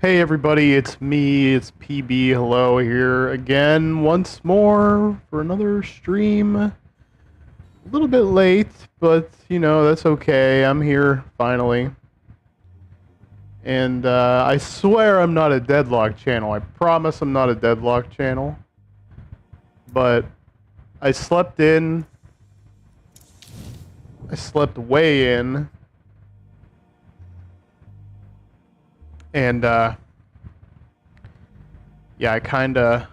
Hey everybody, it's me, it's PB. Hello here again, once more for another stream. A little bit late, but you know, that's okay. I'm here finally. And I swear I'm not a deadlock channel. I promise I'm not a deadlock channel. But I slept in. I slept way in. And yeah, I kinda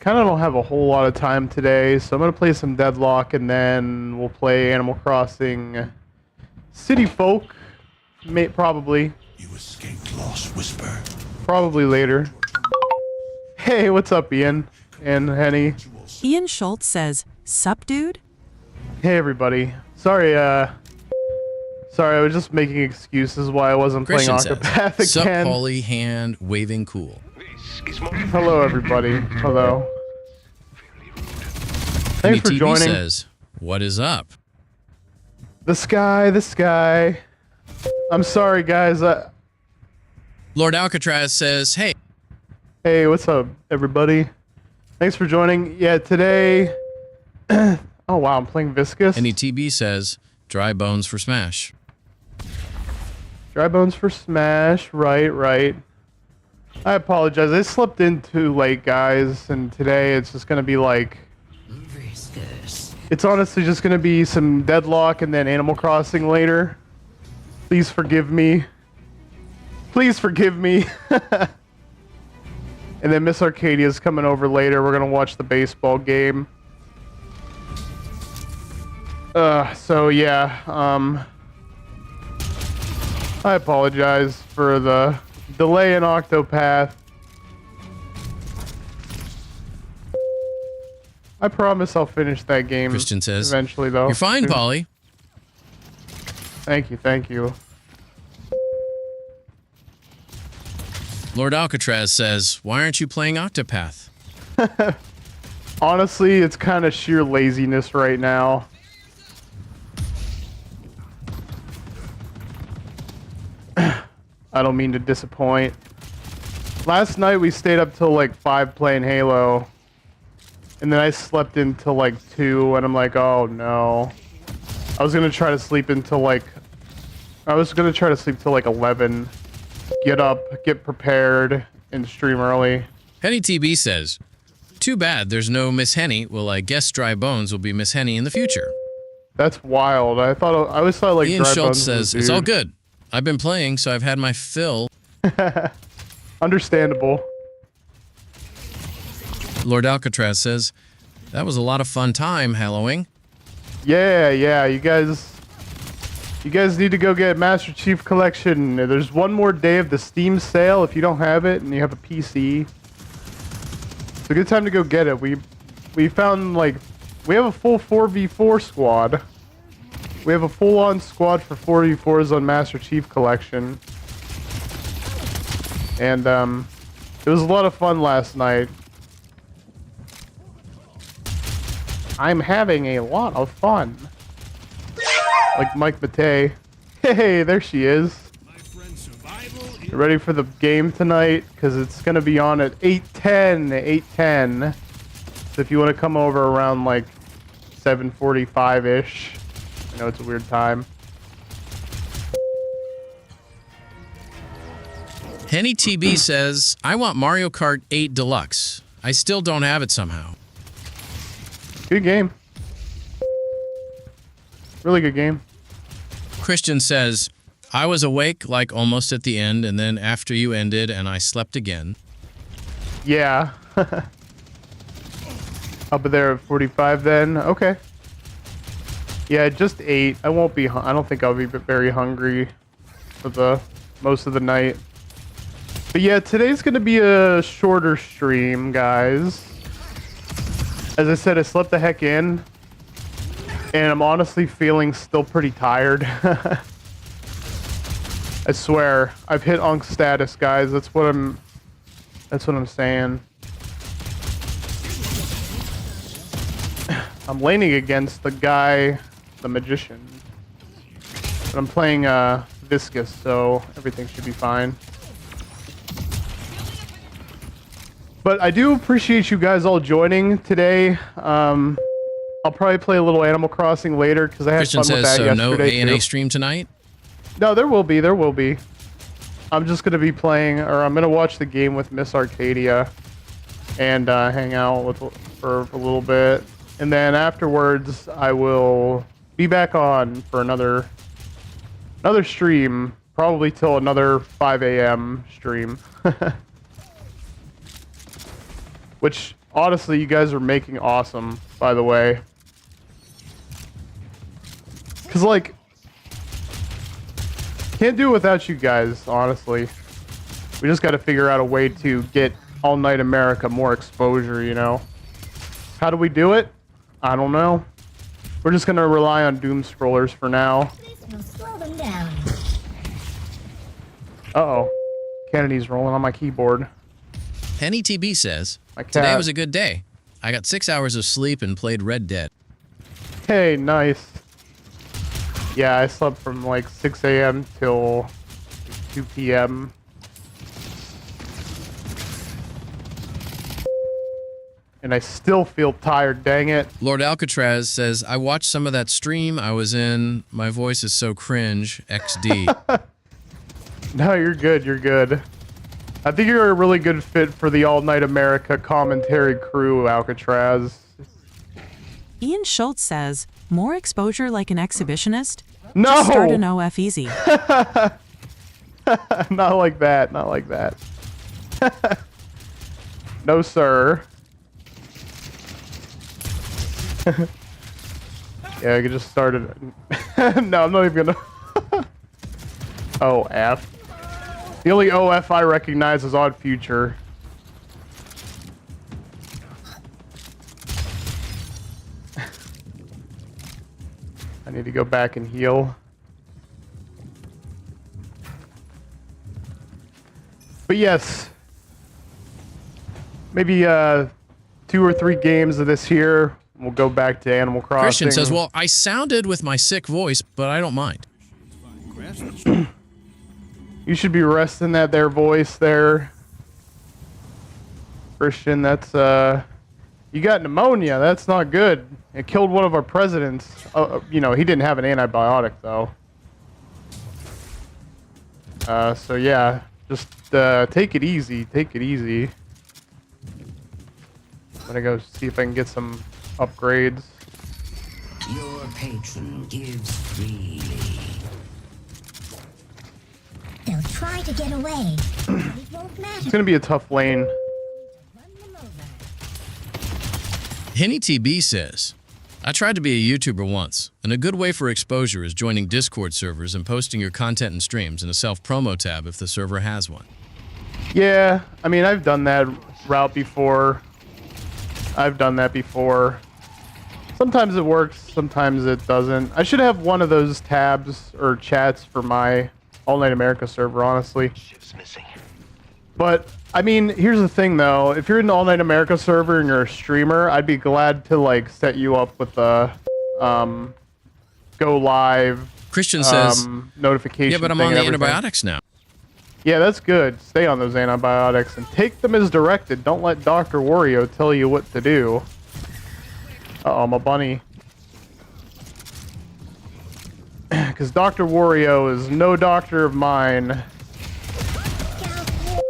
don't have a whole lot of time today, so I'm gonna play some Deadlock and then we'll play Animal Crossing City Folk, probably. You escaped Lost Whisper. Probably later. Hey, what's up, Ian and Henny? Ian Schultz says, "Sup, dude?" Hey, everybody. Sorry, I was just making excuses why I wasn't playing Octopath Sup, again. Polly, hand waving cool. Hello, everybody. Hello. Thanks for TV joining. says, "What is up?" The sky. I'm sorry, guys. Lord Alcatraz says, "Hey, Hey, what's up, everybody? Thanks for joining. Yeah, today... oh, wow, I'm playing Viscous. NETB says, "Dry bones for Smash." Dry bones for Smash. Right. I apologize. I slept in too late, guys, and today it's just gonna be like... It's honestly just gonna be some Deadlock and then Animal Crossing later. Please forgive me. Please forgive me. And then Miss Arcadia's coming over later. We're gonna watch the baseball game. So yeah, I apologize for the delay in Octopath. I promise I'll finish that game. Christian says, eventually, though. "You're fine, Polly." Thank you. Lord Alcatraz says, "Why aren't you playing Octopath?" Honestly, it's kind of sheer laziness right now. I don't mean to disappoint. Last night we stayed up till like 5 playing Halo. And then I slept until like 2 and I'm like, oh no. I was gonna try to sleep until like... 11. Get up, get prepared, and stream early. Henny TB says, "Too bad there's no Miss Henny. Well, I guess Dry Bones will be Miss Henny in the future." That's wild. I always thought like Ian Dry Schultz Bones says, was "It's all dude. good. I've been playing, so I've had my fill." Understandable. Lord Alcatraz says, "That was a lot of fun time, Halloween." Yeah. You guys need to go get Master Chief Collection. There's one more day of the Steam sale if you don't have it and you have a PC. It's a good time to go get it. We found like we have a full 4v4 squad. We have a full-on squad for 4v4s on Master Chief Collection. And it was a lot of fun last night. I'm having a lot of fun. Like Mike Matei. Hey, there she is. You ready for the game tonight? Because it's going to be on at 8:10. So if you want to come over around like 7:45-ish. I know it's a weird time. Henny TB says, "I want Mario Kart 8 Deluxe. I still don't have it somehow." Good game. Really good game. Christian says, "I was awake like almost at the end, and then after you ended, and I slept again." Yeah. Up there at 45 then. Okay. Yeah, just 8. I won't be... I don't think I'll be very hungry for the most of the night. But yeah, today's going to be a shorter stream, guys. As I said, I slept the heck in. And I'm honestly feeling still pretty tired. I swear, I've hit Unk status, guys. That's what I'm saying. I'm laning against the guy, the magician. But I'm playing viscous, so everything should be fine. But I do appreciate you guys all joining today. I'll probably play a little Animal Crossing later because I had Christian fun with says, that so no yesterday ANA too. stream tonight? No, there will be. There will be. I'm just gonna be playing, or I'm gonna watch the game with Miss Arcadia, and hang out with for a little bit, and then afterwards I will be back on for another stream, probably till another 5 a.m. stream. Which honestly, you guys are making awesome, by the way. Cause like, can't do it without you guys, honestly. We just gotta figure out a way to get All Night America more exposure, you know? How do we do it? I don't know. We're just gonna rely on doom scrollers for now. Uh-oh. Kennedy's rolling on my keyboard. Penny TB says, My cat. today was a good day. I got 6 hours of sleep and played Red Dead. Hey, nice. Yeah, I slept from like 6 a.m. till 2 p.m. And I still feel tired, dang it. Lord Alcatraz says, I watched some of that stream I was in. My voice is so cringe. XD. No, you're good, you're good. I think you're a really good fit for the All Night America commentary crew, Alcatraz. Ian Schultz says, more exposure like an exhibitionist? No! Just start an OF easy. Not like that, not like that. No, sir. Yeah, I could just start it. No, I'm not even gonna. Oh, F. The only OF I recognize is Odd Future. I need to go back and heal. But yes, maybe 2 or 3 games of this here. We'll go back to Animal Crossing. Christian says, well, I sounded with my sick voice, but I don't mind. You should be resting that there voice there. Christian, that's, you got pneumonia. That's not good. It killed one of our presidents. You know, he didn't have an antibiotic, though. So yeah, just, take it easy. Take it easy. I'm gonna go see if I can get some upgrades. Your patron gives freely. They'll try to get away. It won't matter. It's gonna be a tough lane. Run them over. Henny TB says, I tried to be a YouTuber once, and a good way for exposure is joining Discord servers and posting your content and streams in a self-promo tab if the server has one. Yeah, I mean, I've done that route before. I've done that before. Sometimes it works, sometimes it doesn't. I should have one of those tabs or chats for my All Night America server, honestly. But, I mean, here's the thing, though. If you're in the All Night America server and you're a streamer, I'd be glad to, like, set you up with a, go live, Christian says, notification yeah, but I'm thing on the and everything. antibiotics now. Yeah, that's good. Stay on those antibiotics and take them as directed. Don't let Dr. Wario tell you what to do. Uh-oh, my bunny. Because Dr. Wario is no doctor of mine.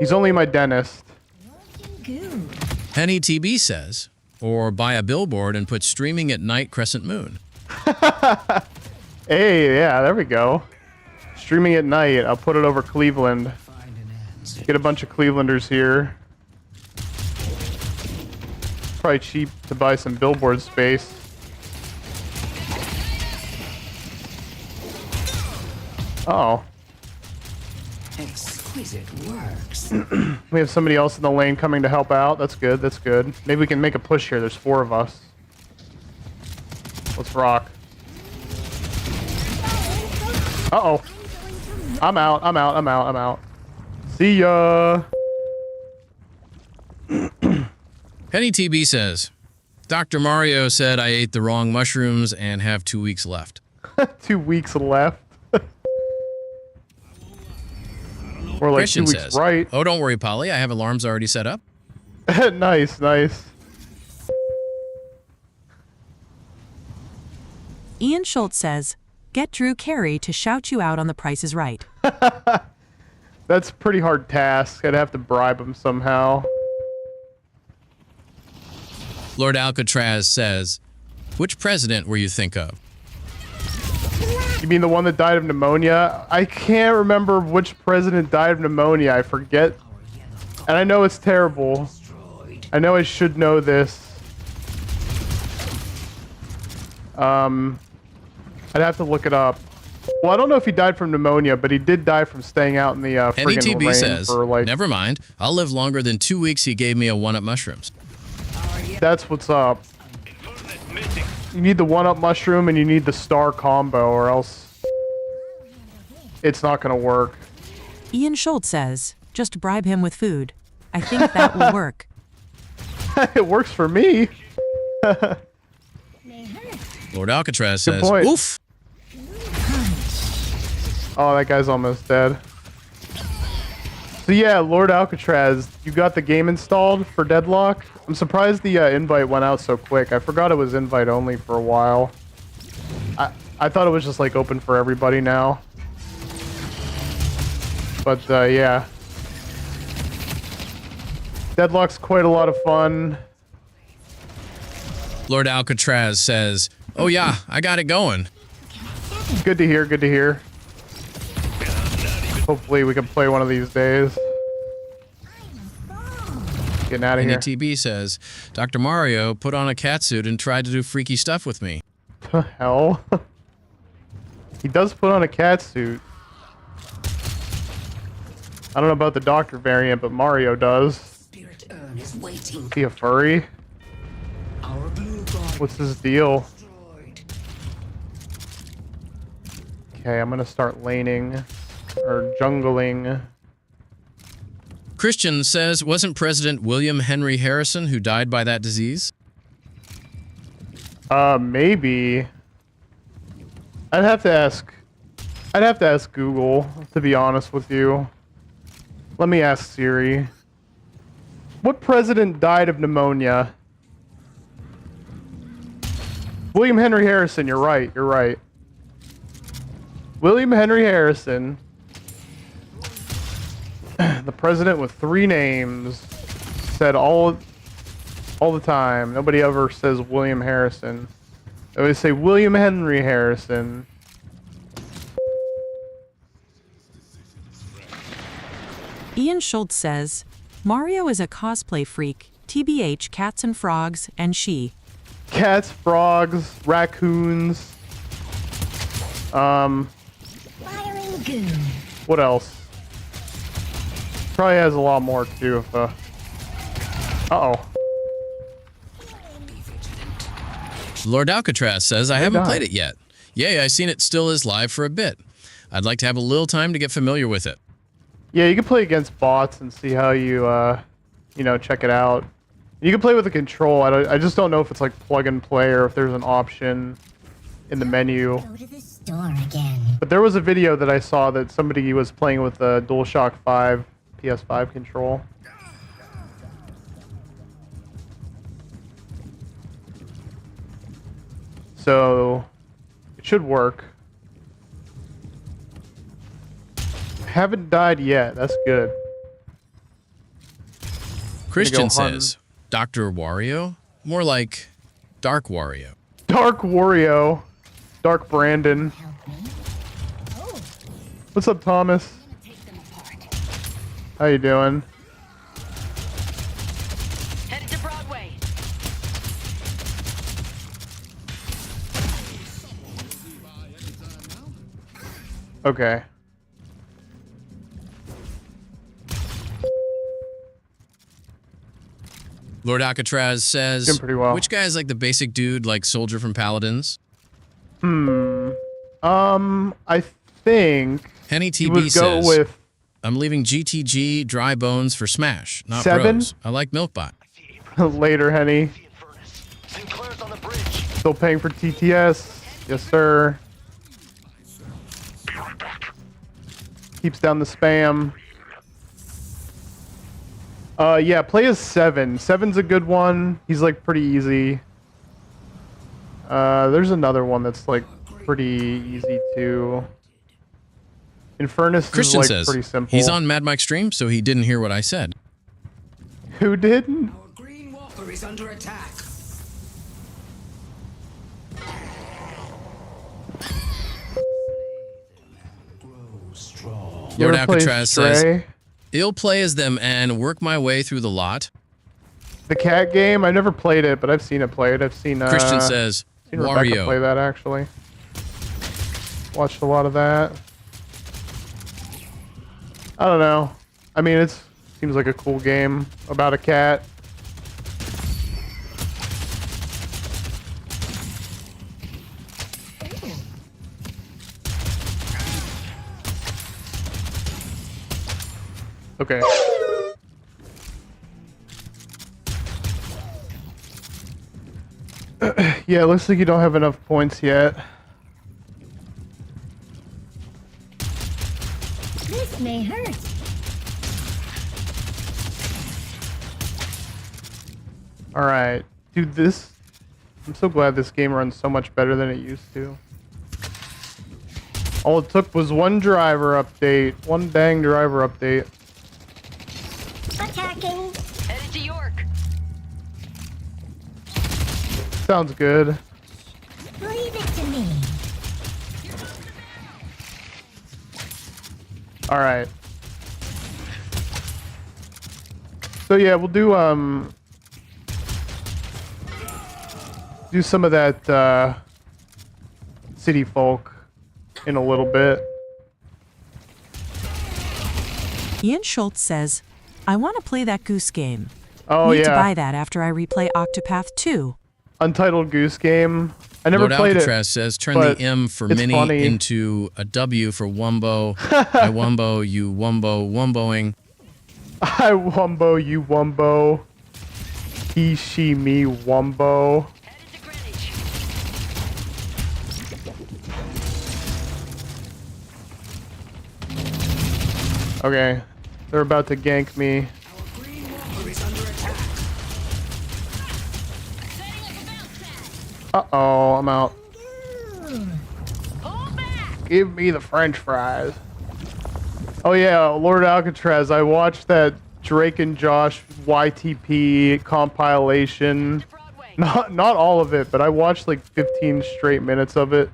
He's only my dentist. Goo. Henny TB says, or buy a billboard and put streaming at night crescent moon. Hey, yeah, there we go. Streaming at night. I'll put it over Cleveland. Find an answer. Get a bunch of Clevelanders here. Probably cheap to buy some billboard space. Oh. Exquisite works. We have somebody else in the lane coming to help out. That's good, that's good. Maybe we can make a push here. There's 4 of us. Let's rock. Uh-oh. I'm out, I'm out, I'm out, I'm out. See ya! Henny TB says, Dr. Mario said I ate the wrong mushrooms and have 2 weeks left. 2 weeks left. Or like Christian 2 weeks says, right. "Oh, don't worry, Polly. I have alarms already set up." Nice, nice. Ian Schultz says, get Drew Carey to shout you out on The Price is Right. That's a pretty hard task. I'd have to bribe him somehow. Lord Alcatraz says, "Which president were you think of?" You mean the one that died of pneumonia? I can't remember which president died of pneumonia. I forget. And I know it's terrible. I know I should know this. I'd have to look it up. Well, I don't know if he died from pneumonia, but he did die from staying out in the friggin' NETB rain says, for like... "Never mind. I'll live longer than 2 weeks he gave me a 1-up mushrooms." That's what's up. You need the 1-up mushroom and you need the star combo, or else it's not gonna work. Ian Schultz says, just bribe him with food. I think that will work. It works for me. Lord Alcatraz Good says, point. "Oof." Oh, that guy's almost dead. So yeah, Lord Alcatraz, you got the game installed for Deadlock? I'm surprised the invite went out so quick. I forgot it was invite only for a while. I thought it was just like open for everybody now. But yeah. Deadlock's quite a lot of fun. Lord Alcatraz says, "Oh yeah, I got it going." Good to hear, good to hear. Hopefully we can play one of these days. Getting out of here. NETB says, "Dr. Mario put on a catsuit and tried to do freaky stuff with me." The hell? He does put on a cat suit. I don't know about the doctor variant, but Mario does. Spirit urn is waiting. Is he a furry? Our blue guard What's his deal? destroyed. Okay, I'm gonna start laning. Or jungling. Christian says, "Wasn't President William Henry Harrison who died by that disease?" Maybe. I'd have to ask Google, to be honest with you. Let me ask Siri. What president died of pneumonia? William Henry Harrison, you're right, you're right. William Henry Harrison. The president with 3 names. Said all the time. Nobody ever says William Harrison. They always say William Henry Harrison. Ian Schultz says, Mario is a cosplay freak. TBH, cats and frogs, and she. Cats, frogs, raccoons. Firing goo. What else? Probably has a lot more too if uh-oh. Lord Alcatraz says, "I haven't died. played it yet. Yay, I seen it still is live for a bit. I'd like to have a little time to get familiar with it." Yeah, you can play against bots and see how you you know, check it out. You can play with a control. I just don't know if it's like plug and play or if there's an option in the menu. Go to the store again. But there was a video that I saw that somebody was playing with a DualShock 5 PS5 control. So it should work. Haven't died yet. That's good. Christian go hunting. says, "Dr. Wario? More like Dark Wario." Dark Wario. Dark Brandon. Help me. Oh, What's up, Thomas? take them apart. How you doing? Headed to Broadway. Okay. Lord Alcatraz says, Doing pretty well. "Which guy is like the basic dude, like Soldier from Paladins?" I think Henny you TB would go says, with "I'm leaving GTG Dry Bones for Smash, not 7? Bros. I like Milkbot." later, Henny. Sinclair's on the bridge. Still paying for TTS. Yes, sir. Be right back. Keeps down the spam. Yeah, play as 7. 7's a good one. He's like pretty easy. There's another one that's like pretty easy too. Infernus Christian is like says pretty simple. he's on Mad Mike stream, so he didn't hear what I said. Who didn't? Our green walker is under attack. You Lord ever play Alcatraz Stray? says, "I'll play as them and work my way through the lot." The cat game. I never played it, but I've seen it played. I've seen Christian says, seen Rebecca play "Wario." that actually. Watched a lot of that. I don't know. I mean, it seems like a cool game about a cat. Okay. Yeah, it looks like you don't have enough points yet. This may hurt. Alright. Dude, this... I'm so glad this game runs so much better than it used to. All it took was one driver update. One dang driver update. Attacking. Headed to York. Sounds good. Leave it to me. Alright. So yeah, we'll do some of that city folk in a little bit. Ian Schultz says, I want to play that Goose game. Oh Need to buy yeah, that after I replay Octopath 2. Untitled Goose Game. I never Lord played Alcatraz it. says, "Turn but the M for it's mini funny. into a W for Wumbo. I Wumbo, you Wumbo, Wumboing." I wumbo, you wumbo. He, she, me, wumbo. Headed to Greenwich. Okay, they're about to gank me. Our green walker is under attack. Setting like a bounce pad. Uh-oh, I'm out. Pull back. Give me the french fries. Oh yeah, Lord Alcatraz, I watched that Drake and Josh YTP compilation. To Broadway. Not all of it, but I watched like 15 straight minutes of it.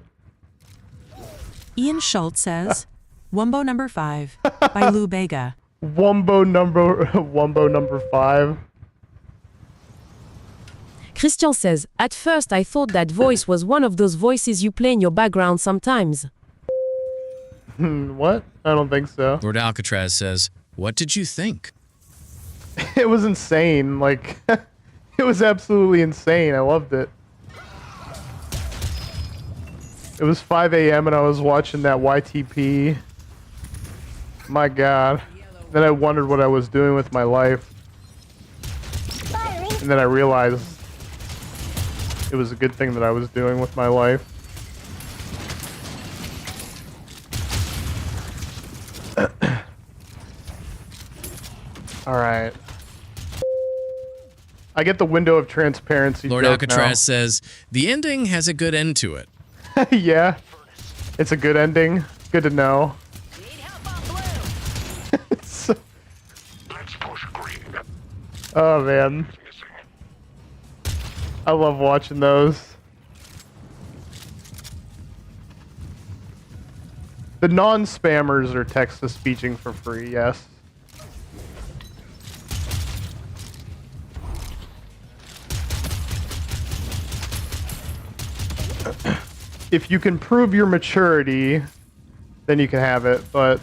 Ian Schultz says, Wumbo number 5 by Lou Bega. Wumbo number 5. Christian says, at first I thought that voice was one of those voices you play in your background sometimes. What? I don't think so. Lord Alcatraz says, "What did you think?" It was insane. Like, it was absolutely insane. I loved it. It was 5 a.m. and I was watching that YTP. My God. Then I wondered what I was doing with my life. Firing. And then I realized it was a good thing that I was doing with my life. Alright. I get the window of transparency Lord joke Alcatraz says, "The ending has a good end to it." now. Yeah. It's a good ending. Good to know. Need help on blue. So- Let's push green. oh man. I love watching those. The non-spammers are text-to-speeching for free, yes. If you can prove your maturity, then you can have it, but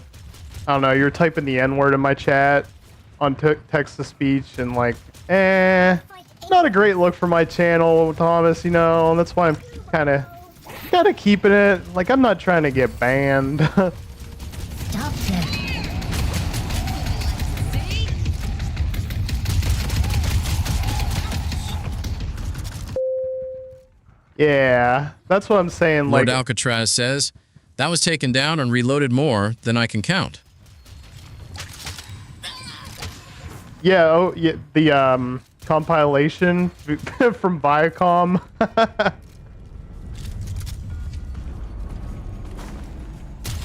I don't know, you're typing the N-word in my chat on text-to-speech and like, not a great look for my channel, Thomas, you know, and that's why I'm kind of keeping it. Like, I'm not trying to get banned. Doctor. See? Yeah, that's what I'm saying. Lord Like, Alcatraz says, "That was taken down and reloaded more than I can count." Yeah, oh yeah, the compilation from Viacom.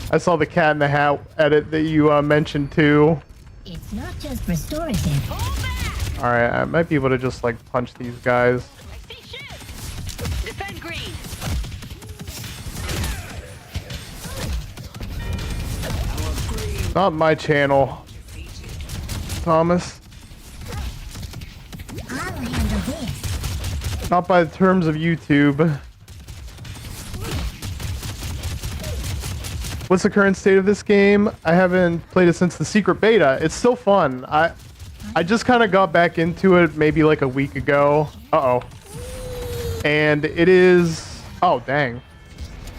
I saw the Cat in the Hat edit that you mentioned too. It's not just restorative. Pull back. All right, I might be able to just like punch these guys. I see ships. Defend green. Not my channel, Thomas. I'll handle this. Not by the terms of YouTube. What's the current state of this game? I haven't played it since the secret beta. It's still fun. I just kind of got back into it maybe like a week ago. Uh-oh. And it is... Oh, dang.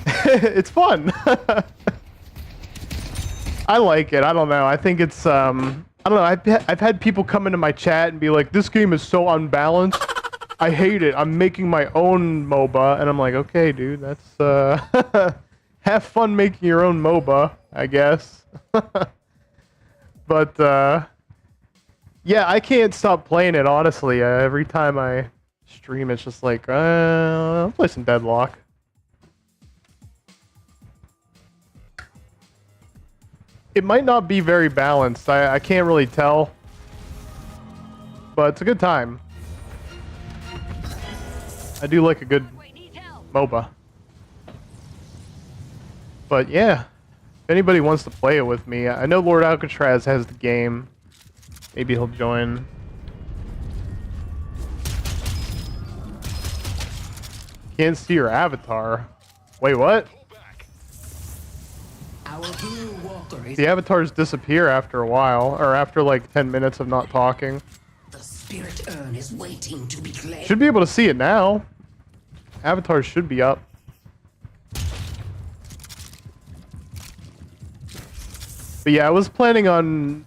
It's fun. I like it. I don't know. I think it's... I don't know. I've had people come into my chat and be like, this game is so unbalanced. I hate it. I'm making my own MOBA. And I'm like, okay, dude, that's... Have fun making your own MOBA, I guess. But, yeah, I can't stop playing it, honestly. Every time I stream, it's just like, I'll play some Deadlock. It might not be very balanced. I can't really tell. But it's a good time. I do like a good Wait, need help. MOBA. But yeah, if anybody wants to play it with me, I know Lord Alcatraz has the game. Maybe he'll join. Can't see your avatar. Wait, what? Our blue walker is The avatars disappear after a while, or after like 10 minutes of not talking. the spirit urn is waiting to be claimed. Should be able to see it now. Avatars should be up. But yeah, I was planning on...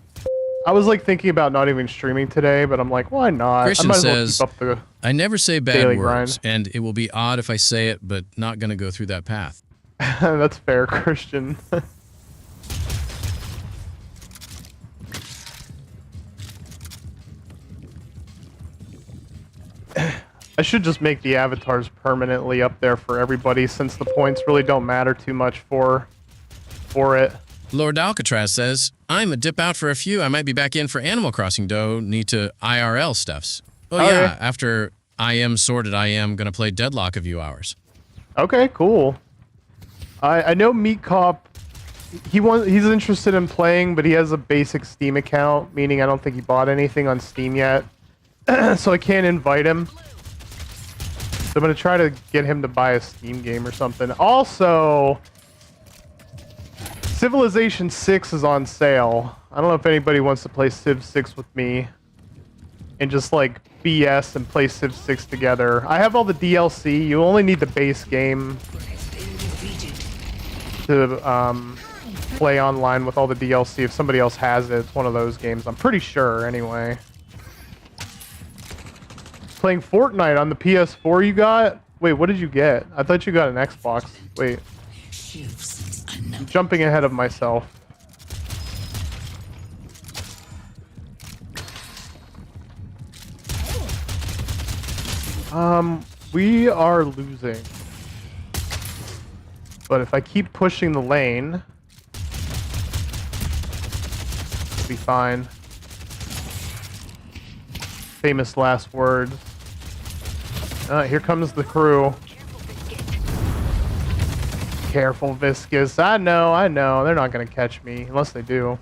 I was like thinking about not even streaming today, but I'm like, why not? Christian I might as well says, keep up the... I never say bad daily words, grind. and it will be odd if I say it, but not going to go through that path. That's fair, Christian. I should just make the avatars permanently up there for everybody, since the points really don't matter too much for it. Lord Alcatraz says, I'm a dip out for a few. I might be back in for Animal Crossing, though. Need to IRL stuffs. Oh, All yeah. right. After I am sorted, I am going to play Deadlock a few hours. Okay, cool. I know Meat Cop. He's interested in playing, but he has a basic Steam account, meaning I don't think he bought anything on Steam yet, so I can't invite him. So I'm gonna try to get him to buy a Steam game or something. Also, Civilization 6 is on sale. I don't know if anybody wants to play Civ 6 with me and just like BS and play Civ 6 together. I have all the DLC. You only need the base game to play online with all the DLC. If somebody else has it, it's one of those games. I'm pretty sure, anyway. Playing Fortnite on the PS4 you got? Wait, what did you get? I thought you got an Xbox. Wait. I'm jumping ahead of myself. We are losing. But if I keep pushing the lane, it'll be fine. Famous last words. Here comes the crew. Careful, Viscous. I know. They're not gonna catch me, unless they do.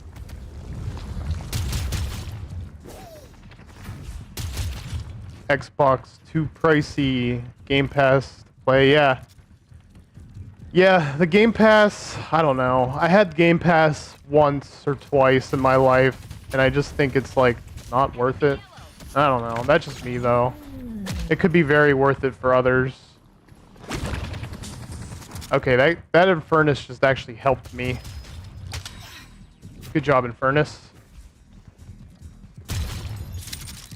Xbox too pricey. Game Pass to play, yeah. Yeah, the Game Pass, I don't know. I had Game Pass once or twice in my life, and I just think it's like not worth it. I don't know. That's just me though. It could be very worth it for others. Okay, that Infernus just actually helped me. Good job, Infernus.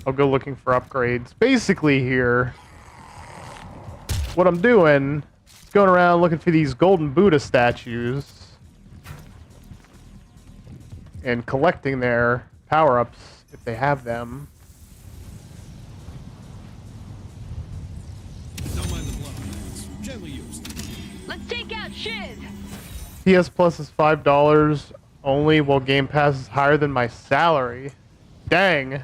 I'll go looking for upgrades. Basically here, what I'm doing is going around looking for these golden Buddha statues and collecting their power-ups if they have them. Don't mind the blow. It's gently used. Let's take out Shiv. PS Plus is $5 only, while Game Pass is higher than my salary. Dang.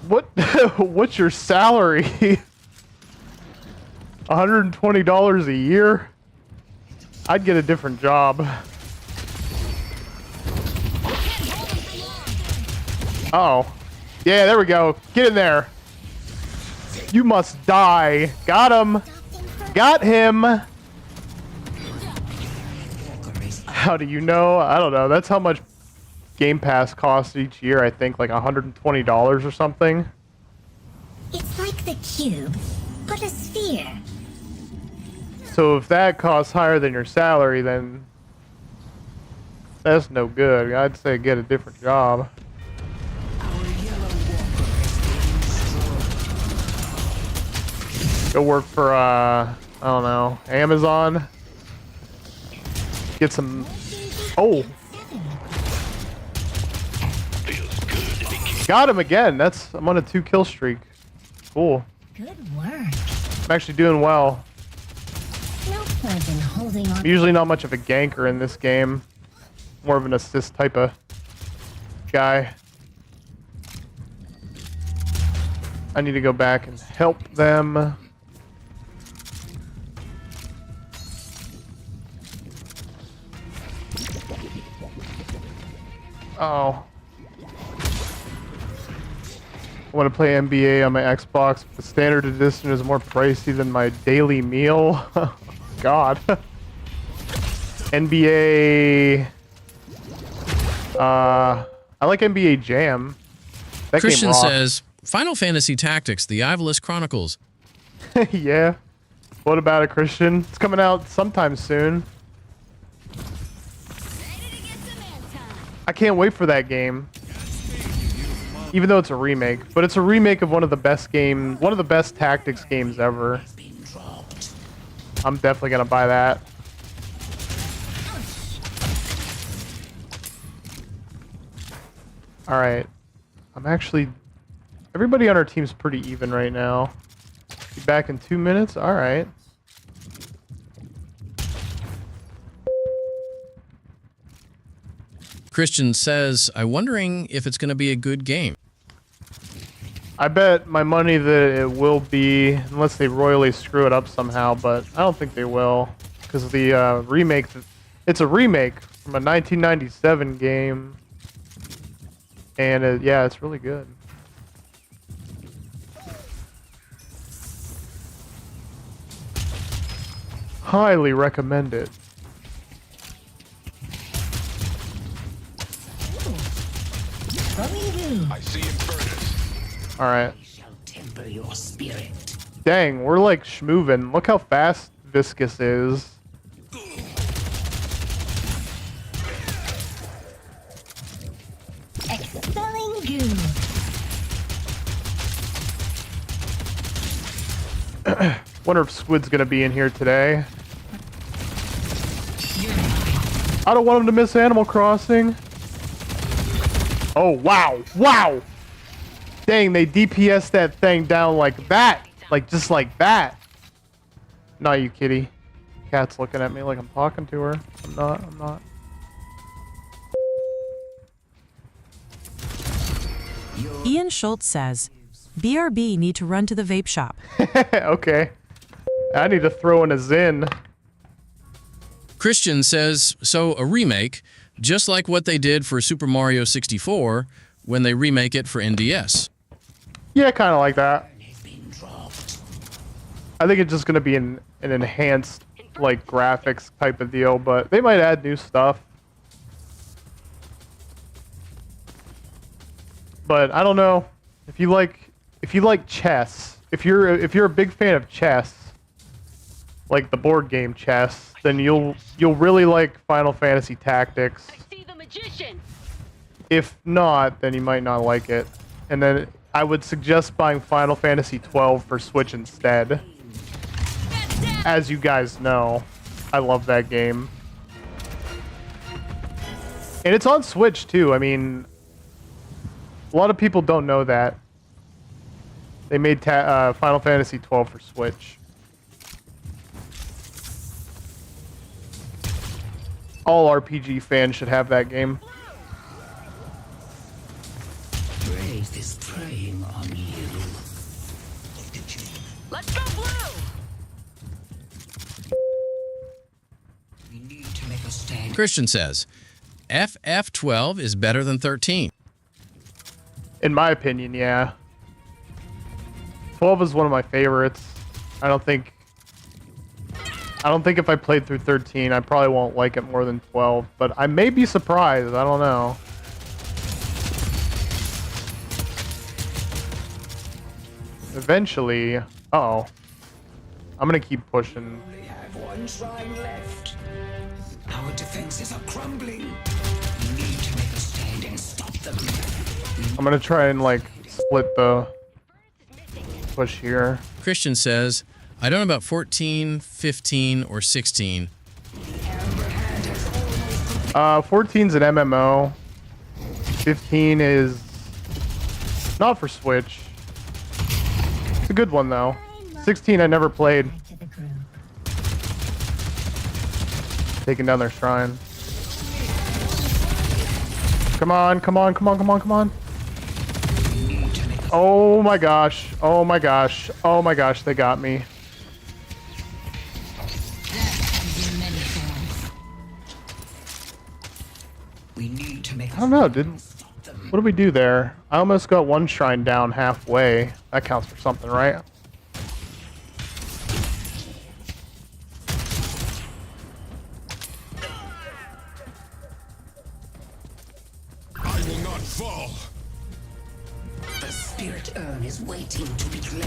What? What's your salary? $120 a year? I'd get a different job. Oh. Yeah, there we go. Get in there. You must die. Got him. Got him. How do you know? I don't know. That's how much Game Pass costs each year, I think, like $120 or something. It's like the cube, but a sphere. So if that costs higher than your salary, then that's no good. I'd say get a different job. Go work for, I don't know, Amazon. Get some... Oh! Got him again! I'm on a 2-kill streak. Cool. Good work. I'm actually doing well. No point in holding on. I'm usually not much of a ganker in this game. More of an assist type of guy. I need to go back and help them. Oh. I want to play NBA on my Xbox, but the standard edition is more pricey than my daily meal. God. NBA... I like NBA Jam. That Christian game rocks. says, Final Fantasy Tactics, The Ivolus Chronicles. Yeah. What about it, Christian? It's coming out sometime soon. I can't wait for that game. Even though it's a remake, but it's a remake of one of the best tactics games ever. I'm definitely gonna buy that. Alright. Everybody on our team's pretty even right now. Be back in 2 minutes? Alright. Christian says, I'm wondering if it's going to be a good game. I bet my money that it will be, unless they royally screw it up somehow, but I don't think they will. Because the remake, it's a remake from a 1997 game. And yeah, it's really good. Highly recommend it. I see infernus. Alright. Shall temper your spirit. Dang, we're like schmoovin'. Look how fast Viscous is. Expelling goo. Wonder if Squid's gonna be in here today. I don't want him to miss Animal Crossing. Oh, wow. Wow! Dang, they DPS that thing down like that. Like, just like that. Not you, kitty. Cat's looking at me like I'm talking to her. I'm not. Ian Schultz says, BRB need to run to the vape shop. Okay. I need to throw in a Zin. Christian says, so a remake, just like what they did for Super Mario 64 when they remake it for NDS. Yeah, kind of like that. I think it's just going to be an enhanced, like, graphics type of deal, but they might add new stuff. But I don't know. If you like chess, if you're a big fan of chess, like the board game chess, then you'll really like Final Fantasy Tactics. I see the magician. If not, then you might not like it. And then I would suggest buying Final Fantasy 12 for Switch instead. As you guys know, I love that game. And it's on Switch too. I mean, a lot of people don't know that. They made Final Fantasy 12 for Switch. All RPG fans should have that game. Brave is preying on you. Let's go blue! We need to make a stand. Christian says, FF12 is better than 13. In my opinion, yeah. 12 is one of my favorites. I don't think if I played through 13, I probably won't like it more than 12, but I may be surprised. I don't know. Eventually, uh-oh. I'm gonna keep pushing. We have one shrine left. Our defenses are crumbling. We need to make a stand and stop them. I'm gonna try and like split the push here. Christian says, I don't know about 14, 15, or 16. 14's an MMO. 15 is not for Switch. It's a good one though. 16 I never played. To the crew. Taking down their shrine. Come on, come on, come on, come on, come on. Oh my gosh. Oh my gosh. Oh my gosh, they got me. We need to make I don't know, what did we do there? I almost got one shrine down halfway. That counts for something, right? I will not fall. The spirit urn is waiting to be claimed.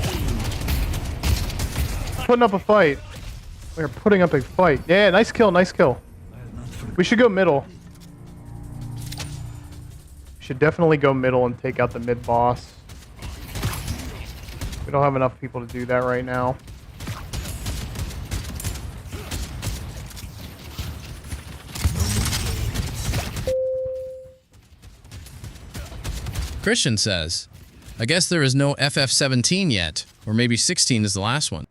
Putting up a fight. We're putting up a fight. Yeah, nice kill, nice kill. We should go middle. Should definitely go middle and take out the mid boss. We don't have enough people to do that right now. Christian says, I guess there is no FF17 yet, or maybe 16 is the last one.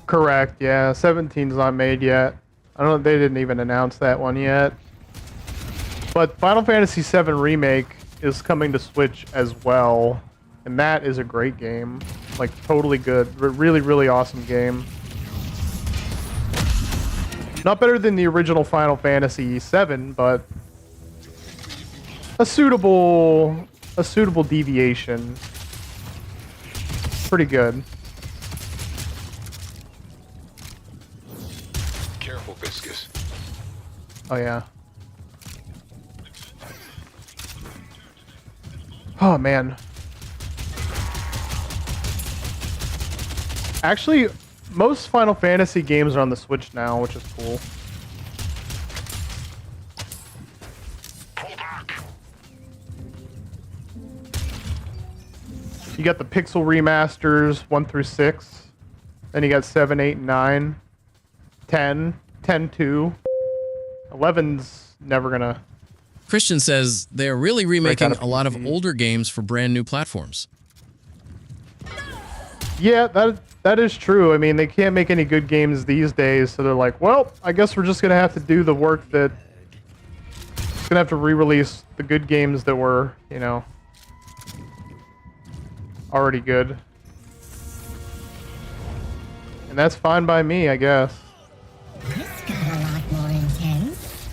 Correct, yeah. 17's not made yet. I don't know, they didn't even announce that one yet. But Final Fantasy VII Remake is coming to Switch as well. And that is a great game. Like, totally good. Really, really awesome game. Not better than the original Final Fantasy VII, but a suitable deviation. Pretty good. Careful, Viscous. Oh yeah. Oh man. Actually, most Final Fantasy games are on the Switch now, which is cool. You got the pixel remasters 1 through 6. Then you got 7, 8, and 9. 10, 10-2. 11's never gonna... Christian says they're really remaking out of a lot of PC. older games for brand new platforms. Yeah, that is true. I mean, they can't make any good games these days, so they're like, well, I guess we're just gonna have to do the work that... Gonna have to re-release the good games that were, you know, already good. And that's fine by me, I guess. This got a lot more intense.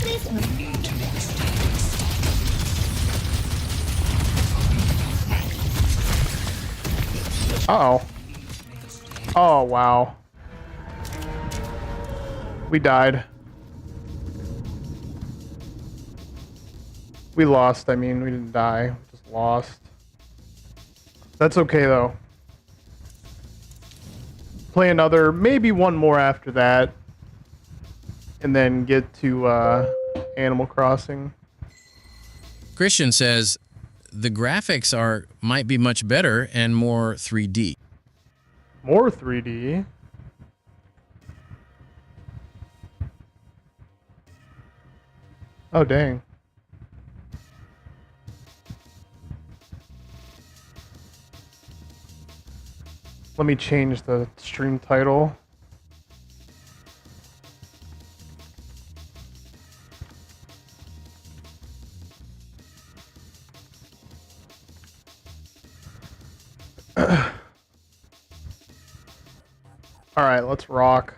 This one. Uh-oh. Oh, wow. We died. We lost, I mean, we didn't die. Just lost. That's okay, though. Play another, maybe one more after that. And then get to, Animal Crossing. Christian says the graphics might be much better and more 3D. More 3D. Oh, dang. Let me change the stream title. All right, let's rock.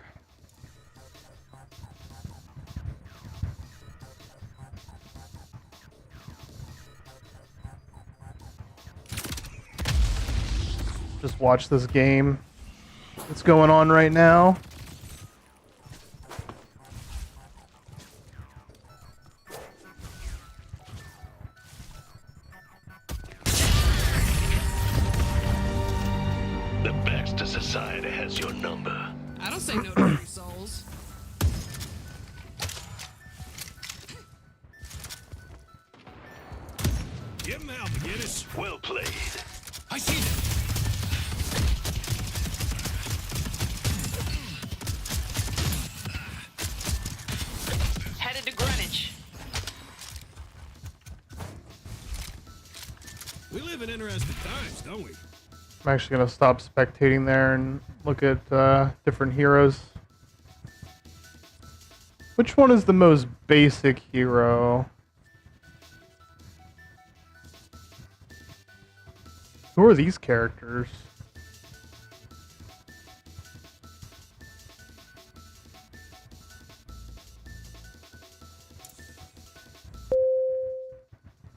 Just watch this game that's going on right now. The Baxter Society has your number. I don't say no to free souls. Get him out, McGinnis. Well played. I see them. Headed to Greenwich. We live in interesting times, don't we? I'm actually gonna stop spectating there and look at different heroes. Which one is the most basic hero? Who are these characters?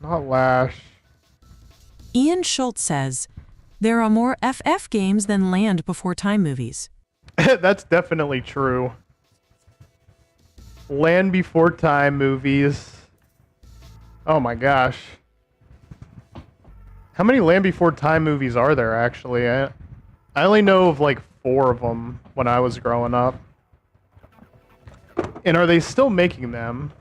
Not Lash. Ian Schultz says, there are more FF games than Land Before Time movies. That's definitely true. Land Before Time movies. Oh my gosh. How many Land Before Time movies are there, actually? I only know of like 4 of them when I was growing up. And are they still making them?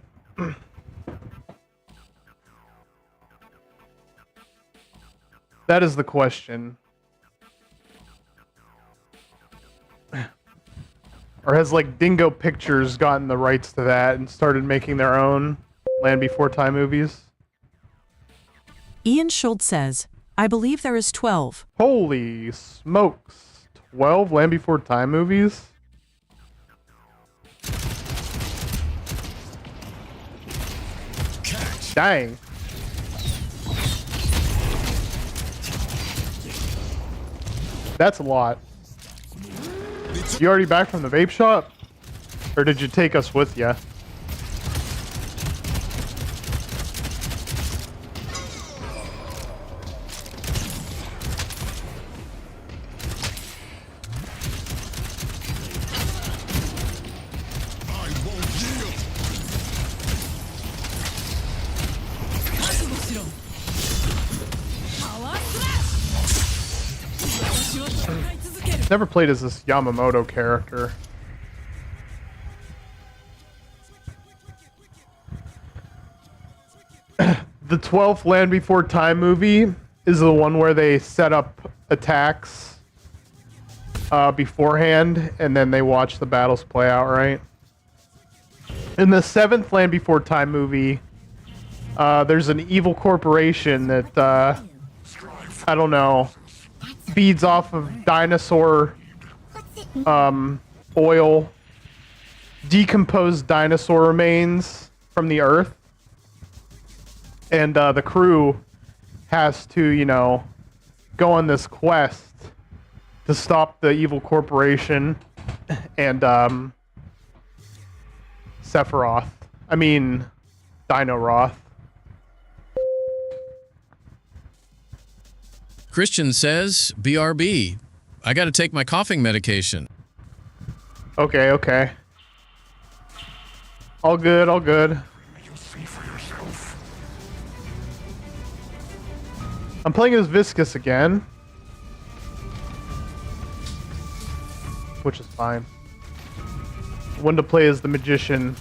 That is the question. Or has like Dingo Pictures gotten the rights to that and started making their own Land Before Time movies? Ian Schultz says, I believe there is 12. Holy smokes. 12 Land Before Time movies? Dang. That's a lot. You already back from the vape shop? Or did you take us with you? Never played as this Yamamoto character. The 12th Land Before Time movie is the one where they set up attacks beforehand and then they watch the battles play out, right? In the 7th Land Before Time movie, there's an evil corporation that, I don't know, feeds off of dinosaur oil, decomposed dinosaur remains from the earth, and the crew has to, you know, go on this quest to stop the evil corporation and Sephiroth. I mean, Dino-Roth. Christian says, BRB, I gotta take my coughing medication. Okay, okay. All good, all good. I'm playing as Viscous again. Which is fine. When to play as the Magician.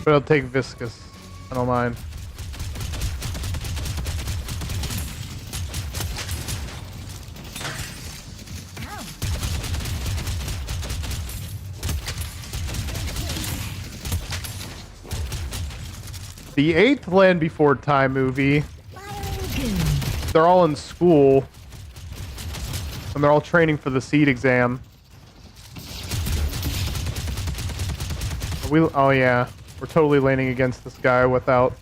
But I'll take Viscous. I don't mind. the 8th Land Before Time movie. They're all in school. And they're all training for the seed exam. Oh yeah, we're totally laning against this guy without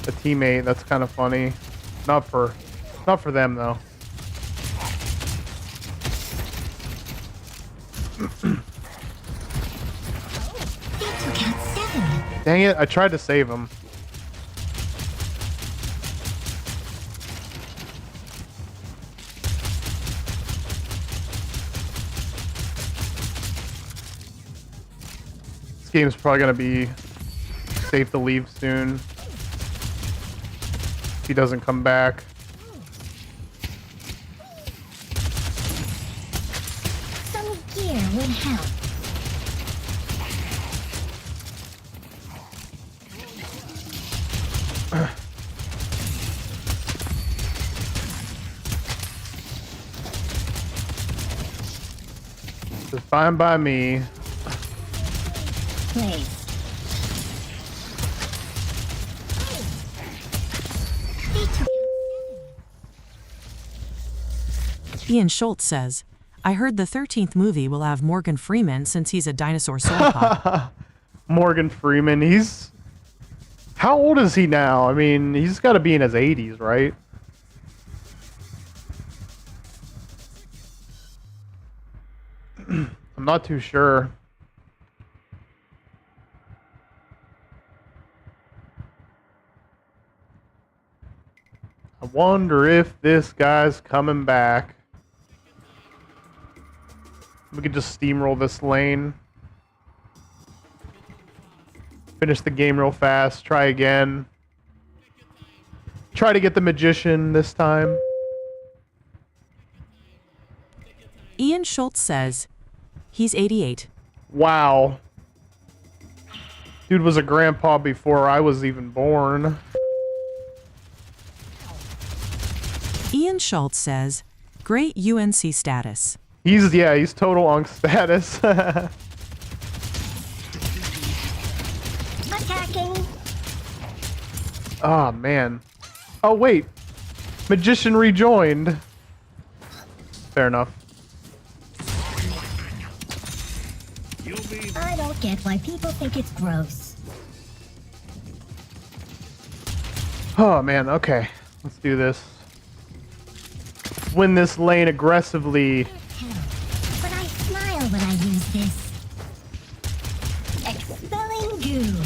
a teammate. That's kind of funny. Not for them though. Dang it! I tried to save him. This game's probably gonna be safe to leave soon. If he doesn't come back. Some gear would help. It's fine by me. Please. Ian Schultz says, I heard the 13th movie will have Morgan Freeman since he's a dinosaur sauropod. Morgan Freeman, he's... How old is he now? I mean, he's got to be in his 80s, right? I'm not too sure. I wonder if this guy's coming back. We could just steamroll this lane. Finish the game real fast. Try again. Try to get the magician this time. Ian Schultz says, he's 88. Wow. Dude was a grandpa before I was even born. Ian Schultz says, great UNC status. He's total unk status. Attacking. Oh, man. Oh, wait. Magician rejoined. Fair enough. I don't get why people think it's gross. Oh, man. Okay. Let's do this. Win this lane aggressively. But I smile when I use this. Expelling goo.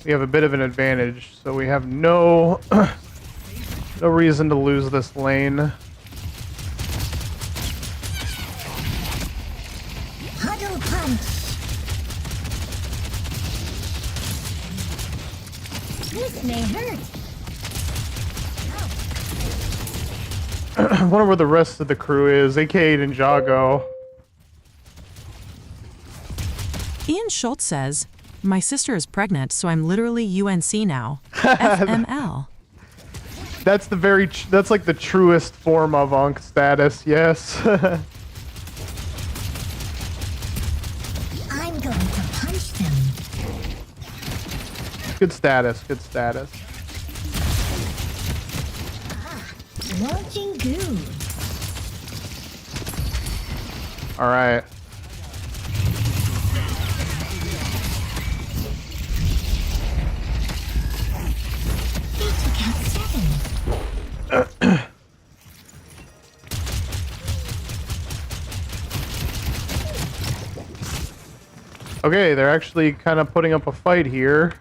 We have a bit of an advantage, so we have no no reason to lose this lane. Huddle punch. This may hurt. I wonder where the rest of the crew is, aka Ninjago. Ian Schultz says, my sister is pregnant, so I'm literally UNC now. FML. That's like the truest form of unk status, yes. I'm going to punch them. Good status, good status. Launching goo. Alright. They took out 7. Okay, they're actually kind of putting up a fight here,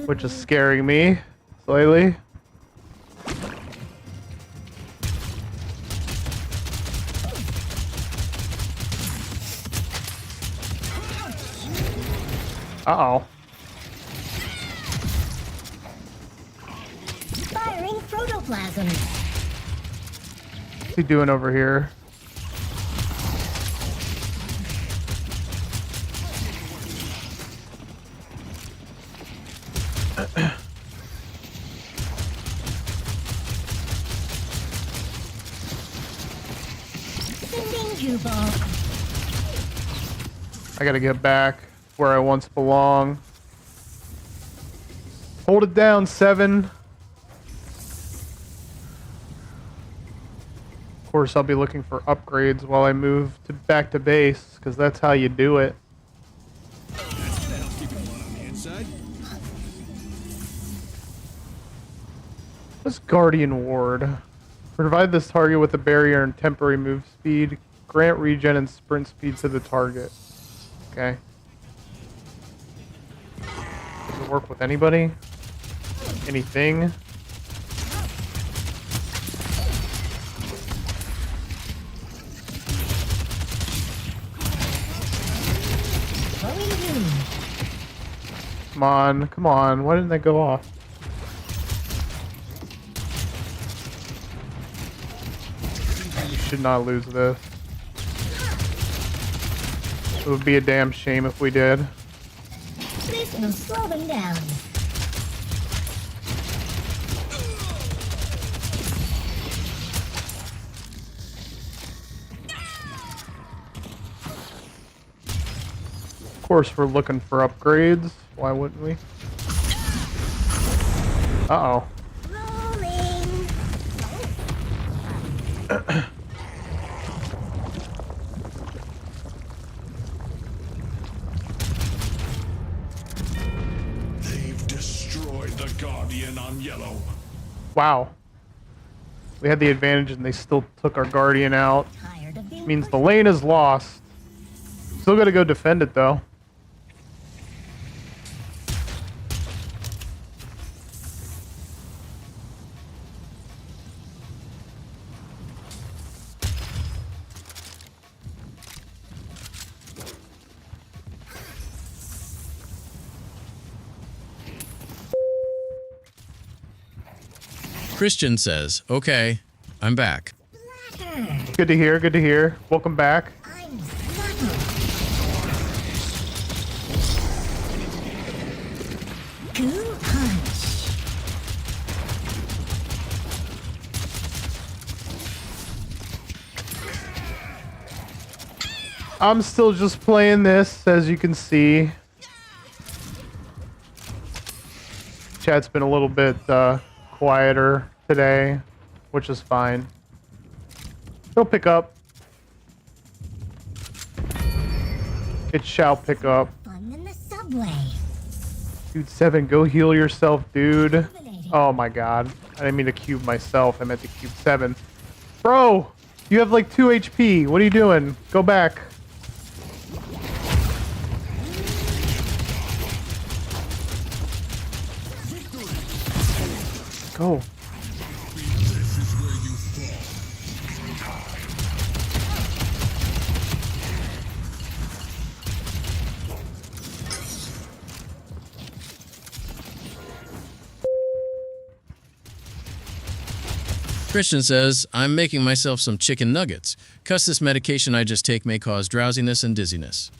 which is scaring me slightly. Uh-oh. Firing protoplasm. What's he doing over here? Sending goo ball. I gotta get back where I once belong. Hold it down, 7. Of course, I'll be looking for upgrades while I move back to base, because that's how you do it. That's gonna help keep it on the inside. What's Guardian Ward? Provide this target with a barrier and temporary move speed. Grant regen and sprint speed to the target. Okay. Does it work with anybody? Anything? Come on, come on. Why didn't they go off? We should not lose this. It would be a damn shame if we did. This will slow them down. Of course, we're looking for upgrades. Why wouldn't we? Uh-oh. Rolling. They've destroyed the Guardian on yellow. Wow. We had the advantage and they still took our Guardian out. Tired of being Means the lane is lost. Still gotta go defend it though. Christian says, okay, I'm back. Good to hear, good to hear. Welcome back. I'm subtle. Cool punch. I'm still just playing this, as you can see. Chat's been a little bit quieter today, which is fine. It'll pick up. It shall pick up. Fun in the subway. Dude, 7, go heal yourself, dude. Oh my god. I didn't mean to cube myself. I meant to cube 7. Bro, you have like 2 HP. What are you doing? Go back. Go. Christian says, I'm making myself some chicken nuggets. Cuss, this medication I just take may cause drowsiness and dizziness.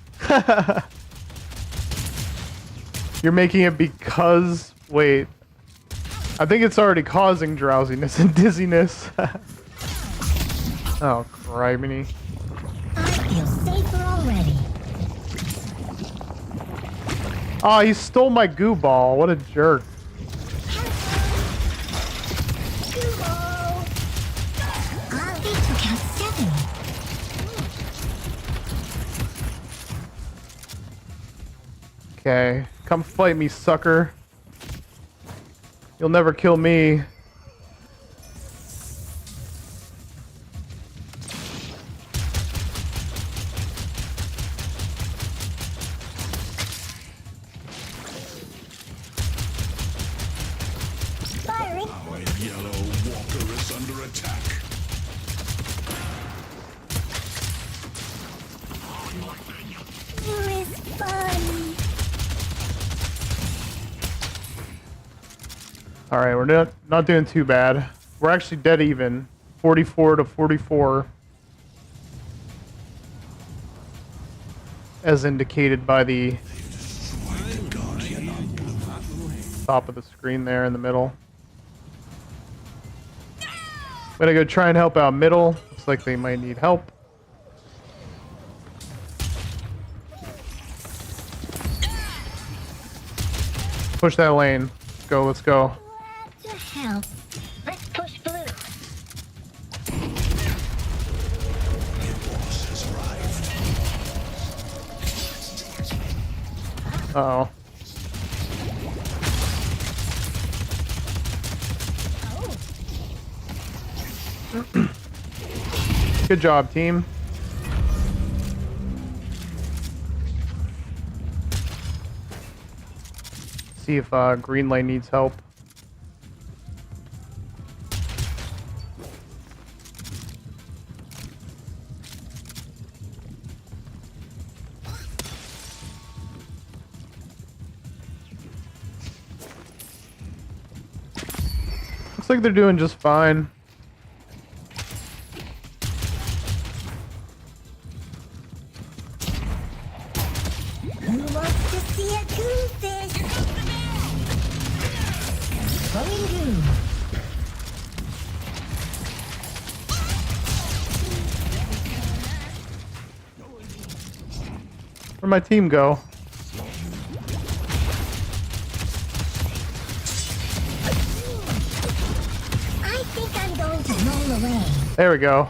You're making it because... Wait. I think it's already causing drowsiness and dizziness. Oh, criminy. I feel safer already. Oh, he stole my goo ball. What a jerk. I'll be to count 7. Okay. Come fight me, sucker. You'll never kill me. Firing. Our yellow walker is under attack. War is fun. Alright, we're not doing too bad. We're actually dead even. 44 to 44. As indicated by the top of the screen there in the middle. I'm gonna go try and help out middle. Looks like they might need help. Push that lane. go, let's go. To help. Let's push blue. Uh-oh. Good job, team. See if green lane needs help. Looks like they're doing just fine. Who wants to see a goldfish? Going blue. Where'd my team go? I think I'm going to roll away. There we go.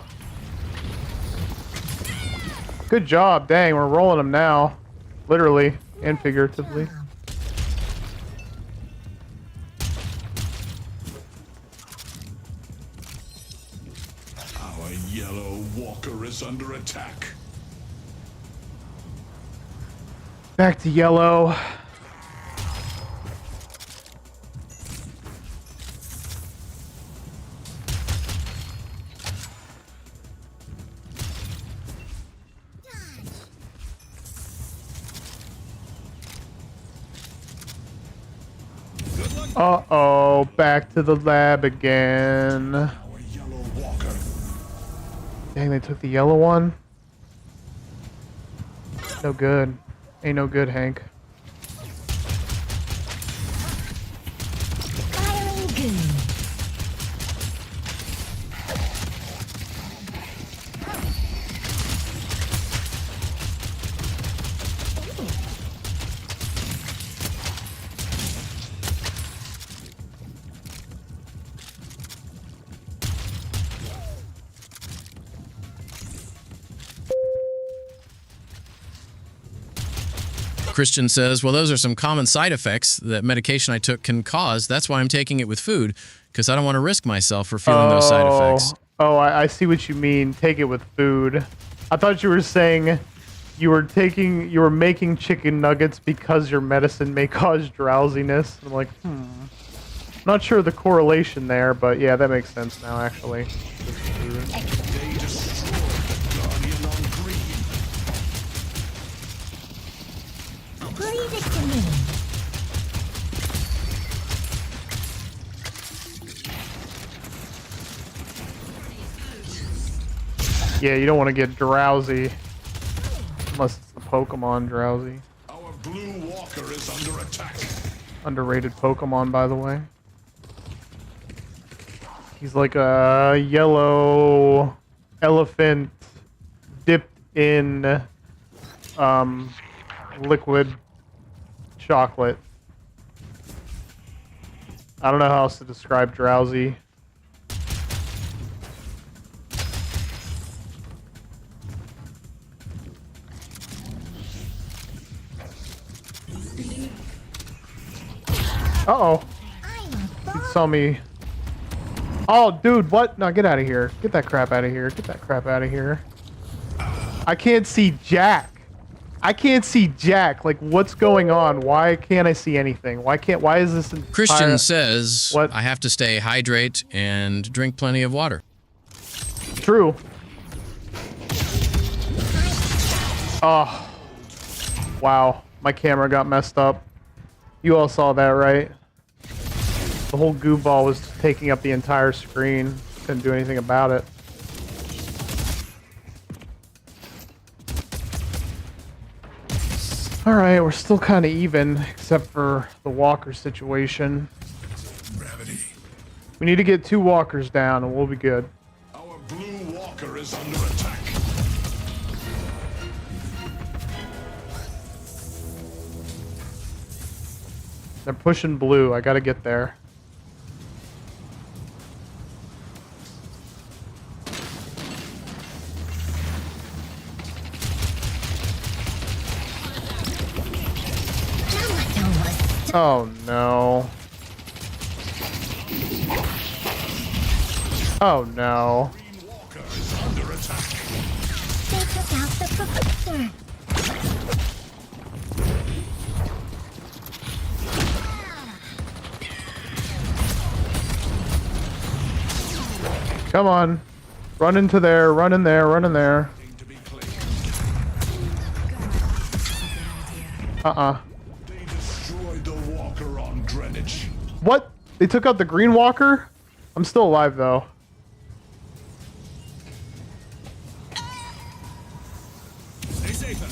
Good job. Dang, we're rolling them now. Literally and figuratively. Our yellow walker is under attack. Back to yellow. Uh-oh, back to the lab again. Our yellow walker. Dang, they took the yellow one. No good. Ain't no good, Hank. Firing goon. Christian says, well, those are some common side effects that medication I took can cause. That's why I'm taking it with food, because I don't want to risk myself for feeling those side effects. Oh, I see what you mean. Take it with food. I thought you were saying you were making chicken nuggets because your medicine may cause drowsiness. I'm like, not sure the correlation there, but yeah, that makes sense now, actually. They destroyed the Guardian on green. Leave it to me. Yeah, you don't want to get drowsy. Unless it's the Pokemon drowsy. Our blue walker is under attack. Underrated Pokemon, by the way. He's like a yellow elephant dipped in liquid chocolate. I don't know how else to describe drowsy. Uh-oh. He saw me. Oh, dude, what? No, get out of here. Get that crap out of here. Get that crap out of here. I can't see Jack. I can't see Jack. Like, what's going on? Why can't I see anything? Why is this entire... Christian says, what? I have to stay hydrate and drink plenty of water. True. Oh. Wow. My camera got messed up. You all saw that, right? The whole goo ball was taking up the entire screen. Couldn't do anything about it. Alright, we're still kind of even, except for the walker situation. Gravity. We need to get 2 walkers down and we'll be good. Our blue walker is under attack. They're pushing blue. I gotta get there. Oh no. Oh no. Green Walker is under attack. They took out the professor. Come on. Run into there, run in there, run in there. To be clear, they destroyed the Walker on Greenwich. What? They took out the green walker? I'm still alive though. Stay safe out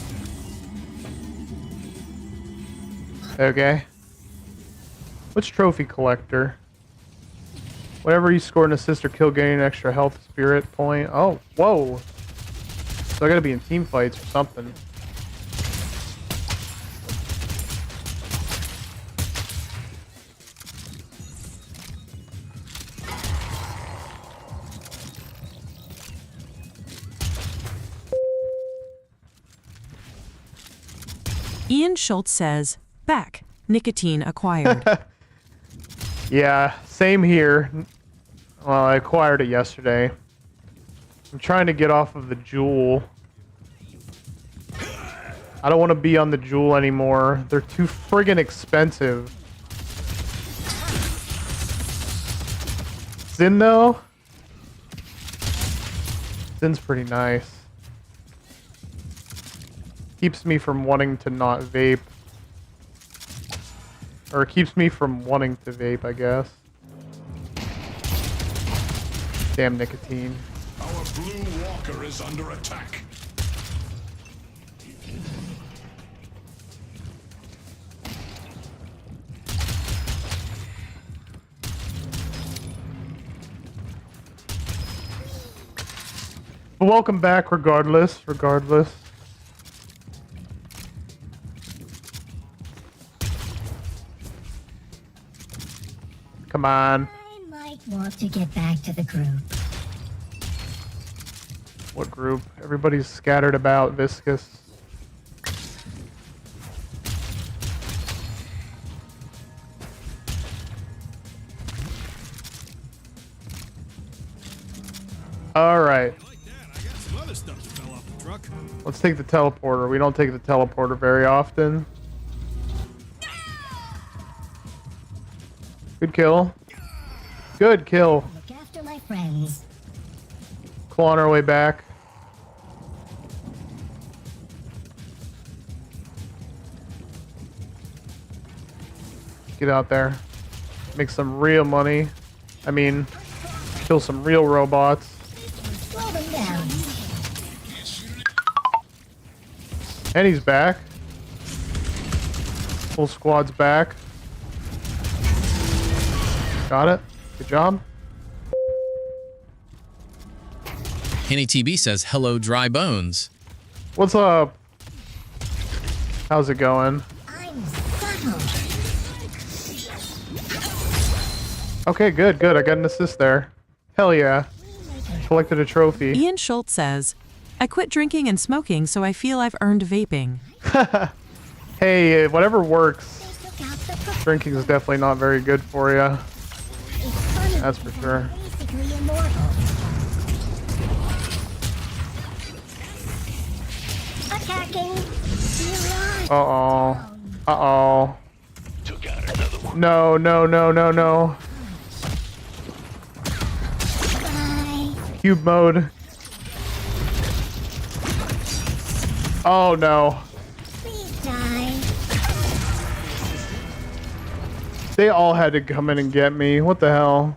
there. Okay. Which trophy collector? Whenever you score an assist or kill, gain an extra health spirit point. Oh, whoa. So I gotta be in team fights or something. Ian Schultz says, back. Nicotine acquired. Yeah, same here. Well, I acquired it yesterday. I'm trying to get off of the jewel. I don't want to be on the jewel anymore. They're too friggin' expensive. Zin though? Zin's pretty nice. Keeps me from wanting to not vape. Or it keeps me from wanting to vape, I guess. Damn nicotine. Our Blue Walker is under attack. But welcome back regardless. Come on. I might want to get back to the group. What group? Everybody's scattered about, Viscous. Alright. Like that, I got some other stuff that fell off the truck. Let's take the teleporter. We don't take the teleporter very often. Good kill. Good kill. Look after my friends. Clawing our way back. Get out there. Make some real money. I mean, kill some real robots. Slow them down. And he's back. Full squad's back. Got it. Good job. Henny TB says, hello, dry bones. What's up? How's it going? I'm subtle. Okay, good. I got an assist there. Hell yeah. Collected a trophy. Ian Schultz says, I quit drinking and smoking, so I feel I've earned vaping. Hey, whatever works. They took out the professor. Drinking is definitely not very good for you. That's for sure. Basically immortal. Attacking. Mirage. Uh-oh. Uh-oh. Took out another one. No. Bye. Cube mode. Oh no. Please die. They all had to come in and get me. What the hell?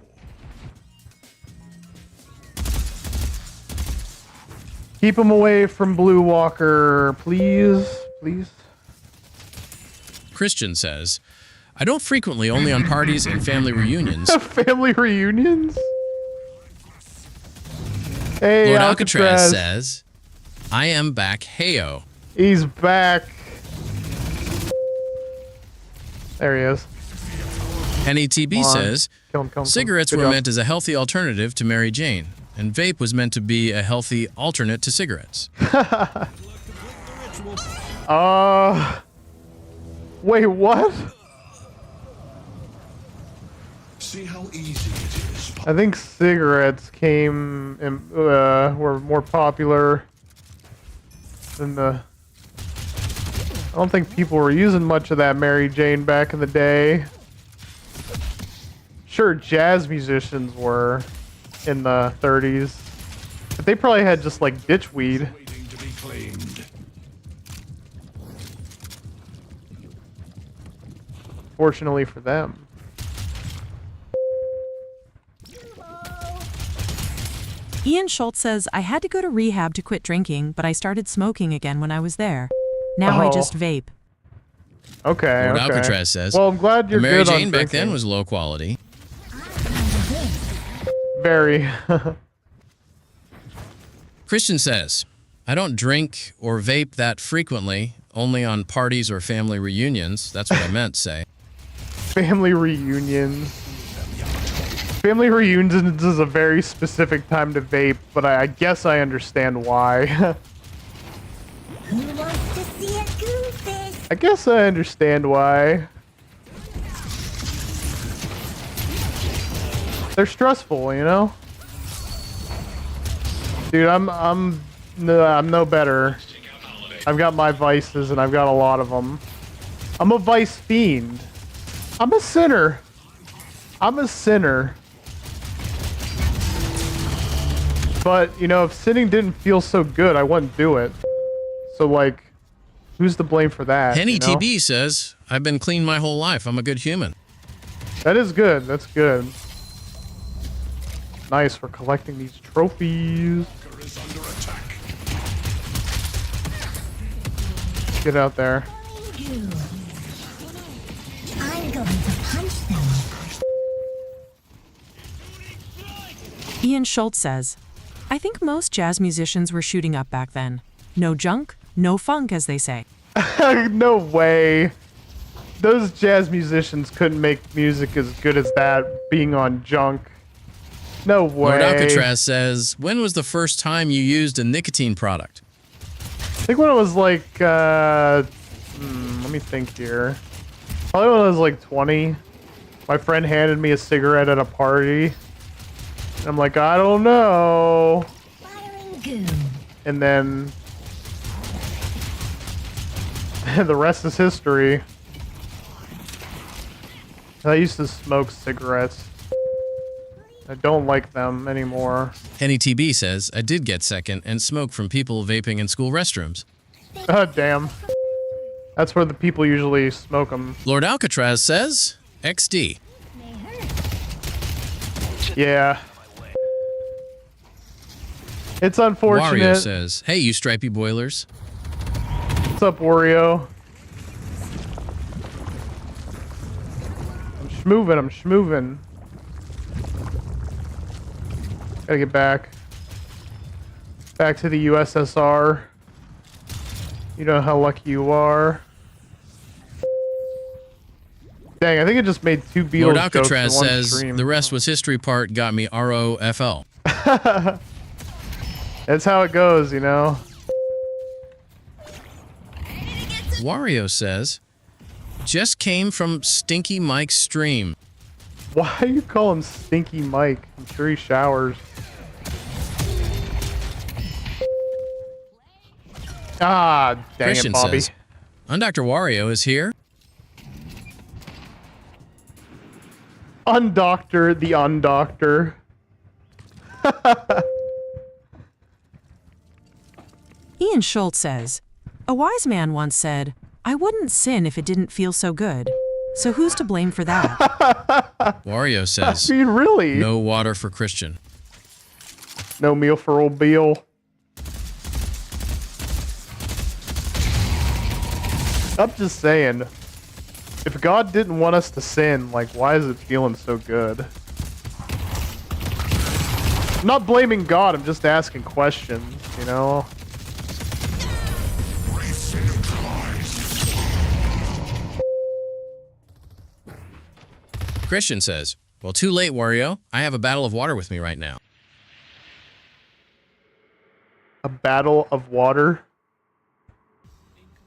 Keep him away from Blue Walker, please. Christian says, I don't frequently, only on parties and family reunions. Family reunions? Hey, Lord Alcatraz. Alcatraz says, I am back, heyo. He's back. There he is. NETB Come on. says, Kill him, kill him, kill him. cigarettes Good were job. meant as a healthy alternative to Mary Jane, and vape was meant to be a healthy alternate to cigarettes. Wait, what? See how easy it is. I think cigarettes came in, were more popular than the. I don't think people were using much of that Mary Jane back in the day. Sure, jazz musicians were in the 30s, but they probably had just like ditchweed. Waiting to be claimed. Fortunately for them. Ian Schultz says, I had to go to rehab to quit drinking, but I started smoking again when I was there. Now I Oh. just vape. Okay, Lord okay. Alcatraz says, Well, I'm glad the you're Mary good Jane on back drinking. then was low quality. Very. Christian says, I don't drink or vape that frequently, only on parties or family reunions. That's what I meant to say. Family reunions. Family reunions is a very specific time to vape, but I guess I understand why. Who wants to see a goofus? I guess I understand why. They're stressful, you know? Dude, I'm no better. I've got my vices and I've got a lot of them. I'm a vice fiend. I'm a sinner. I'm a sinner. But, you know, if sinning didn't feel so good, I wouldn't do it. So, like, who's to blame for that? Henny you know? TB says, I've been clean my whole life. I'm a good human. That is good. That's good. Nice for collecting these trophies. Bunker is under attack. Get out there. I'm going to punch them. Ian Schultz says, I think most jazz musicians were shooting up back then. No junk, no funk, as they say. No way. Those jazz musicians couldn't make music as good as that being on junk. No way. Lord Alcatraz says, when was the first time you used a nicotine product? I think when I was like, let me think here. Probably when I was like 20. My friend handed me a cigarette at a party. And I'm like, I don't know. Firing goo. And then the rest is history. I used to smoke cigarettes. I don't like them anymore. Henny TB says, I did get second and smoke from people vaping in school restrooms. Oh, damn. That's where the people usually smoke them. Lord Alcatraz says, XD. Yeah. It's unfortunate. Wario says, hey, you stripy boilers. What's up, Wario? I'm schmoovin'. Gotta get back. Back to the USSR. You know how lucky you are. Dang, I think it just made 2 Beatles Lord jokes Alcatraz in one says, stream. the rest was history part got me ROFL. That's how it goes, you know? Wario says, just came from Stinky Mike's stream. Why do you call him Stinky Mike? I'm sure he showers. Ah, dang Christian it, Bobby. says, Undoctor Wario is here. Undoctor the Undoctor. Ian Schultz says, a wise man once said, I wouldn't sin if it didn't feel so good. So who's to blame for that? Wario I says, mean, really? no water for Christian. No meal for old Beal. I'm just saying, if God didn't want us to sin, like, why is it feeling so good? I'm not blaming God, I'm just asking questions, you know? Christian says, well, too late, Wario. I have a battle of water with me right now. A battle of water?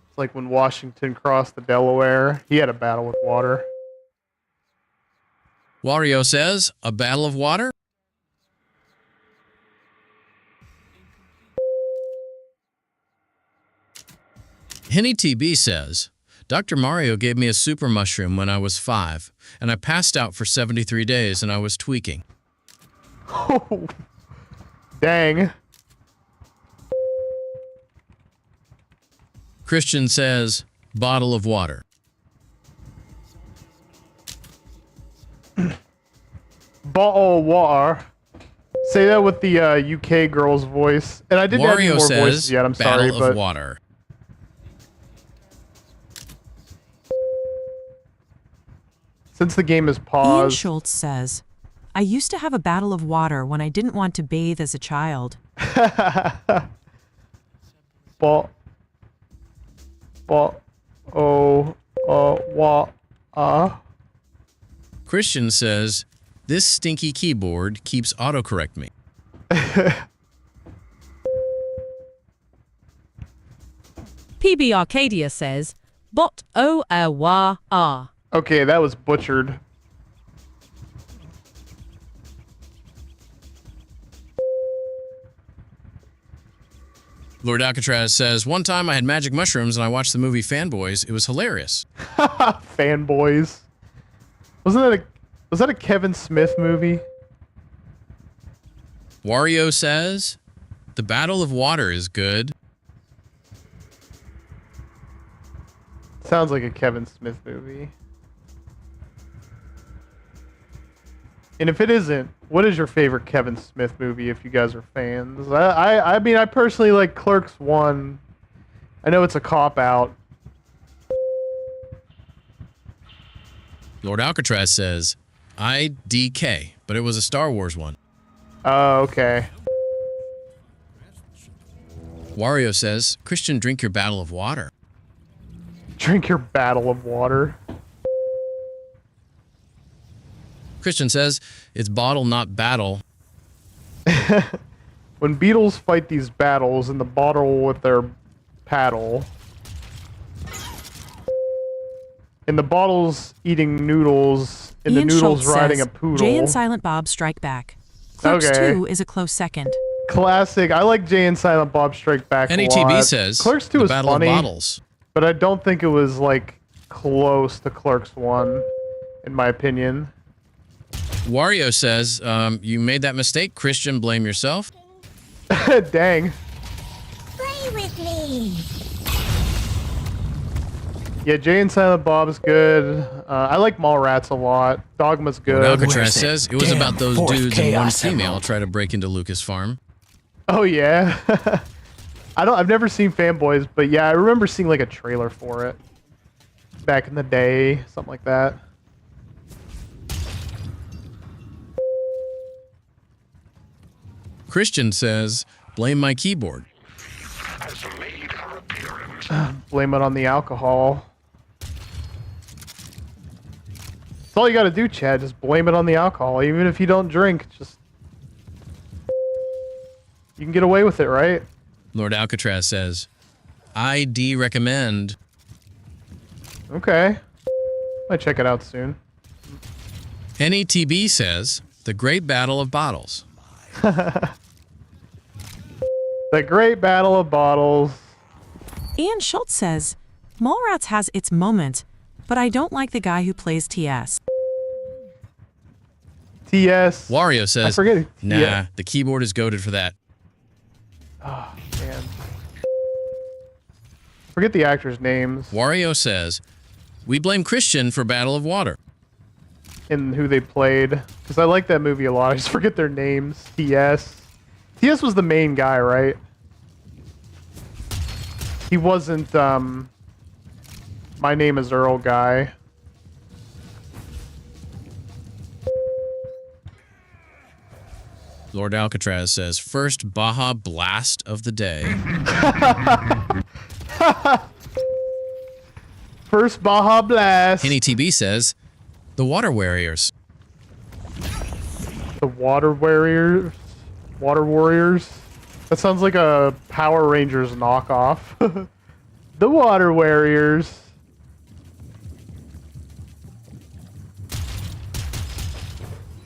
It's like when Washington crossed the Delaware. He had a battle with water. Wario says, a battle of water? Henny TB says, Dr. Mario gave me a super mushroom when I was 5, and I passed out for 73 days and I was tweaking. Oh, dang. Christian says, bottle of water. Bottle of water. Say that with the UK girl's voice. And I didn't have any Wario more says, voices yet, I'm sorry, battle but... of water. Since the game is Ian paused... Schultz says, I used to have a battle of water when I didn't want to bathe as a child. Christian says, this stinky keyboard keeps autocorrect me. pbarcadia says, bot o a wa ah. Okay, that was butchered. Lord Alcatraz says, one time I had magic mushrooms and I watched the movie Fanboys. It was hilarious. Fanboys. Was that a Kevin Smith movie? Wario says, the Battle of Water is good. Sounds like a Kevin Smith movie. And if it isn't, what is your favorite Kevin Smith movie if you guys are fans? I mean, I personally like Clerks 1. I know it's a cop-out. Lord Alcatraz says, IDK, but it was a Star Wars one. Oh, okay. Wario says, Christian, drink your battle of water. Drink your battle of water. Christian says, it's bottle, not battle. When beetles fight these battles in the bottle with their paddle, and the bottle's eating noodles, and Ian the noodle's Schultz riding says, a poodle. Jay and Silent Bob Strike Back. Clerks Okay. 2 is a close second. Classic. I like Jay and Silent Bob Strike Back a NETB lot. says, Clerks 2 the is Battle funny, of Bottles. but I don't think it was like close to Clerks 1, in my opinion. Wario says, you made that mistake, Christian, blame yourself. Dang. Play with me. Yeah, Jay and Silent Bob's good. I like Mallrats a lot. Dogma's good. Lord Alcatraz says, it was damn about those fourth dudes and one Chaos female Emerald? try to break into Lucas Farm. Oh yeah. I've never seen Fanboys, but yeah, I remember seeing like a trailer for it back in the day, something like that. Christian says, blame my keyboard. Has made her appearance. Blame it on the alcohol. That's all you gotta do, Chad. Just blame it on the alcohol. Even if you don't drink, just... You can get away with it, right? Lord Alcatraz says, ID recommend. Okay. Might check it out soon. NETB says, the Great Battle of Bottles. The Great Battle of Bottles. Ian Schultz says, Mallrats has its moment, but I don't like the guy who plays TS. TS. Wario I says, forget. nah, Yeah. the keyboard is goated for that. Oh, man. Forget the actors' names Wario says, we blame Christian for Battle of Water. and who they played. Because I like that movie a lot. I just forget their names. TS. TS was the main guy, right? He wasn't, My Name is Earl guy. Lord Alcatraz says, first Baja Blast of the day. First Baja Blast. NETB says, The Water Warriors. The Water Warriors? Water Warriors? That sounds like a Power Rangers knockoff. The Water Warriors.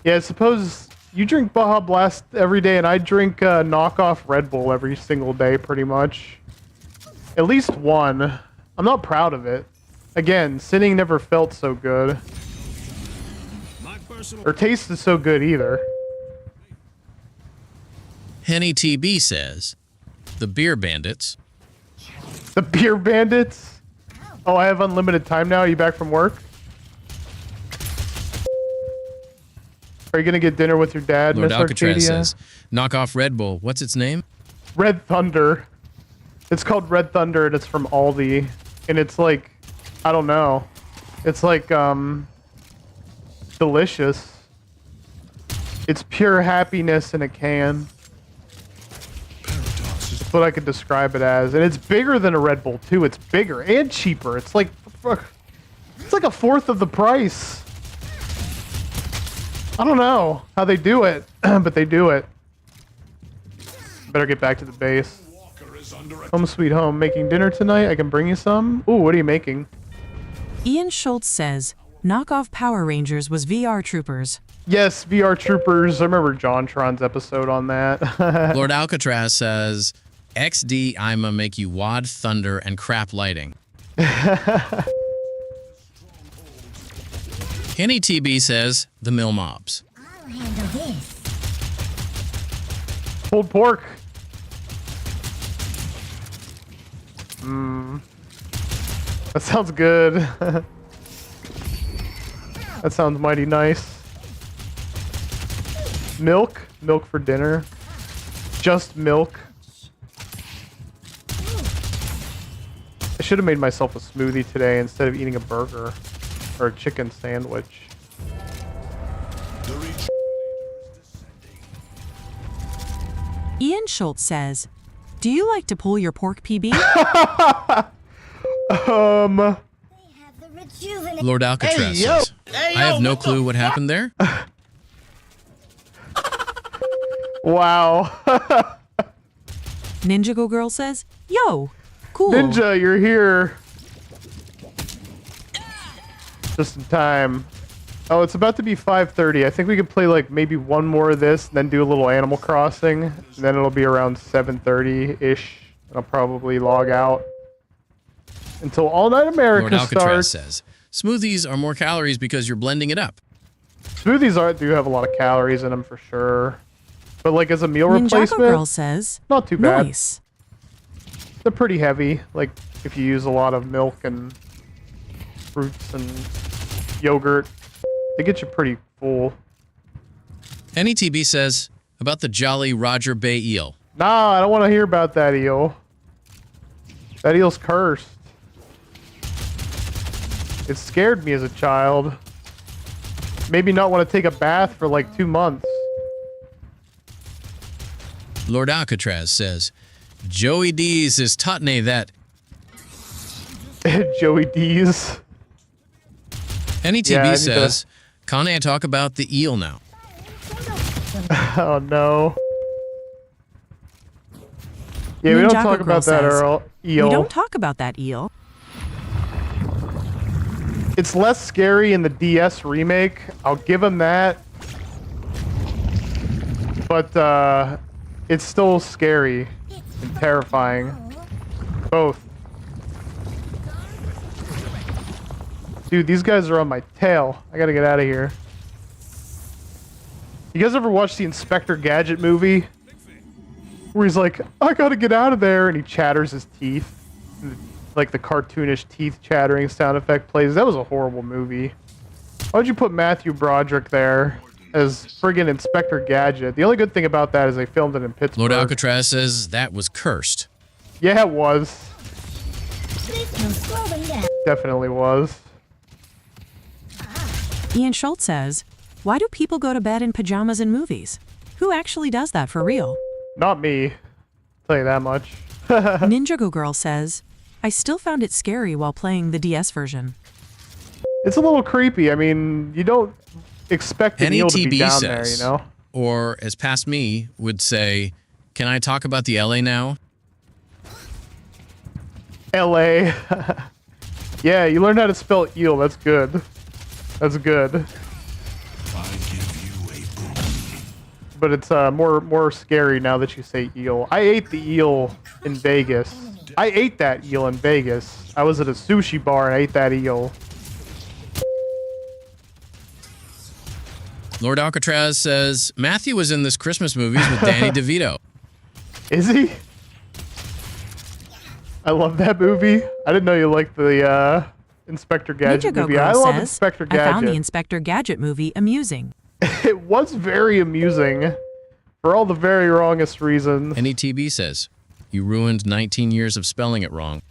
Yeah, I suppose you drink Baja Blast every day, and I drink knockoff Red Bull every single day, pretty much. At least one. I'm not proud of it. Again, sinning never felt so good. Or tasted so good either. Henny TB says, the Beer Bandits. The Beer Bandits? Oh, I have unlimited time now. Are you back from work? Are you gonna get dinner with your dad, Lord Miss Alcatraz Arcadia? says, knock off Red Bull. What's its name? Red Thunder. It's called Red Thunder, and it's from Aldi. And it's like, I don't know. It's like, delicious. It's pure happiness in a can. That's what I could describe it as. And it's bigger than a Red Bull, too. It's bigger and cheaper. It's like a fourth of the price. I don't know how they do it, but they do it. Better get back to the base. Home sweet home. Making dinner tonight? I can bring you some? Ooh, what are you making? Ian Schultz says, knockoff Power Rangers was VR Troopers. Yes, VR Troopers. I remember JonTron's episode on that. Lord Alcatraz says, XD I'ma make you wad thunder and crap lighting. Henny TB says, the Mill Mobs. I'll handle this. Pulled pork. That sounds good. That sounds mighty nice. Milk? Milk for dinner. Just milk. I should have made myself a smoothie today instead of eating a burger or a chicken sandwich. Ian Schultz says, do you like to pull your pork PB? They have the rejuvenate. Lord Alcatraz says, I have no clue what happened there. Wow. Ninja Go Girl says, yo, cool. Ninja, you're here. Just in time. Oh, it's about to be 5:30. I think we could play like maybe one more of this and then do a little Animal Crossing. And then it'll be around 7:30-ish. I'll probably log out until All Night America Lord Alcatraz starts. says, smoothies are more calories because you're blending it up. Smoothies do have a lot of calories in them for sure. But like as a meal Ninjago replacement, Girl says, not too bad. nice. They're pretty heavy. Like if you use a lot of milk and fruits and yogurt, they get you pretty full. Henny TB says, about the Jolly Roger Bay eel. Nah, I don't want to hear about that eel. That eel's cursed. It scared me as a child. Made me not want to take a bath for like 2 months. Lord Alcatraz says, Joey D's is Totney that. Joey D's. Henny TB Yeah, I need says, can't I talk about the eel now? Oh no. Yeah, we don't Ninjago talk Girl about that, says, Earl. Eel. We don't talk about that eel. It's less scary in the DS remake. I'll give him that. But it's still scary and terrifying. Both. Dude, these guys are on my tail. I gotta get out of here. You guys ever watch the Inspector Gadget movie? Where he's like, I gotta get out of there, and he chatters his teeth. And like the cartoonish teeth chattering sound effect plays. That was a horrible movie. Why'd you put Matthew Broderick there as friggin' Inspector Gadget? The only good thing about that is they filmed it in Pittsburgh. Lord Alcatraz says that was cursed. Yeah, it was. Please come slowing down. Definitely was. Ian Schultz says, why do people go to bed in pajamas in movies? Who actually does that for real? Not me. Tell you that much. Ninja Go Girl says, I still found it scary while playing the DS version. It's a little creepy. I mean, you don't expect an eel to be NETB down there, says, you know? or as past me would say, can I talk about the LA now? LA. Yeah, you learned how to spell eel. That's good. That's good. I give you a boon. But it's more scary now that you say eel. I ate the eel in Vegas. I ate that eel in Vegas. I was at a sushi bar and I ate that eel. Lord Alcatraz says, Matthew was in this Christmas movies with Danny DeVito. Is he? I love that movie. I didn't know you liked the Inspector Gadget Ninjago movie. Girl I love says, Inspector I found the Gadget. Inspector Gadget movie amusing. It was very amusing for all the very wrongest reasons. NETB says, you ruined 19 years of spelling it wrong.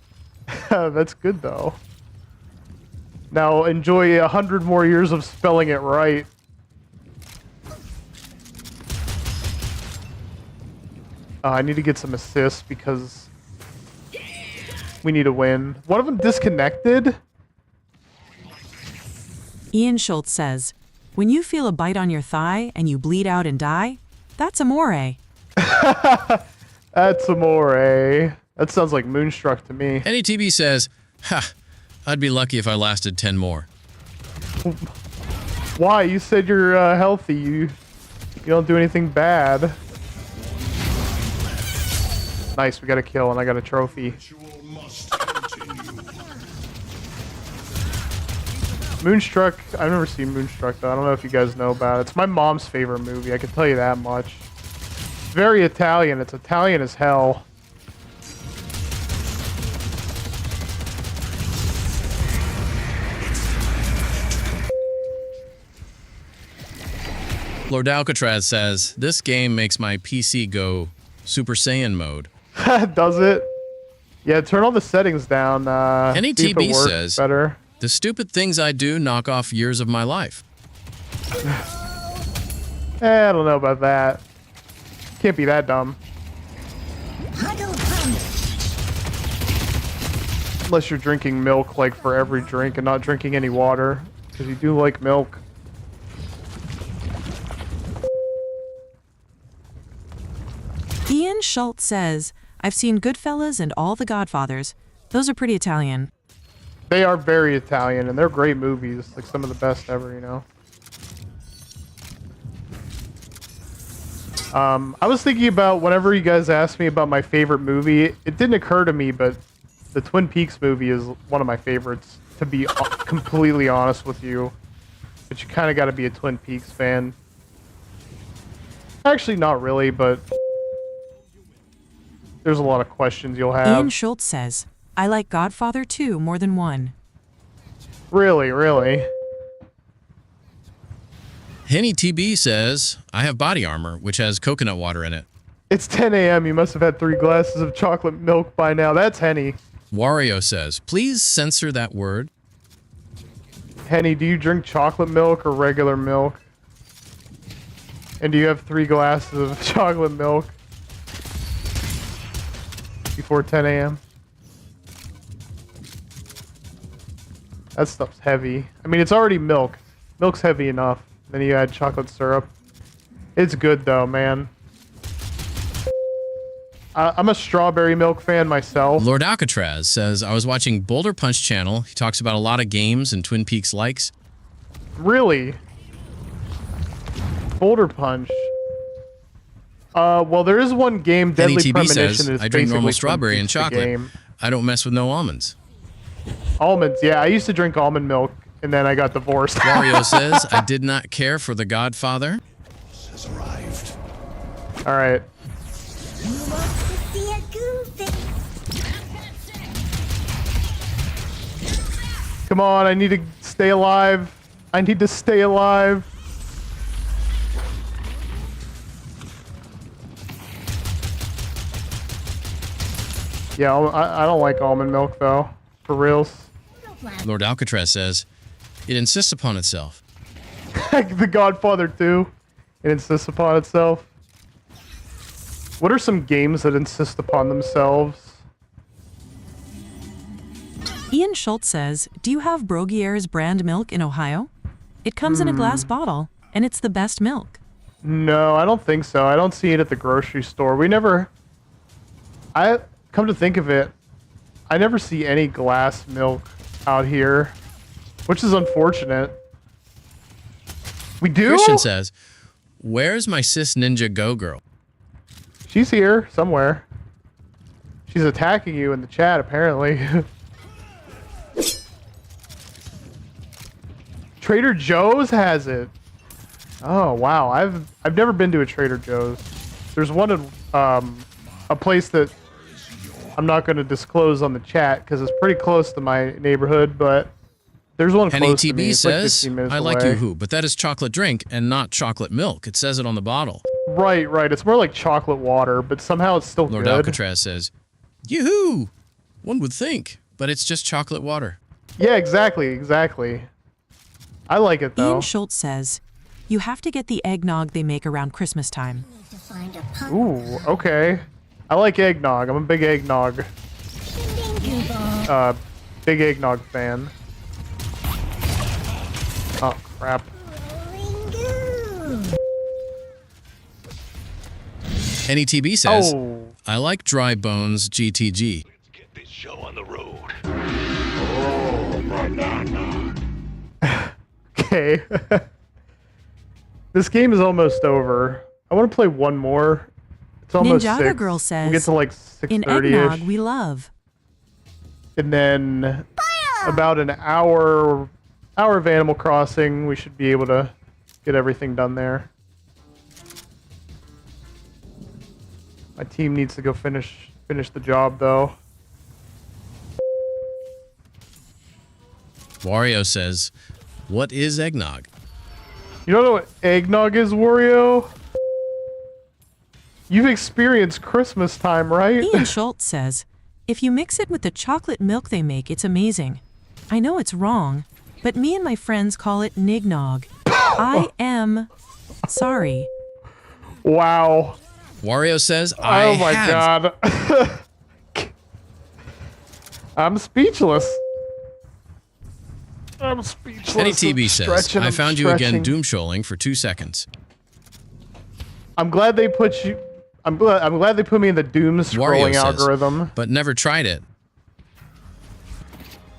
That's good though. Now enjoy 100 more years of spelling it right. I need to get some assists because we need to win. One of them disconnected. Ian Schultz says, when you feel a bite on your thigh and you bleed out and die, that's amore. That's amore. That sounds like Moonstruck to me. NETB says, ha, I'd be lucky if I lasted 10 more. Why? You said you're healthy. You don't do anything bad. Nice, we got a kill and I got a trophy. Ritual must continue. Moonstruck, I've never seen Moonstruck though. I don't know if you guys know about it. It's my mom's favorite movie, I can tell you that much. It's very Italian. It's Italian as hell. Lord Alcatraz says, this game makes my PC go Super Saiyan mode. Does it? Yeah, turn all the settings down. See if it NETB works says, better. the stupid things I do knock off years of my life. I don't know about that. Can't be that dumb. Huddle punch. Unless you're drinking milk like for every drink and not drinking any water. Because you do like milk. Ian Schultz says, I've seen Goodfellas and all the Godfathers. Those are pretty Italian. They are very Italian and they're great movies. Like some of the best ever, you know. I was thinking about whenever you guys asked me about my favorite movie, it didn't occur to me, but the Twin Peaks movie is one of my favorites, to be completely honest with you. But you kind of got to be a Twin Peaks fan. Actually, not really, but there's a lot of questions you'll have. Ian Schultz says, I like Godfather 2 more than 1. Really, really. Henny TB says, I have body armor, which has coconut water in it. It's 10 a.m. You must have had 3 glasses of chocolate milk by now. That's Henny. Wario says, please censor that word. Henny, do you drink chocolate milk or regular milk? And do you have 3 glasses of chocolate milk before 10 a.m.? That stuff's heavy. I mean, it's already milk. Milk's heavy enough. Then you add chocolate syrup. It's good though, man. I'm a strawberry milk fan myself. Lord Alcatraz says, I was watching Boulder Punch channel. He talks about a lot of games and Twin Peaks likes. Really? Boulder Punch. Well, there is one game, Deadly NETB Premonition. says, Is I drink normal basically strawberry Twin and Peaks the chocolate. game. I don't mess with no almonds. Almonds, yeah. I used to drink almond milk, and then I got divorced. Wario says, I did not care for The Godfather. Has arrived. All right. Who wants to see a goon face? Come on, I need to stay alive. I need to stay alive. Yeah, I don't like almond milk, though. For reals. Lord Alcatraz says, it insists upon itself. The Godfather 2. It insists upon itself. What are some games that insist upon themselves? Ian Schultz says, do you have Brogier's brand milk in Ohio? It comes in a glass bottle, and it's the best milk. No, I don't think so. I don't see it at the grocery store. Come to think of it, I never see any glass milk out here, which is unfortunate. We do? Christian says, where's my cis ninja go girl? She's here somewhere. She's attacking you in the chat, apparently. Trader Joe's has it. Oh wow, I've never been to a Trader Joe's. There's one in a place that I'm not going to disclose on the chat because it's pretty close to my neighborhood, but there's one close to me. NATB It's like says, 15 minutes I like away. Yoo-hoo, but that is chocolate drink and not chocolate milk. It says it on the bottle. Right. It's more like chocolate water, but somehow it's still Lord good. Alcatraz says, Yoo-hoo! One would think, but it's just chocolate water. Yeah, exactly. I like it though. Ian Schultz says, you have to get the eggnog they make around Christmas time. To find a pump. Ooh, okay. I like eggnog. I'm a big eggnog. Big eggnog fan. Oh crap. NETB says, Oh. I like dry bones GTG. Let's get this show on the road. Okay. This game is almost over. I want to play one more. It's almost Ninjago 6. Girl says, we'll get to like in 6:30ish. eggnog we love. And then about an hour of Animal Crossing, we should be able to get everything done there. My team needs to go finish the job though. Wario says, what is eggnog? You don't know what eggnog is, Wario? You've experienced Christmas time, right? Ian Schultz says, if you mix it with the chocolate milk they make, it's amazing. I know it's wrong, but me and my friends call it nignog. I am sorry. Wow. Wario says, Oh my god. I'm speechless. NETB says, Stretching, I I'm found you again stretching. doom trolling for 2 seconds. I'm glad they put you. I'm glad they put me in the doom scrolling Wario says, algorithm. but never tried it.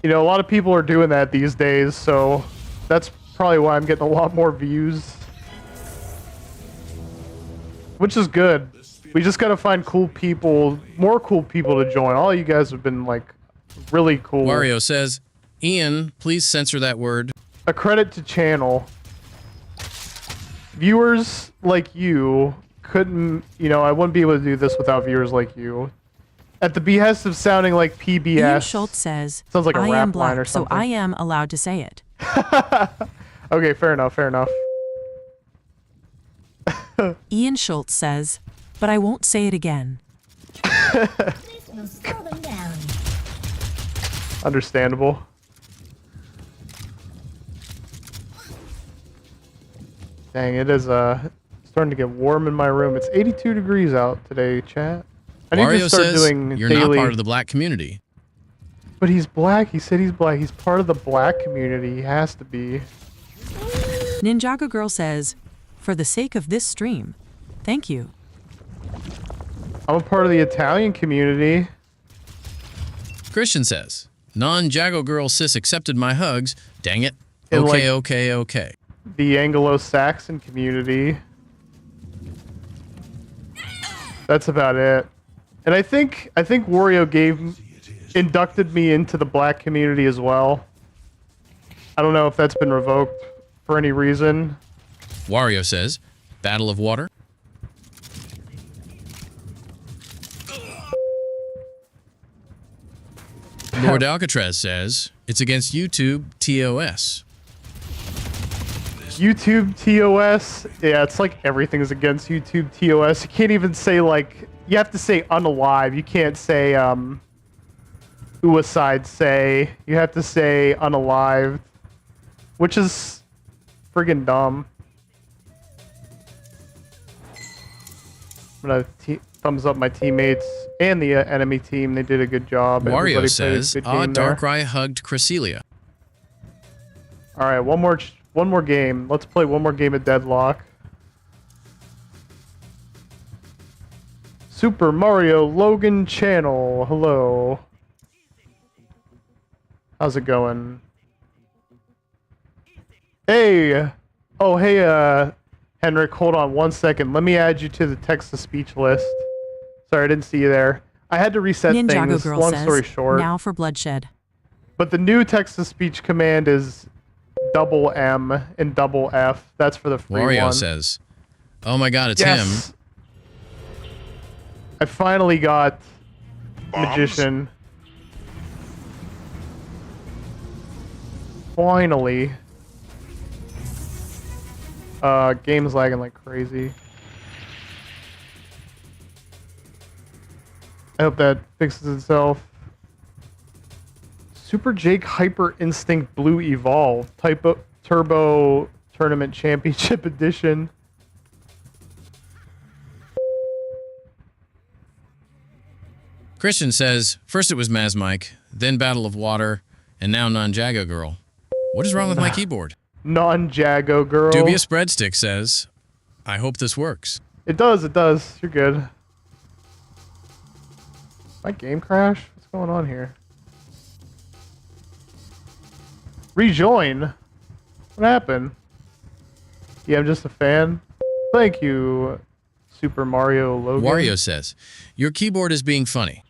You know, a lot of people are doing that these days, so that's probably why I'm getting a lot more views. Which is good. We just gotta find cool people, more cool people to join. All you guys have been like really cool. Wario says, Ian, please censor that word. A credit to channel. Viewers like you couldn't, you know, I wouldn't be able to do this without viewers like you. At the behest of sounding like PBS. Ian Schultz says, Sounds like a I rap am black, line or so something. I am allowed to say it. Okay, fair enough. Ian Schultz says, but I won't say it again. This will slow them down. Understandable. Dang, it is starting to get warm in my room. It's 82 degrees out today, chat. I need Wario to start says, doing you're daily. not part of the black community. But he's black. He said he's black. He's part of the black community. He has to be. Ninjago Girl says, for the sake of this stream, thank you. I'm a part of the Italian community. Christian says, non-Jago girl cis accepted my hugs. Dang it. And, Okay, like- okay. The Anglo-Saxon community. That's about it. And I think Wario inducted me into the black community as well. I don't know if that's been revoked for any reason. Wario says, Battle of Water. Lord Alcatraz says, it's against YouTube TOS. YouTube TOS. Yeah, it's like everything's against YouTube TOS. You can't even say like, you have to say unalive. You can't say suicide say. You have to say unalive, which is friggin' dumb. I'm gonna thumbs up my teammates and the enemy team. They did a good job. Wario Everybody played a says, good game there. Darkrai hugged Cresselia. All right, one more game. Let's play one more game of Deadlock. Super Mario Logan channel. Hello. How's it going? Hey. Oh, hey, Henrik, hold on 1 second. Let me add you to the text-to-speech list. Sorry, I didn't see you there. I had to reset Ninjago things, Girl long says, story short. now for bloodshed. But the new text-to-speech command is double M and double F. That's for the free Wario one. says, oh my god, it's Yes. him. I finally got Magician. Finally. Game's lagging like crazy. I hope that fixes itself. Super Jake Hyper Instinct Blue Evolve. Turbo Tournament Championship Edition. Christian says, first it was Maz Mike, then Battle of Water, and now Non-Jago Girl. What is wrong with my keyboard? Non-Jago Girl. Dubious Breadstick says, I hope this works. It does, it does. You're good. My game crash? What's going on here? Rejoin? What happened? Yeah, I'm just a fan. Thank you, Super Mario Logan. Wario says, your keyboard is being funny.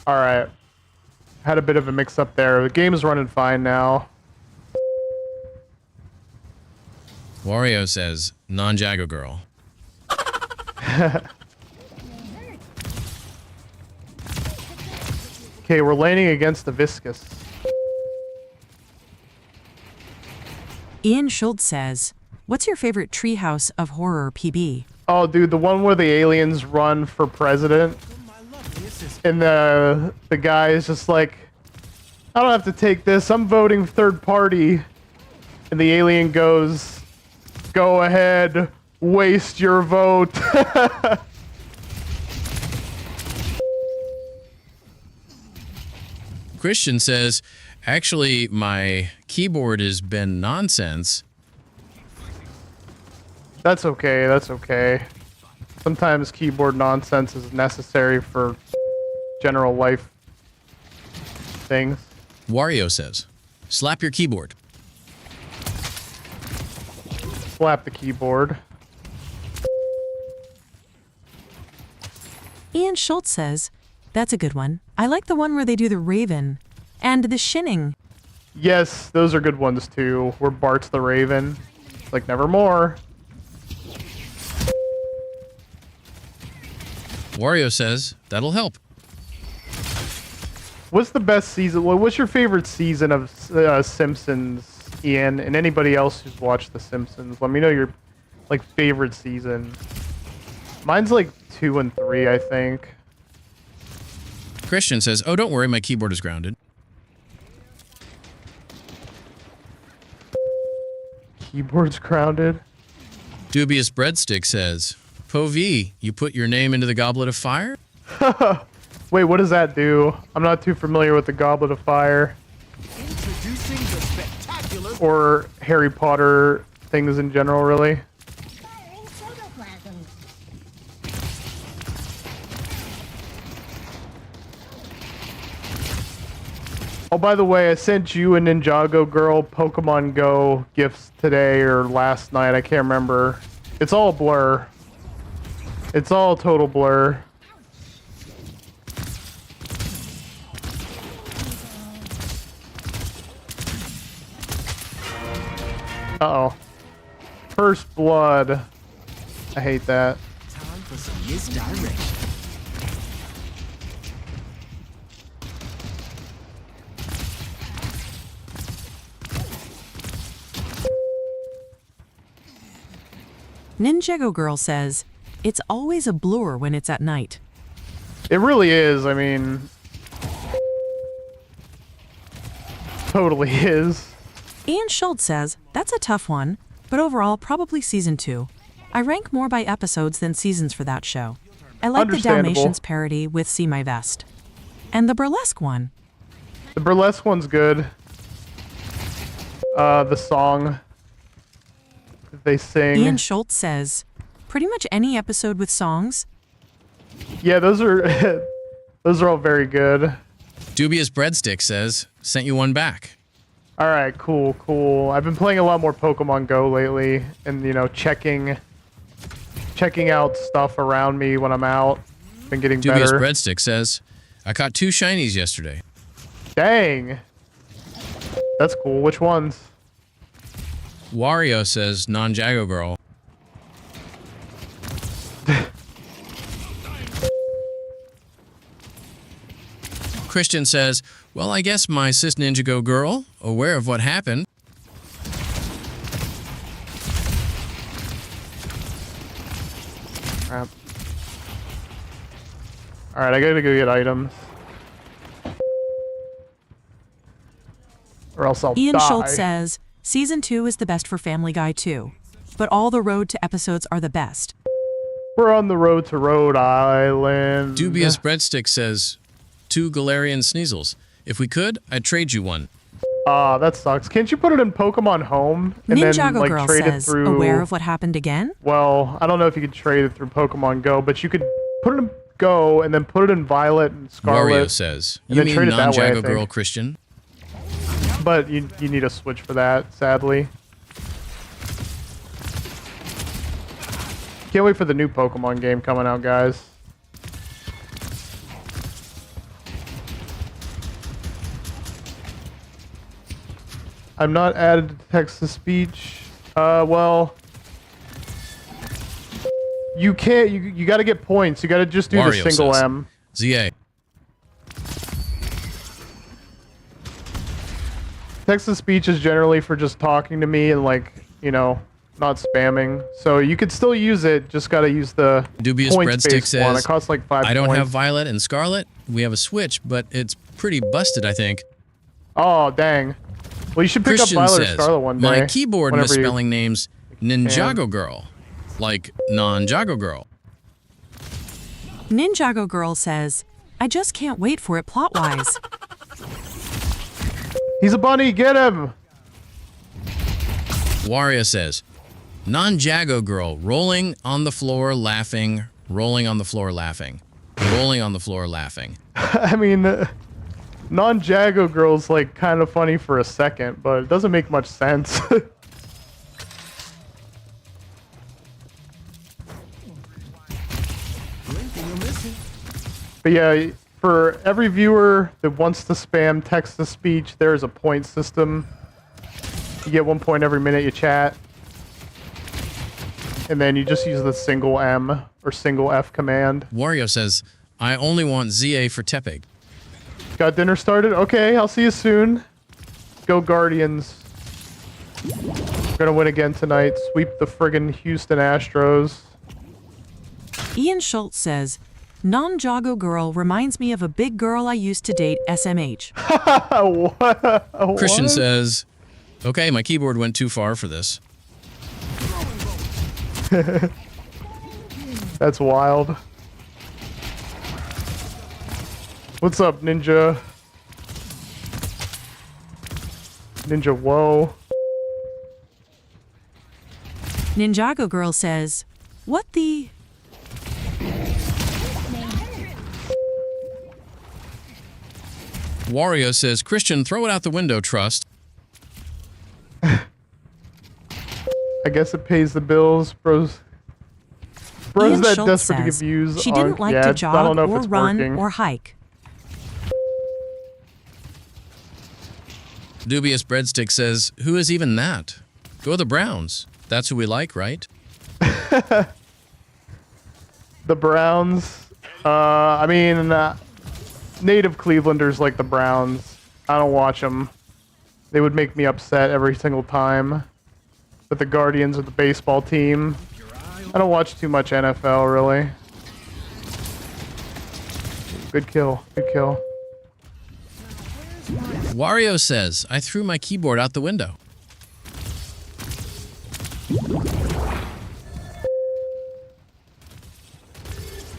Alright. Had a bit of a mix-up there. The game's running fine now. Wario says, Non-Jago Girl. Okay, we're landing against the Viscous. Ian Schultz says, what's your favorite treehouse of horror PB? Oh, dude, the one where the aliens run for president. And the guy is just like, I don't have to take this. I'm voting third party. And the alien goes, go ahead, waste your vote. Christian says, actually, my keyboard has been nonsense. That's okay, that's okay. Sometimes keyboard nonsense is necessary for general life things. Wario says, slap your keyboard. Slap the keyboard. Ian Schultz says, that's a good one. I like the one where they do the Raven and the Shinning. Yes, those are good ones too. Where Bart's the Raven. It's like nevermore. Wario says, that'll help. What's the best season? What's your favorite season of Simpsons, Ian, and anybody else who's watched The Simpsons? Let me know your like favorite season. Mine's like 2 and 3, I think. Christian says, oh, don't worry, my keyboard is grounded. Keyboard's grounded. Dubious Breadstick says, Po-V, you put your name into the Goblet of Fire? Wait, what does that do? I'm not too familiar with the Goblet of Fire. Introducing the spectacular Or Harry Potter things in general, really. Firing protoplasm. Oh, by the way, I sent you and Ninjago Girl Pokemon Go gifts today or last night. I can't remember. It's all a blur. It's all a total blur. Uh-oh. First blood. I hate that. time for some misdirection. Ninjago Girl says, it's always a blur when it's at night. It really is. I mean, totally is. Ian Schultz says, that's a tough one. but overall, probably season 2. I rank more by episodes than seasons for that show. I like the Understandable. Dalmatians parody with See My Vest. And the burlesque one. The burlesque one's good. The song that they sing. Ian Schultz says, pretty much any episode with songs. Yeah, those are those are all very good. Dubious Breadstick says, sent you one back. All right, cool. I've been playing a lot more Pokemon Go lately, and you know, checking out stuff around me when I'm out. Been getting Dubious better. Breadstick says, I caught 2 shinies yesterday. Dang, that's cool. Which ones? Wario says, non-Jago girl. Christian says, well, I guess my cis ninja go girl, aware of what happened. Crap. All right, I gotta go get items, or else I'll Ian die. Schultz says, season 2 is the best for Family Guy too. But all the road to episodes are the best. We're on the road to Rhode Island. Dubious Breadstick says, 2 Galarian Sneasels. If we could, I'd trade you one. That sucks. Can't you put it in Pokemon Home and then Ninjago like Girl trade says, it through? aware of what happened again? Well, I don't know if you could trade it through Pokemon Go, but you could put it in Go and then put it in Violet and Scarlet. Wario says, and you then mean trade it that way, I non-Jago girl, think. Christian? But you need a Switch for that, sadly. Can't wait for the new Pokemon game coming out, guys. I'm not added to text-to-speech. Well, you can't. You got to get points. You got to just do Wario the single says, M. ZA. Text-to-speech is generally for just talking to me and like, you know, not spamming. So you could still use it. Just got to use the Dubious Breadstick points-based one. says, It costs like 5 I don't points. have Violet and Scarlet. We have a Switch, but it's pretty busted, I think. Oh, dang. Well, you should pick Christian up Violet says, or Scarlet one day. my keyboard whenever you- misspelling names Ninjago Girl, like non-Jago Girl. Ninjago Girl says, I just can't wait for it plot-wise. He's a bunny. Get him. Wario says, non-Jago Girl, rolling on the floor laughing, rolling on the floor laughing, rolling on the floor laughing. I mean, non-Jago Girl's like kind of funny for a second, but it doesn't make much sense. But yeah, for every viewer that wants to spam text-to-speech, there is a point system. You get 1 point every minute you chat. And then you just use the single M or single F command. Wario says, I only want ZA for Tepig. Got dinner started? Okay, I'll see you soon. Go Guardians. We're gonna win again tonight. Sweep the friggin' Houston Astros. Ian Schultz says, non-Jago Girl reminds me of a big girl I used to date, SMH. What? Christian What? says, okay, my keyboard went too far for this. That's wild. What's up, Ninja? Ninja, whoa. Ninjago Girl says, what the... Wario says, Christian, throw it out the window, trust. I guess it pays the bills, bros. Bros Ian that Schultz desperate to says, get views she aren't- didn't like yeah, to I jog don't know if or it's run working. or hike. Dubious Breadstick says, who is even that? Go the Browns. That's who we like, right? The Browns. I mean, native Clevelanders like the Browns. I don't watch them. They would make me upset every single time. But the Guardians are the baseball team. I don't watch too much NFL, really. Good kill. Good kill. Wario says, I threw my keyboard out the window.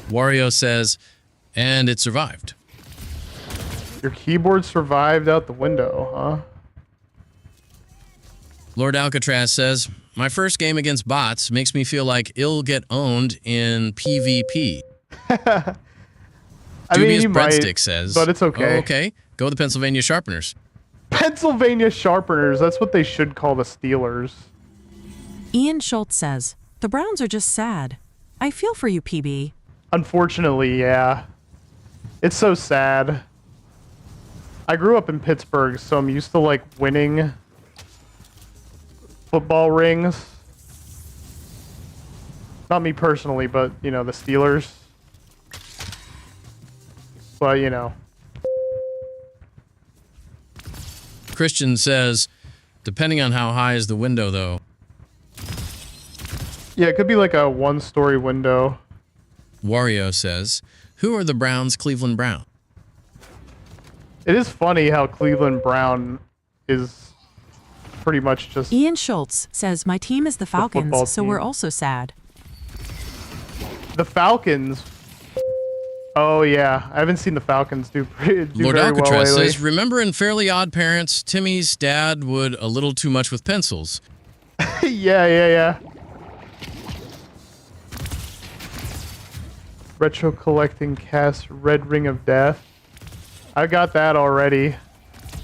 Wario says, and it survived. Your keyboard survived out the window, huh? Lord Alcatraz says, my first game against bots makes me feel like it'll get owned in PvP. I mean, Dubious you might, Breadstick says, but it's okay. Oh, okay, go the Pennsylvania Sharpeners. Pennsylvania Sharpeners, that's what they should call the Steelers. Ian Schultz says, the Browns are just sad. I feel for you, PB. Unfortunately, yeah. It's so sad. I grew up in Pittsburgh, so I'm used to, like, winning football rings. Not me personally, but, you know, the Steelers. But, you know. Christian says, depending on how high is the window, though. Yeah, it could be like a one-story window. Wario says, who are the Browns, Cleveland Brown? It is funny how Cleveland Brown is pretty much just... Ian Schultz says, my team is the football Falcons, so team. we're also sad. The Falcons... Oh, yeah. I haven't seen the Falcons do Lord very well Alcatraz lately. says, remember in Fairly Odd Parents, Timmy's dad would a little too much with pencils. Yeah. Retro collecting cast Red Ring of Death. I got that already.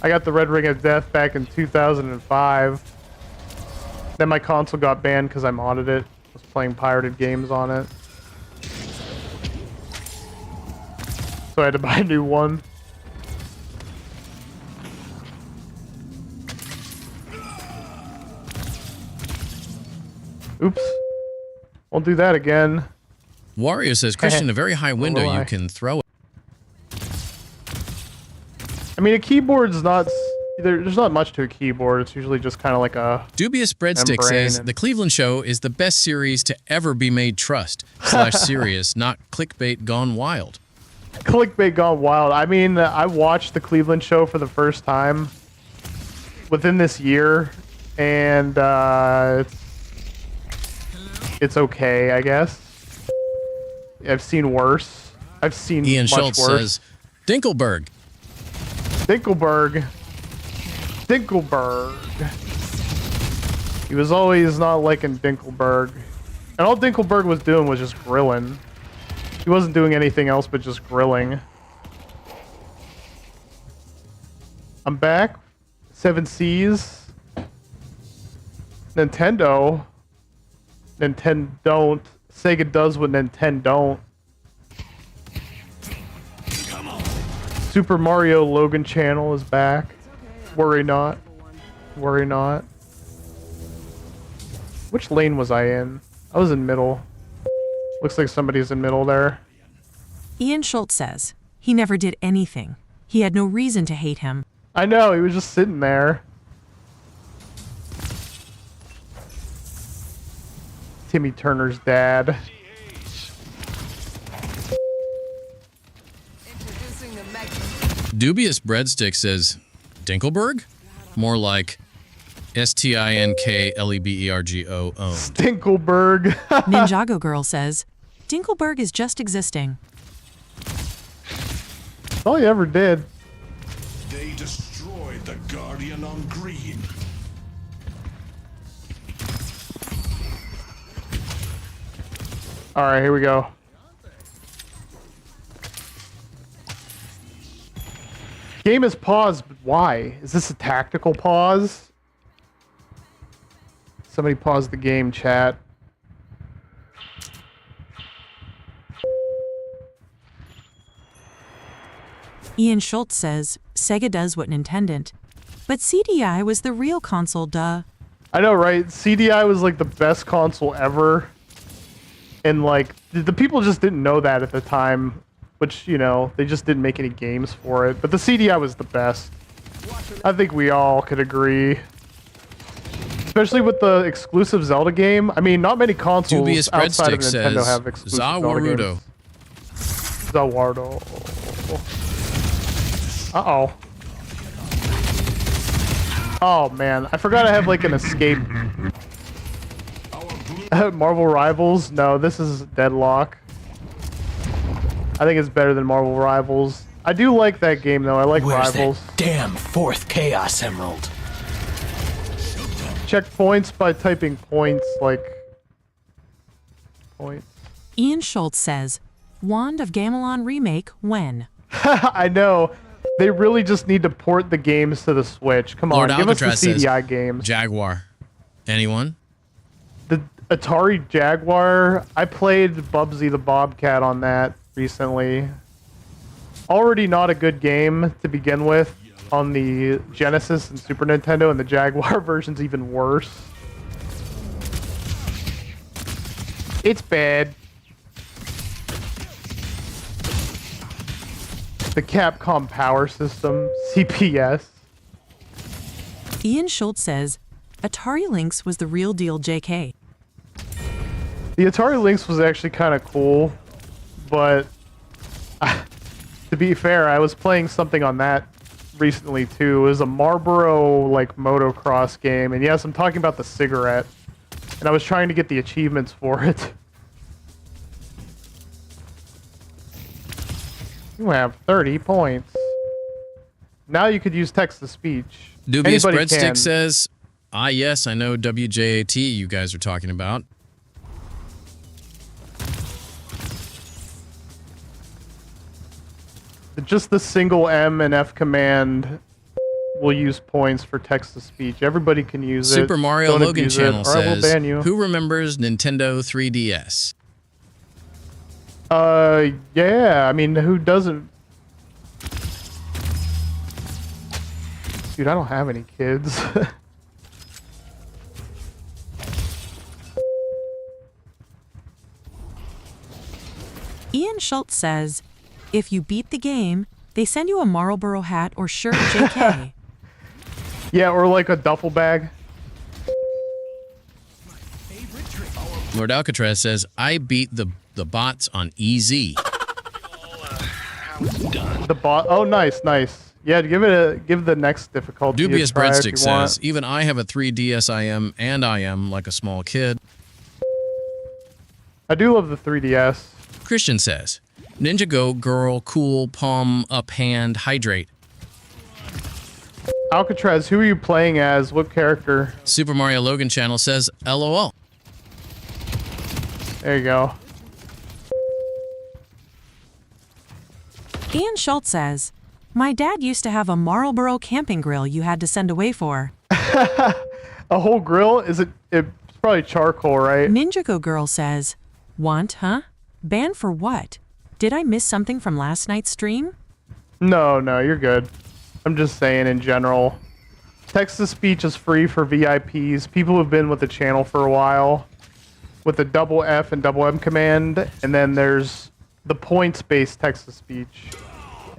I got the Red Ring of Death back in 2005. Then my console got banned because I modded it. I was playing pirated games on it. So I had to buy a new one. Oops. Won't do that again. Wario says, Christian, a very high window, will I? you can throw it. I mean, a keyboard's not... There's not much to a keyboard. It's usually just kind of like a... Dubious Breadstick membrane says, and- the Cleveland Show is the best series to ever be made trust / serious, not clickbait gone wild. Clickbait gone wild. I mean, I watched the Cleveland Show for the first time within this year, and it's okay, I guess. I've seen worse. I've seen Ian much Schultz worse. says, Dinkelberg. Dinkelberg. He was always not liking Dinkelberg. And all Dinkelberg was doing was just grilling. He wasn't doing anything else but just grilling. I'm back. 7 C's. Nintendo. Nintendo don't. Sega does what Nintendo don't. Super Mario Logan channel is back. Worry not. Worry not. Which lane was I in? I was in middle. Looks like somebody's in middle there. Ian Schultz says, he never did anything. He had no reason to hate him. I know, he was just sitting there. Timmy Turner's dad. Dubious Breadstick says, Dinkelberg? More like Stinklebergo owned. Dinkelberg. Ninjago Girl says, Dinkelberg is just existing. That's all he ever did. They destroyed the Guardian on green. Alright, here we go. Game is paused, but why? Is this a tactical pause? Somebody pause the game, chat. Ian Schultz says, Sega does what Nintendo. But CDI was the real console, duh. I know, right? CDI was like the best console ever. And like, the people just didn't know that at the time. Which, you know, they just didn't make any games for it. But the CDI was the best. I think we all could agree. Especially with the exclusive Zelda game. I mean, not many consoles Dubious outside of Breadstick Nintendo says, have exclusive Zelda Zawarudo. games. Zawarudo. Uh-oh. Oh, man. I forgot I have, like, an escape. Marvel Rivals? No, this is Deadlock. I think it's better than Marvel Rivals. I do like that game though. I like Rivals. Damn fourth Chaos Emerald. Check points by typing points like points. Ian Schultz says, Wand of Gamelon remake when? I know. They really just need to port the games to the Switch. Come Lord on, give us Alcatraz the CDI says, games. Jaguar. Anyone? The Atari Jaguar. I played Bubsy the Bobcat on that recently. Already not a good game to begin with on the Genesis and Super Nintendo, and the Jaguar version's even worse. It's bad. The Capcom Power System, CPS. Ian Schultz says, Atari Lynx was the real deal JK. The Atari Lynx was actually kind of cool, but to be fair, I was playing something on that recently too. It was a Marlboro like motocross game, and yes, I'm talking about the cigarette, and I was trying to get the achievements for it. You have 30 points. Now you could use text-to-speech. Dubious Anybody Breadstick can. says, yes, I know WJAT you guys are talking about. Just the single M and F command will use points for text-to-speech. Everybody can use it. Super Mario Don't Logan abuse Channel it, or I will says, ban you. who remembers Nintendo 3DS? Yeah, I mean, who doesn't? Dude, I don't have any kids. Ian Schultz says, if you beat the game, they send you a Marlboro hat or shirt JK. Yeah, or like a duffel bag. Lord Alcatraz says, I beat the bots on easy. The bot. Oh, nice, nice. Yeah, give the next difficulty. Dubious a try if Breadstick you says, want. even I have a 3DS IM, and I am like a small kid. I do love the 3DS. Christian says, Ninja Go, girl, cool, palm, up, hand, hydrate. Alcatraz, who are you playing as? What character? Super Mario Logan Channel says, LOL. There you go. Ian Schultz says, my dad used to have a Marlboro camping grill you had to send away for. A whole grill? It's probably charcoal, right? Ninja Go Girl says, want, huh? Banned for what? Did I miss something from last night's stream? No, you're good. I'm just saying in general. Text-to-speech is free for VIPs, people who've been with the channel for a while, with the double F and double M command, and then there's the points-based text-to-speech.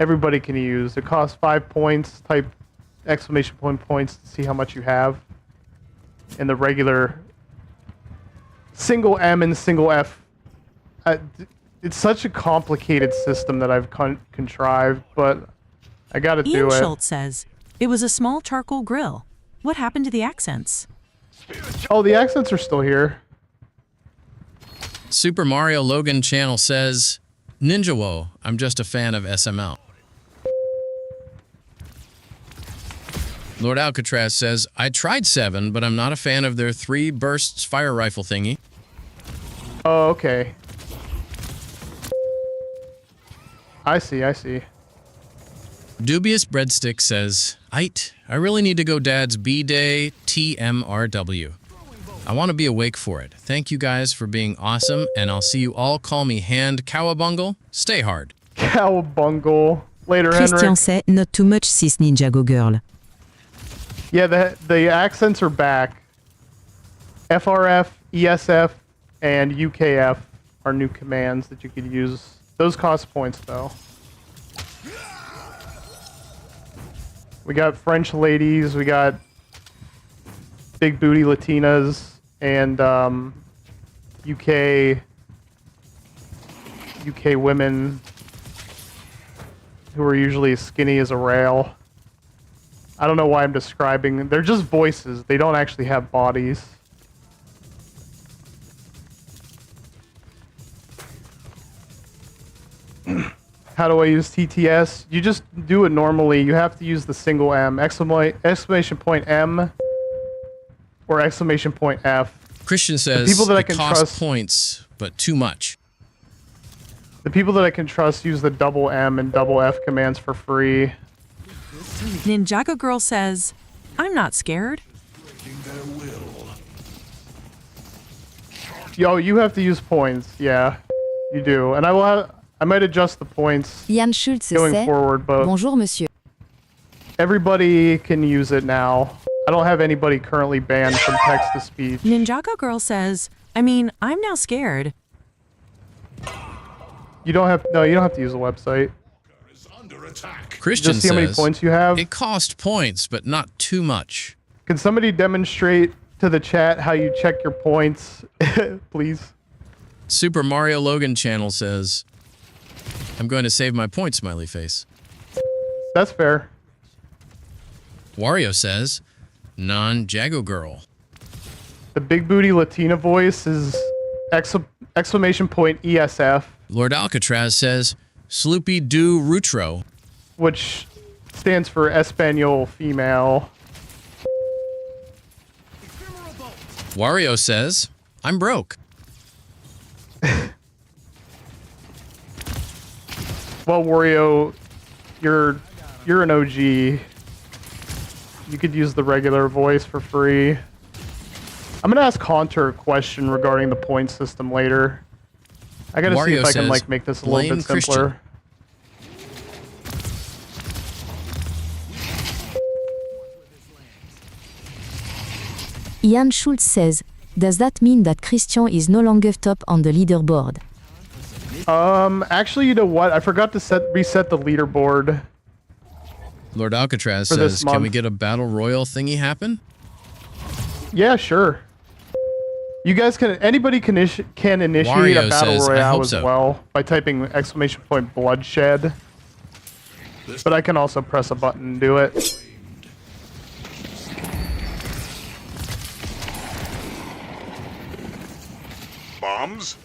Everybody can use. It costs 5 points. Type exclamation point points to see how much you have. And the regular single M and single F. It's such a complicated system that I've contrived, but I gotta do Ian it. Schultz says, it was a small charcoal grill. What happened to the accents? Oh, the accents are still here. Super Mario Logan Channel says, Ninja Woe, I'm just a fan of SML. Lord Alcatraz says, I tried 7, but I'm not a fan of their 3 bursts fire rifle thingy. Oh, okay. I see. Dubious Breadstick says, I really need to go Dad's B-Day TMRW. I want to be awake for it. Thank you guys for being awesome, and I'll see you all. Call me Hand Cowabungle. Stay hard. Cowabungle. Later, Christian Henrik. said, not too much, sis Ninja Go Girl. Yeah, the accents are back. FRF, ESF, and UKF are new commands that you could use. Those cost points, though. We got French ladies, we got big booty Latinas, and UK women who are usually as skinny as a rail. I don't know why I'm describing them. They're just voices. They don't actually have bodies. How do I use TTS? You just do it normally. You have to use the single M, exclamation point M, or exclamation point F. Christian says people that I it can costs trust, points, but too much. the people that I can trust use the double M and double F commands for free. Ninjago Girl says, I'm not scared. Breaking their will. Yo, you have to use points. Yeah, you do. And I might adjust the points Yann Schultz going sait forward, but Bonjour, monsieur. everybody can use it now. I don't have anybody currently banned from text to speech. Ninjago Girl says, I mean, I'm now scared. You don't have to use a website. Is under attack. Christian Just see how many says points you have. it costs points, but not too much. Can somebody demonstrate to the chat how you check your points, please? Super Mario Logan channel says, I'm going to save my points, smiley face. That's fair. Wario says, non-Jago Girl. The big booty Latina voice is exclamation point ESF, Lord Alcatraz says, Sloopy Doo Rutro. which stands for Espanol female. Wario says, I'm broke. Well, Wario, you're an OG. You could use the regular voice for free. I'm gonna ask Haunter a question regarding the point system later. I gotta see Wario if I can says, like make this a little "Blame bit simpler. Yann Schultz says, does that mean that Christian is no longer top on the leaderboard? Actually, you know what? I forgot to reset the leaderboard. Lord Alcatraz For this says, can we month. get a battle royal thingy happen? Yeah, sure. You guys anybody can initiate Wario a battle says, I royale hope as so. well by typing exclamation point bloodshed. But I can also press a button and do it. Bombs?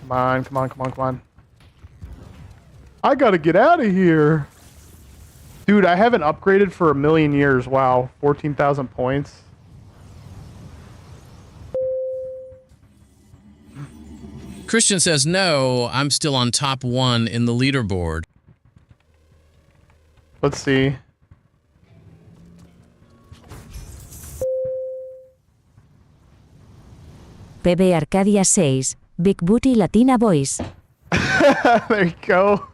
Come on, come on, come on, come on. I gotta get out of here. Dude, I haven't upgraded for a million years. Wow, 14,000 points. Christian says, no, I'm still on top 1 in the leaderboard. Let's see. pbarcadia says, Big Booty Latina Voice. There you go.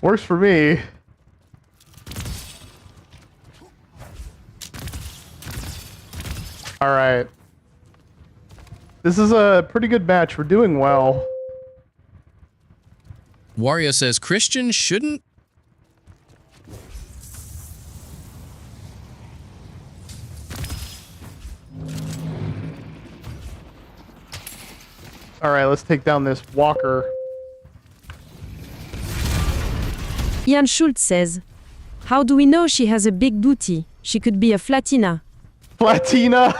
Works for me. All right. This is a pretty good match. We're doing well. Wario says, Christian shouldn't. All right, let's take down this walker. Yann Schultz says, how do we know she has a big booty? She could be a flatina. Platina.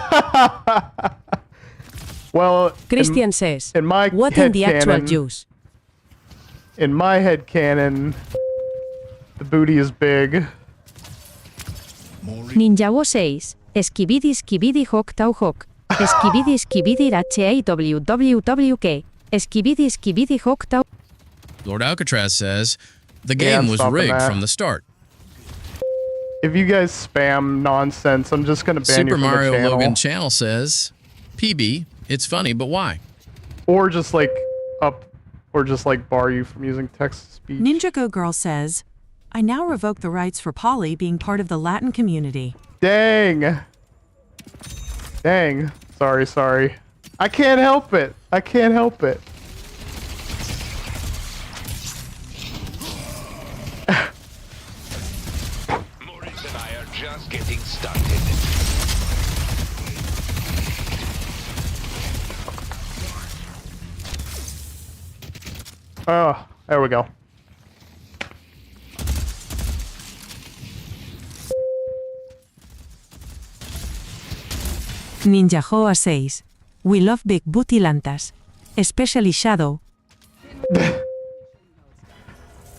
Well, Christian says, in my what head in the actual canon, juice? In my head canon, the booty is big. Ninjago says, Skibidi Skibidi Hawk Tau Hawk. Skibidi Skibidi RCAWWWK. Skibidi Skibidi Hawk Tau. Lord Alcatraz says, the Yeah, I'm game was stopping rigged that. from the start. If you guys spam nonsense, I'm just gonna ban you Super from Mario the channel. Logan channel says, PB, it's funny, but why? Or just like bar you from using text to speech. Ninjago Girl says, I now revoke the rights for Polly being part of the Latin community. Dang. Dang. Sorry. I can't help it. I can't help it. Maurice and I are just getting started. Oh, there we go. Ninja Hoa says, we love big booty lantas, especially Shadow.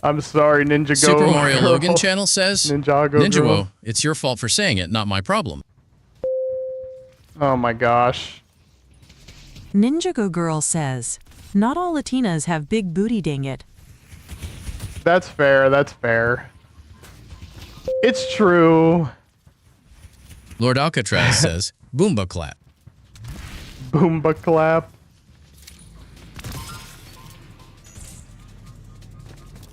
I'm sorry, Ninja Go. Super Mario Girl. Logan channel says, Ninjago Girl. Ninjawo, it's your fault for saying it, not my problem. Oh my gosh. Ninjago Girl says, not all Latinas have big booty, dang it. That's fair, that's fair. It's true. Lord Alcatraz says, Boomba clap. Boomba clap.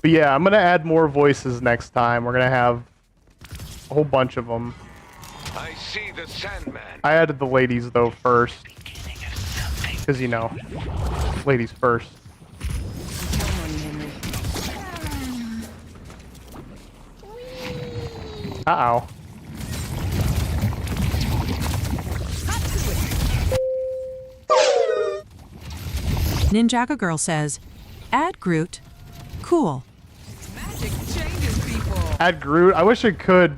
But yeah, I'm gonna add more voices next time. We're gonna have a whole bunch of them. I see the Sandman. I added the ladies though first. Because, you know, ladies first. Uh-oh. Ninjago Girl says, add Groot. Cool. Add Groot? I wish I could.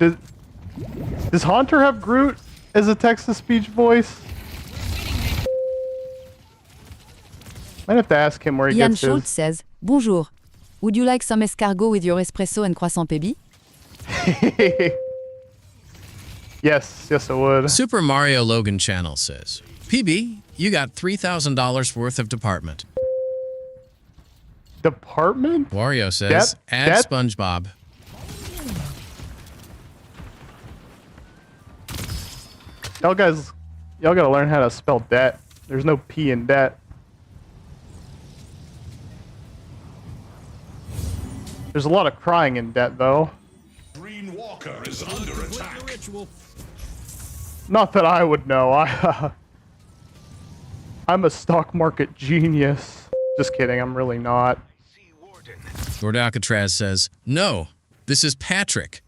Does Haunter have Groot as a text-to-speech voice? Might have to ask him where he Ian gets Schultz his. says, Bonjour. Would you like some escargot with your espresso and croissant pébi? Yes, yes I would. Super Mario Logan channel says, PB, you got $3,000 worth of department. Department? Wario says, add SpongeBob. Y'all gotta learn how to spell debt. There's no P in debt. There's a lot of crying in debt, though. Green Walker is under attack. Not that I would know. I'm a stock market genius. Just kidding, I'm really not. Lord Alcatraz says, no, this is Patrick.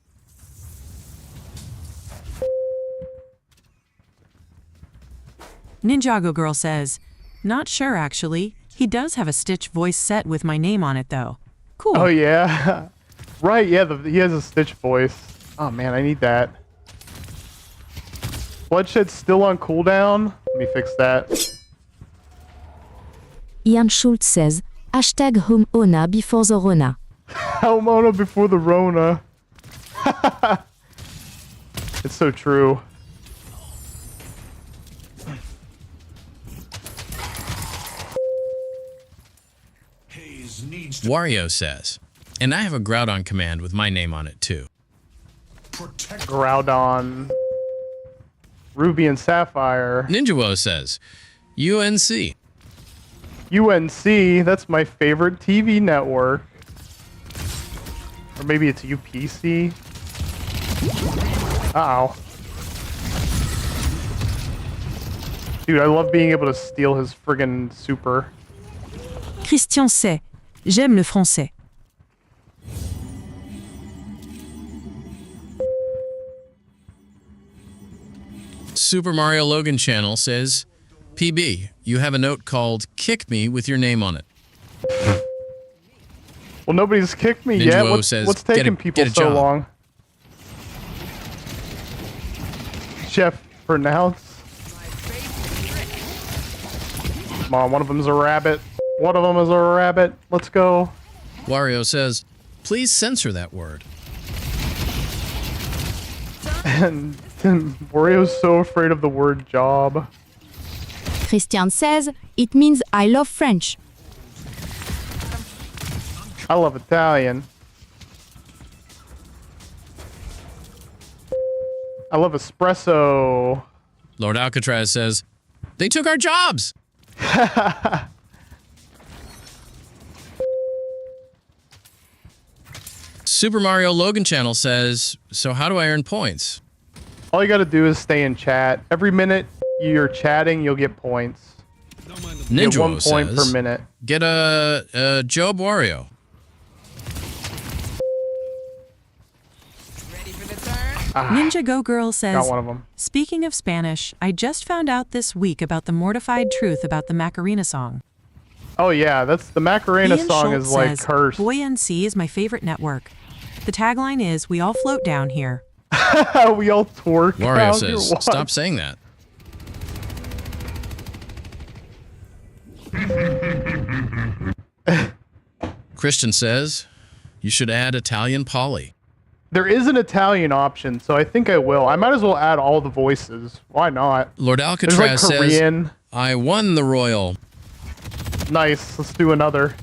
Ninjago Girl says, not sure actually. He does have a Stitch voice set with my name on it though. Cool. Oh yeah, right. Yeah, he has a Stitch voice. Oh man, I need that. Bloodshed's still on cooldown. Let me fix that. Ian Schultz says, hashtag home Ona before the Rona. Helmona before the Rona. It's so true. Wario says, and I have a Groudon command with my name on it too. Groudon. Ruby and Sapphire. Ninjawo says, UNC. UNC, that's my favorite TV network. Or maybe it's UPC. Uh-oh. Dude, I love being able to steal his friggin' super. Christian sait, j'aime le français. Super Mario Logan channel says, PB, you have a note called Kick Me with your name on it. Well, nobody's kicked me Ninja yet. Woe says, What's taking people get a so job. long? Chef, pronounce. Come on, one of them's a rabbit. One of them is a rabbit. Let's go. Wario says, please censor that word. And Wario's so afraid of the word job. Christian says, it means I love French. I love Italian. I love espresso. Lord Alcatraz says, they took our jobs. Super Mario Logan channel says, so how do I earn points? All you gotta do is stay in chat. Every minute you're chatting, you'll get points. You get 1 point per minute. Get a Job Wario. Ninja Go Girl says, got one of them. Speaking of Spanish, I just found out this week about the mortified truth about the Macarena song. Oh yeah, that's the Macarena Ian song Schultz is like says, cursed. Boy NC is my favorite network. The tagline is, we all float down here. We all twerk. Wario out says, here. stop saying that. Christian says, you should add Italian Polly. There is an Italian option, so I think I will. I might as well add all the voices. Why not? Lord There's Alcatraz like Korean. says, I won the Royal. Nice. Let's do another.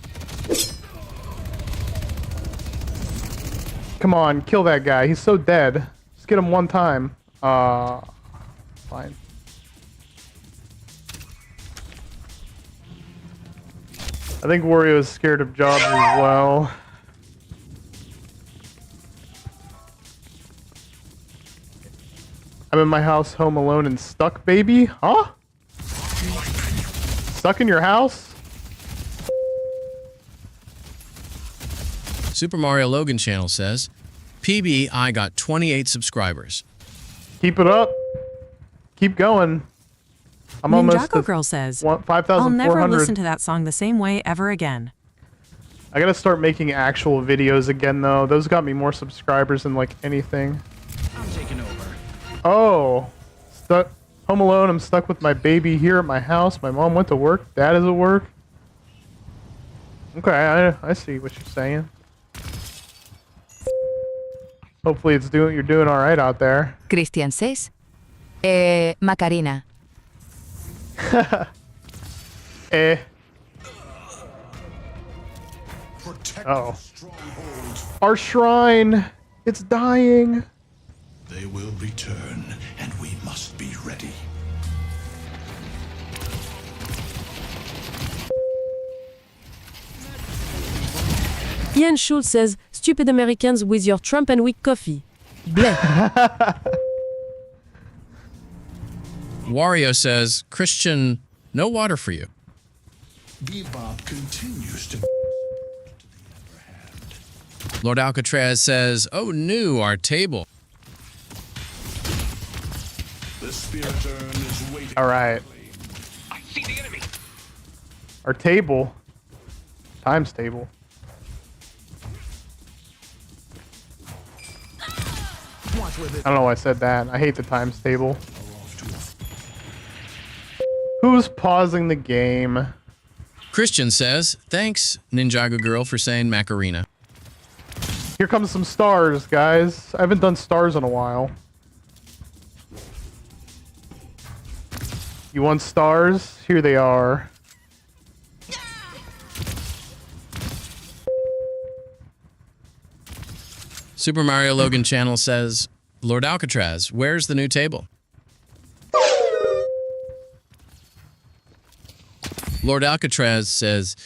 Come on, kill that guy. He's so dead. Just get him one time. Fine. I think Wario is scared of jobs as well. I'm in my house home alone and stuck, baby? Huh? Stuck in your house? Super Mario Logan channel says, PB, I got 28 subscribers. Keep it up. Keep going. I'm almost Ninjago at Girl says, 5,400. I'll never listen to that song the same way ever again. I gotta start making actual videos again, though. Those got me more subscribers than, like, anything. I'm taking over. Oh. Stuck. Home alone. I'm stuck with my baby here at my house. My mom went to work. Dad is at work. Okay, I see what you're saying. Hopefully you're doing all right out there. Christian says, Macarena. Eh. Protect Uh-oh. the stronghold. Our shrine. It's dying. They will return, and we must be ready. Ian Schultz says, stupid Americans with your Trump and weak coffee. Bleh. Wario says, Christian, no water for you. Bebop continues to Lord Alcatraz says, oh no, our table. The spirit urn is waiting. All right. I see the enemy. Our table. Times table. I don't know why I said that. I hate the times table. Who's pausing the game? Christian says, thanks, Ninjago Girl, for saying Macarena. Here comes some stars, guys. I haven't done stars in a while. You want stars? Here they are. Super Mario Logan channel says, Lord Alcatraz, where's the new table? Lord Alcatraz says,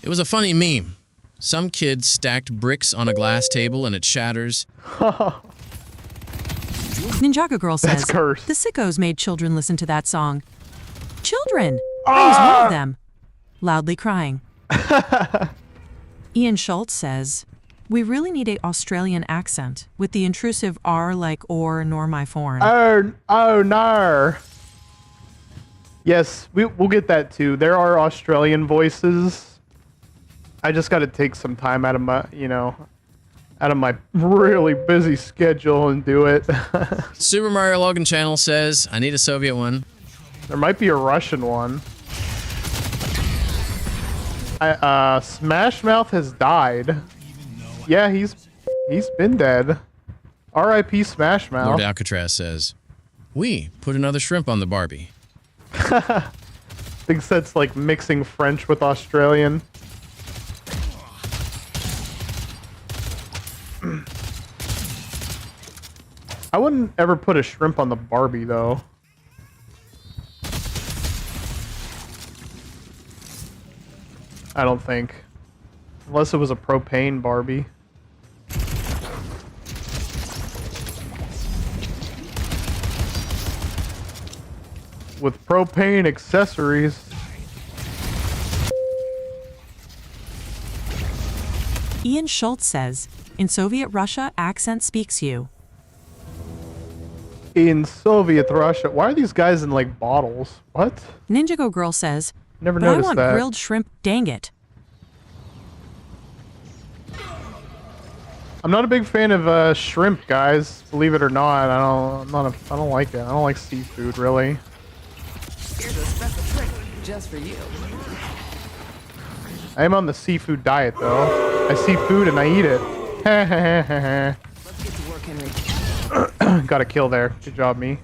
it was a funny meme. Some kid stacked bricks on a glass table and it shatters. Ninjago Girl says, That's cursed. the sickos made children listen to that song. Children! I was one of them. Loudly crying. Ian Schultz says, we really need a Australian accent with the intrusive R like or nor my foreign. Oh no. Yes, we'll get that too. There are Australian voices. I just got to take some time out of my, out of my really busy schedule and do it. Super Mario Logan channel says, I need a Soviet one. There might be a Russian one. Smash Mouth has died. Yeah, he's been dead. R.I.P. Smash Mouth. Lord Alcatraz says, we put another shrimp on the Barbie. Thinks that's like mixing French with Australian. I wouldn't ever put a shrimp on the Barbie though. I don't think. Unless it was a propane Barbie. With propane accessories. Ian Schultz says, in Soviet Russia, accent speaks you. In Soviet Russia. Why are these guys in like bottles? What? Ninjago Girl says, Never but I noticed want that. grilled shrimp, dang it. I'm not a big fan of shrimp, guys. Believe it or not, I don't like it. I don't like seafood really. Here's a special trick. Just for you. I am on the seafood diet, though. I see food and I eat it. Let's get to work, Henry. Got a kill there. Good job, me.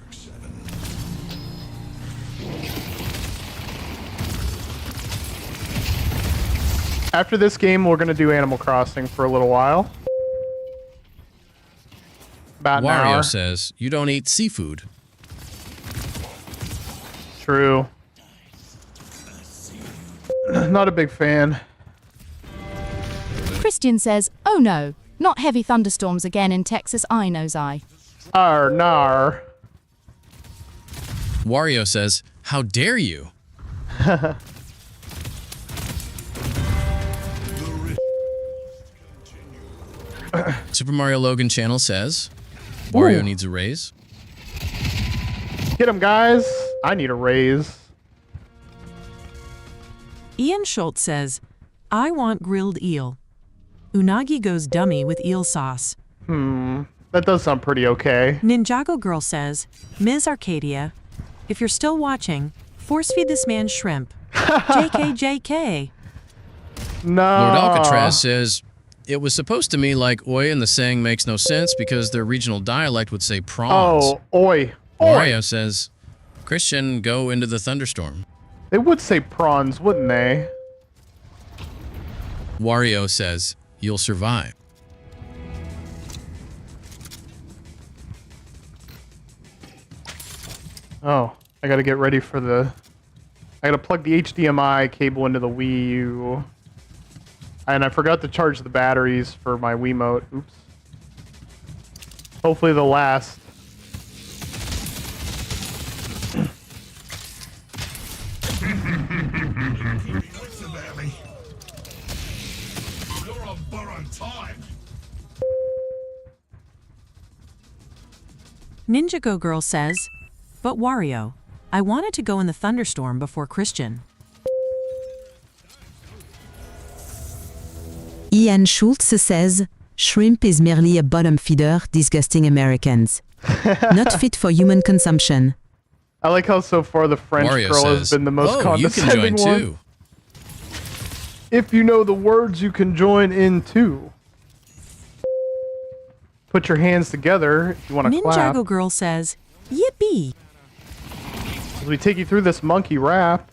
After this game, we're going to do Animal Crossing for a little while. About an hour. Wario says, you don't eat seafood. True. Not a big fan. Christian says, oh no, not heavy thunderstorms again in Texas, I knows I. Nar. Wario says, how dare you? Super Mario Logan channel says, Wario needs a raise. Get him, guys. I need a raise. Ian Schultz says, I want grilled eel. Unagi goes dummy with eel sauce. That does sound pretty okay. Ninjago Girl says, Ms. Arcadia, if you're still watching, force feed this man shrimp. JK. No. Lord Alcatraz says, it was supposed to me like oi and the saying makes no sense because their regional dialect would say prawns. Oh, oi. Wario says, Christian, go into the thunderstorm. They would say prawns, wouldn't they? Wario says, you'll survive. Oh, I gotta get ready for the... I gotta plug the HDMI cable into the Wii U. And I forgot to charge the batteries for my Wiimote. Oops. Hopefully they'll last. You're on borrowed time. Ninjago Girl says, but Wario, I wanted to go in the thunderstorm before Christian. Ian Schultz says, shrimp is merely a bottom feeder, disgusting Americans. Not fit for human consumption. I like how so far the French Wario girl says, has been the most oh, you can condescending join one. too. If you know the words, you can join in too. Put your hands together if you want to clap. Ninjago Girl says, yippee. As we take you through this monkey rap.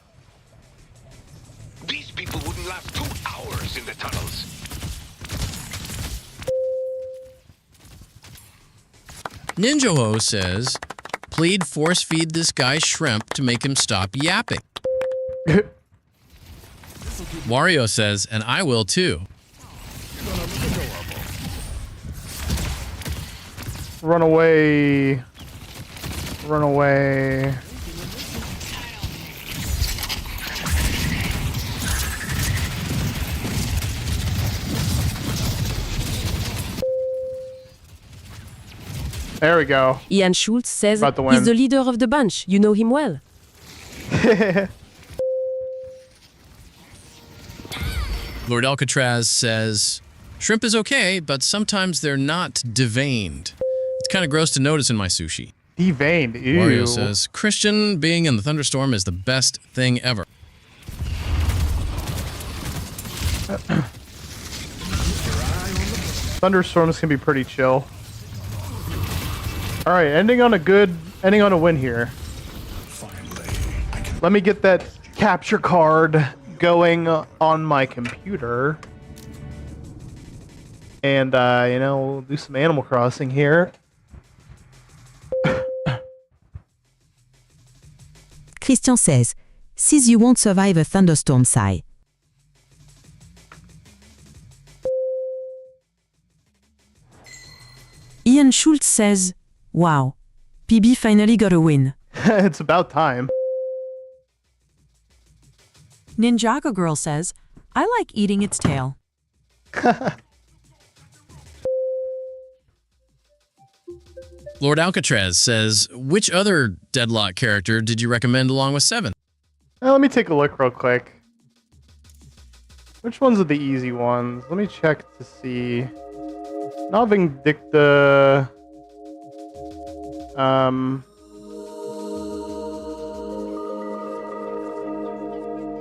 These people wouldn't last 2 hours in the tunnels. Ninja-Ho says, plead force feed this guy shrimp to make him stop yapping. Wario says, and I will too. Run away. Run away. There we go. Ian Schultz says, About to win. he's the leader of the bunch. You know him well. Lord Alcatraz says, shrimp is okay, but sometimes they're not deveined. It's kind of gross to notice in my sushi. Deveined, ew. Wario says, Christian being in the thunderstorm is the best thing ever. Thunderstorms can be pretty chill. All right, ending on a win here. Let me get that capture card going on my computer. And, you know, we'll do some Animal Crossing here. Christian says, says you won't survive a thunderstorm, sigh. Ian Schultz says, wow, PB finally got a win. It's about time. Ninjago Girl says, I like eating its tail. Lord Alcatraz says, which other Deadlock character did you recommend along with 7? Let me take a look real quick. Which ones are the easy ones? Let me check to see. Not Vindicta.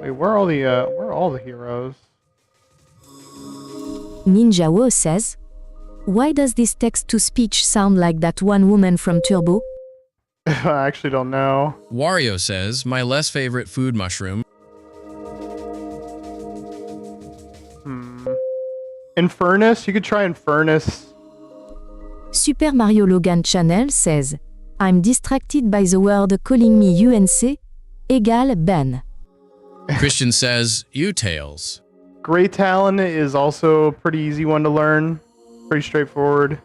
Wait, where are all the heroes? Ninja Wo says, why does this text-to-speech sound like that one woman from Turbo? I actually don't know. Wario says, my less favorite food mushroom. Infernus? You could try Infernus. Super Mario Logan Channel says, I'm distracted by the word calling me UNC, égal Ben. Christian says, you Tails. Grey Talon is also a pretty easy one to learn. Pretty straightforward.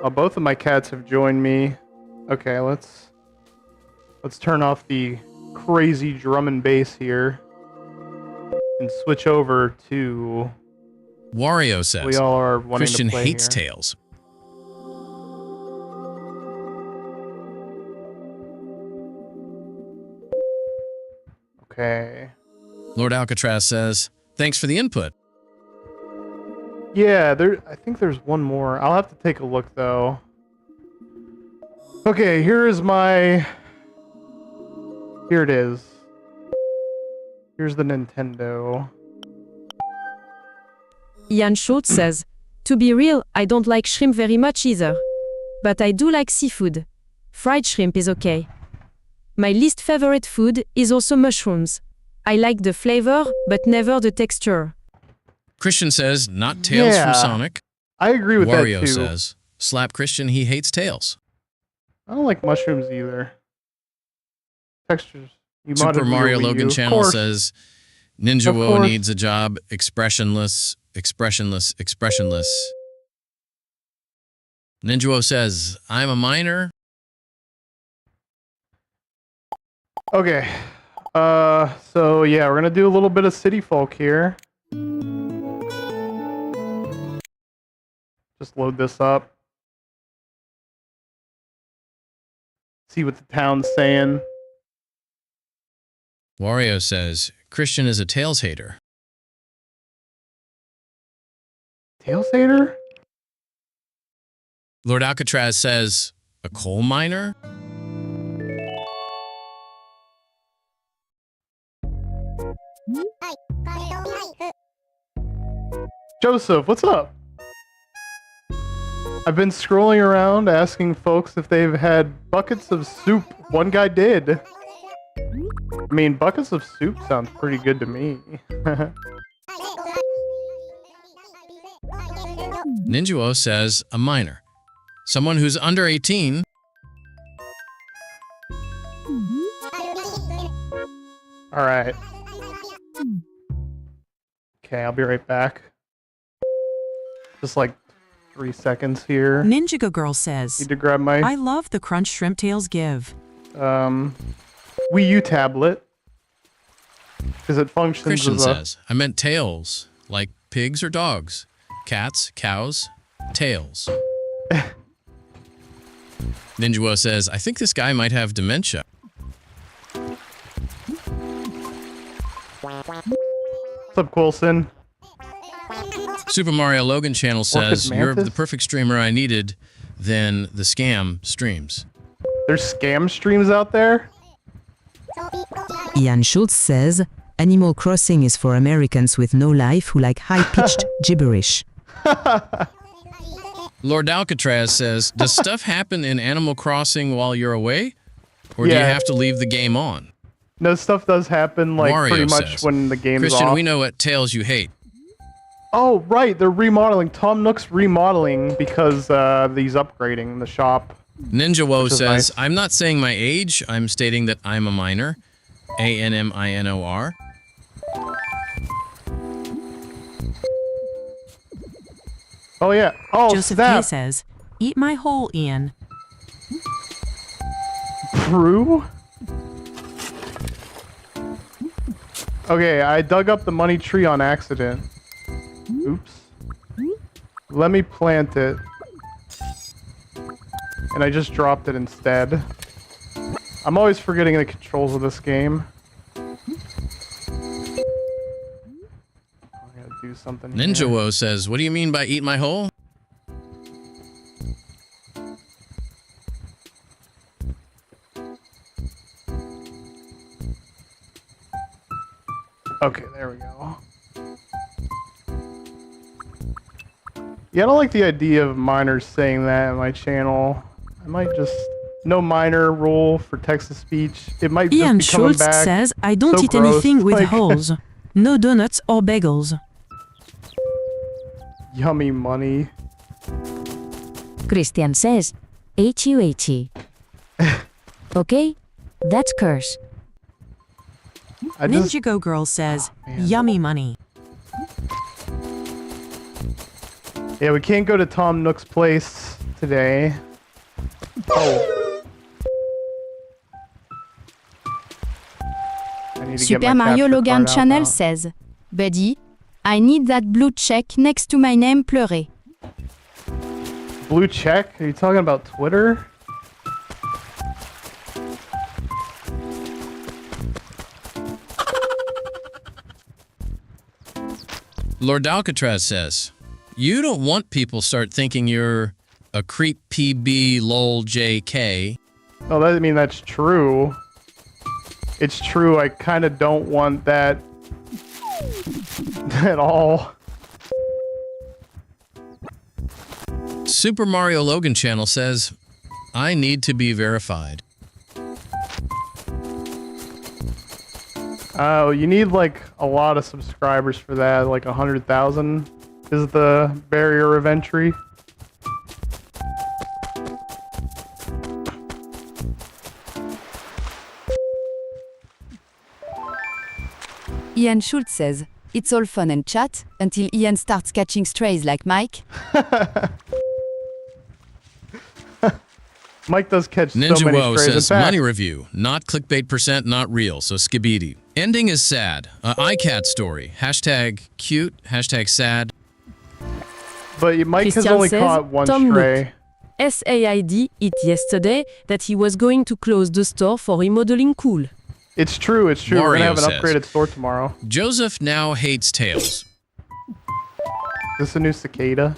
Oh, both of my cats have joined me. Okay, let's turn off the crazy drum and bass here and switch over to. Wario says, we all are wanting Christian to play hates here. Tails. Okay. Lord Alcatraz says, thanks for the input. Yeah, I think there's one more. I'll have to take a look though. Okay, here it is. Here's the Nintendo. Jan Schultz says, to be real, I don't like shrimp very much either. But I do like seafood. Fried shrimp is okay. My least favorite food is also mushrooms. I like the flavor, but never the texture. Christian says, not Tails from Sonic. I agree with Wario that too. says, slap Christian, he hates Tails. I don't like mushrooms either. Textures. You Super modded Mario Wii U. Logan Of Channel course. says, Ninja Of Wo course. needs a job, expressionless. Ninja Wo says, I'm a minor. Okay. So yeah, we're gonna do a little bit of City Folk here. Just load this up. See what the town's saying. Wario says, Christian is a Tails hater. Tails hater? Lord Alcatraz says, a coal miner? Joseph, what's up? I've been scrolling around asking folks if they've had buckets of soup. One guy did. I mean, buckets of soup sounds pretty good to me. Ninja Wo says, a minor. Someone who's under 18. Alright. Okay, I'll be right back. Just like 3 seconds here. Ninja Girl says, Need to grab my I love the crunch shrimp tails give. Wii U tablet. Because it functions Christian as a... says, I meant tails, like pigs or dogs. Cats, cows, tails. Ninja Wo says, I think this guy might have dementia. What's up, Coulson? Super Mario Logan Channel says, Orchid you're Mantis? the perfect streamer I needed, then the scam streams. There's scam streams out there? Ian Schultz says, Animal Crossing is for Americans with no life who like high-pitched gibberish. Lord Alcatraz says, does stuff happen in Animal Crossing while you're away? Or do you Yeah. have to leave the game on? No, stuff does happen like Wario pretty much says, when the game's Christian, off. we know what Tails you hate. Oh, right, they're remodeling. Tom Nook's remodeling because he's upgrading the shop. Ninja Wo Which is says, nice. I'm not saying my age, I'm stating that I'm a minor. ANMINOR. Oh, yeah. Oh, Joseph snap. K says, eat my hole, Ian. True? Okay, I dug up the money tree on accident. Oops. Let me plant it. And I just dropped it instead. I'm always forgetting the controls of this game. I gotta do something Ninja here. Wo says, what do you mean by eat my hole? Okay, there we go. Yeah, I don't like the idea of minors saying that on my channel. I might just... No minor rule for text-to-speech. It might Ian just be coming Schultz back. says, I don't so eat gross. anything with Like, holes. No donuts or bagels. Yummy money. Christian says, H-U-H-E. Okay? That's curse. Ninja Go Girl says, yummy money. Yeah, we can't go to Tom Nook's place today. Oh. I need to get Super my Mario capture Logan card out Channel now. says, Buddy, I need that blue check next to my name pleurer. Blue check? Are you talking about Twitter? Lord Alcatraz says, you don't want people start thinking you're a creep PB lol JK. Oh, I mean, that's true. It's true. I kind of don't want that at all. Super Mario Logan Channel says, I need to be verified. Oh, you need like a lot of subscribers for that. Like 100,000 is the barrier of entry. Ian Schultz says, it's all fun and chat until Ian starts catching strays like Mike. Mike does catch Ninja so many Woe strays. says, In fact, money review, not clickbait %, not real, so skibidi. Ending is sad. iCat story. Hashtag cute, hashtag sad. but Mike has Christian only says, caught one Tom stray. SAID it yesterday that he was going to close the store for remodeling cool. It's true, it's true. We're Mario gonna have an says, upgraded store tomorrow. Joseph now hates tails. Is this a new cicada?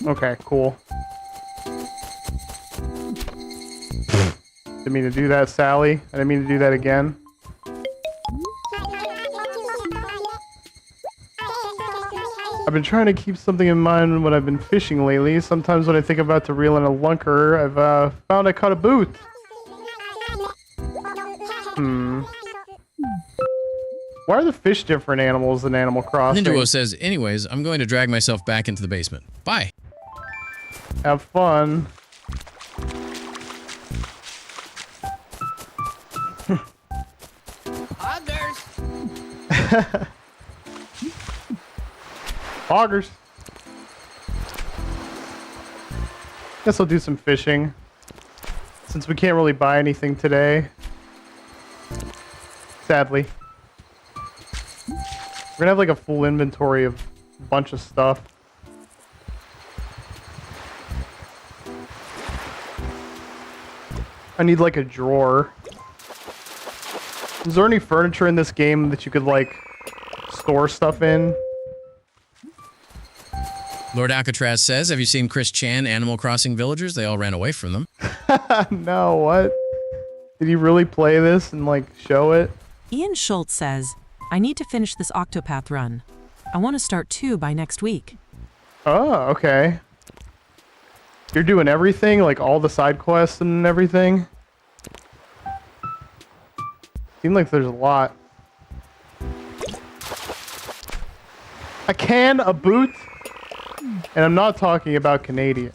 Okay, cool. Didn't mean to do that, Sally. I didn't mean to do that again. I've been trying to keep something in mind when I've been fishing lately. Sometimes when I think about to reel in a lunker, I've found I caught a boot. Why are the fish different animals than Animal Crossing? Ninja Woe says, anyways, I'm going to drag myself back into the basement. Bye. Have fun. Hoggers. Guess I'll do some fishing. Since we can't really buy anything today. Sadly. We're gonna have like a full inventory of a bunch of stuff. I need like a drawer. Is there any furniture in this game that you could like store stuff in? Lord Alcatraz says, have you seen Chris Chan, Animal Crossing Villagers? They all ran away from them. No, what? Did he really play this and like show it? Ian Schultz says, I need to finish this Octopath run. I want to start 2 by next week. Oh, okay. You're doing everything, like all the side quests and everything? Seems like there's a lot. A can, a boot? And I'm not talking about Canadians.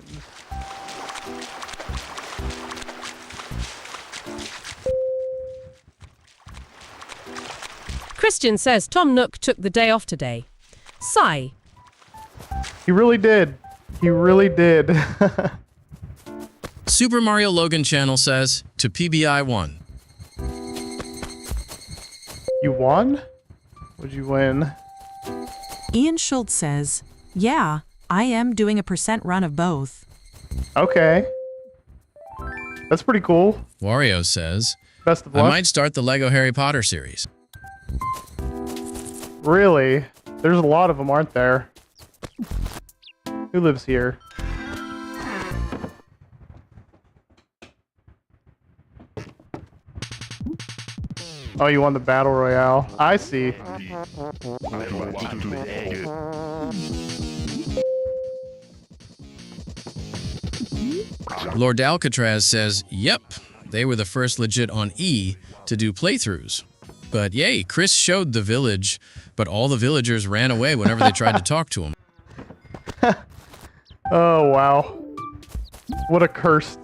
Christian says Tom Nook took the day off today. Sigh. He really did. He really did. Super Mario Logan Channel says, to PBI 1. You won? What'd you win? Ian Schultz says, yeah, I am doing a % run of both. Okay. That's pretty cool. Wario says, Best of I luck. might start the Lego Harry Potter series. Really? There's a lot of them, aren't there? Who lives here? Oh, you won the battle royale. I see. Lord Alcatraz says, yep, they were the first legit on E to do playthroughs. But yay, Chris showed the village, but all the villagers ran away whenever they tried to talk to him. Oh, wow. What a cursed.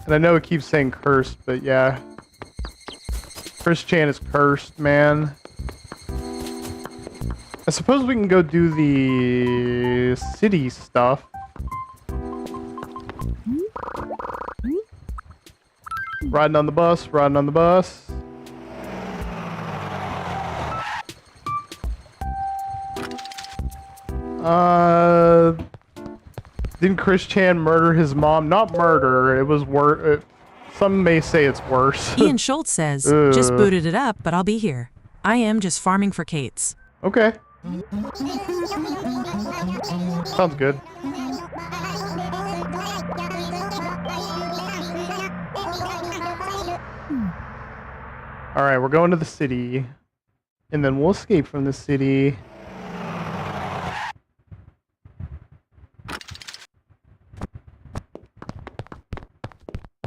And I know it keeps saying cursed, but yeah. Chris Chan is cursed, man. I suppose we can go do the city stuff. Riding on the bus, riding on the bus. Didn't Chris Chan murder his mom? Not murder, it was worse. Some may say it's worse. Ian Schultz says, just booted it up, but I'll be here. I am just farming for Kate's. Okay. Sounds good. Alright, we're going to the city. And then we'll escape from the city.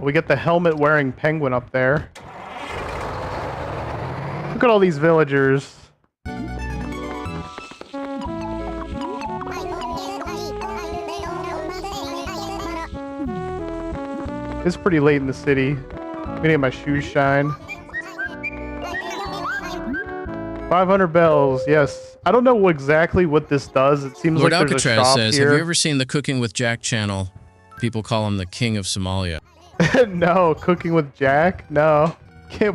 We get the helmet-wearing penguin up there. Look at all these villagers. It's pretty late in the city. I'm gonna get my shoes shine. 500 bells, yes. I don't know exactly what this does. It seems Lord like there's Alcatraz a shop says, here. have you ever seen the Cooking with Jack channel? People call him the King of Somalia. No, Cooking with Jack? No.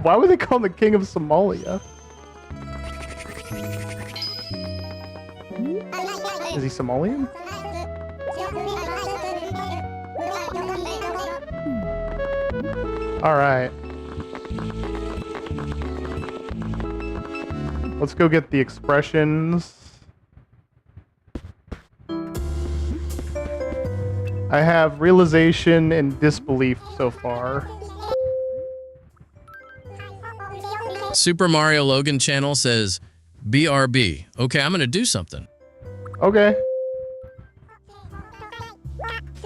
Why would they call him the King of Somalia? Is he Somalian? Alright. Let's go get the expressions. I have realization and disbelief so far. Super Mario Logan channel says, BRB. Okay, I'm gonna do something. Okay.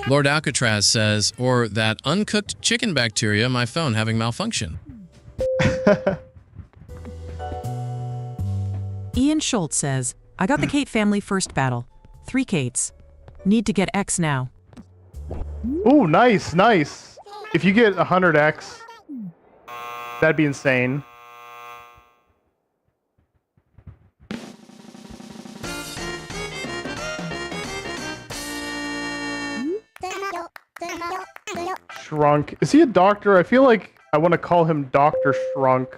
Lord Alcatraz says, or that uncooked chicken bacteria, my phone having malfunction. Ian Schultz says, I got the Kate family first battle. 3 Kates. Need to get X now. Ooh, nice, nice. If you get 100x, that'd be insane. Shrunk. Is he a doctor? I feel like I want to call him Dr. Shrunk.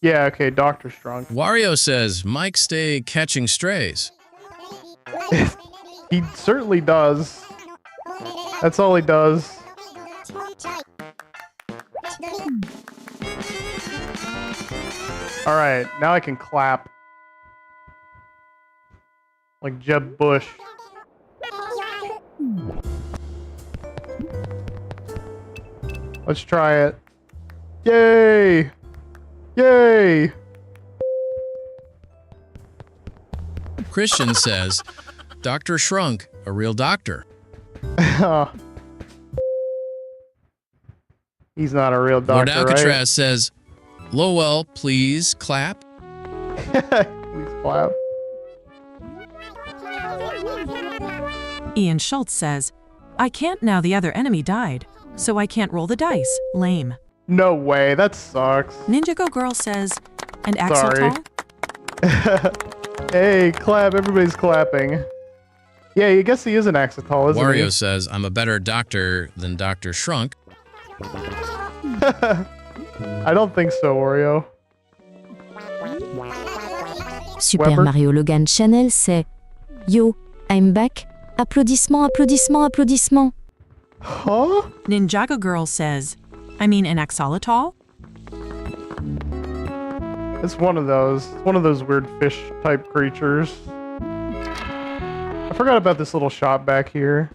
Yeah, okay, Dr. Shrunk. Wario says, Mike stay catching strays. He certainly does. That's all he does. Alright, now I can clap. Like Jeb Bush. Let's try it. Yay! Yay! Christian says, Dr. Shrunk, a real doctor. He's not a real doctor, Lord Alcatraz right? says, Lowell, please clap. Please clap. Ian Schultz says, I can't now the other enemy died, so I can't roll the dice. Lame. No way, that sucks. Ninja Go Girl says, and Sorry. Axolotl? Hey, clap, everybody's clapping. Yeah, I guess he is an Axolotl, isn't Wario he? says, I'm a better doctor than Dr. Shrunk. I don't think so, Oreo. Super Weber? Mario Logan Channel, c'est Yo, I'm back. Applaudissements, applaudissements, applaudissements. Huh? Ninjago Girl says, I mean an axolotl? It's one of those. It's one of those weird fish-type creatures. I forgot about this little shop back here.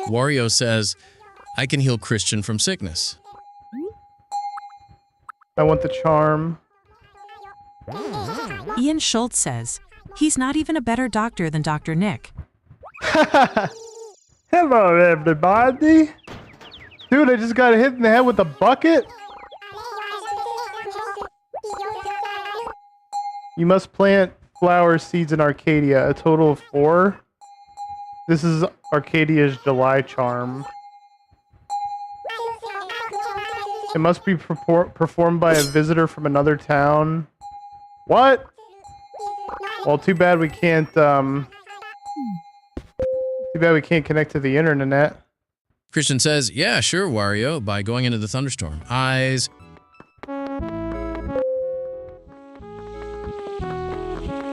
Wario says, I can heal Christian from sickness. I want the charm. Ian Schultz says, he's not even a better doctor than Dr. Nick. Hello, everybody. Dude, I just got hit in the head with a bucket. You must plant flower seeds in Arcadia, a total of 4. This is Arcadia's July charm. It must be performed by a visitor from another town. What? Well, too bad we can't, too bad we can't connect to the internet. Christian says, yeah, sure, Wario, by going into the thunderstorm. Eyes.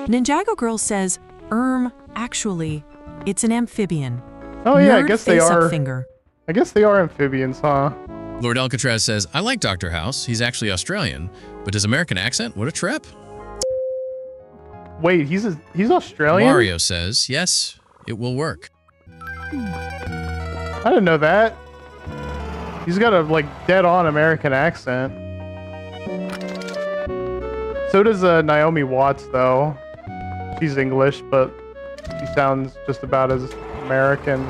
Ninjago Girl says, actually, it's an amphibian. Oh yeah, I Nerd guess they face up are. finger. I guess they are amphibians, huh? Lord Alcatraz says, I like Dr. House. He's actually Australian, but his American accent, what a trip. Wait, he's Australian? Wario says, yes, it will work. I didn't know that. He's got a, like, dead-on American accent. So does Naomi Watts, though. She's English, but she sounds just about as American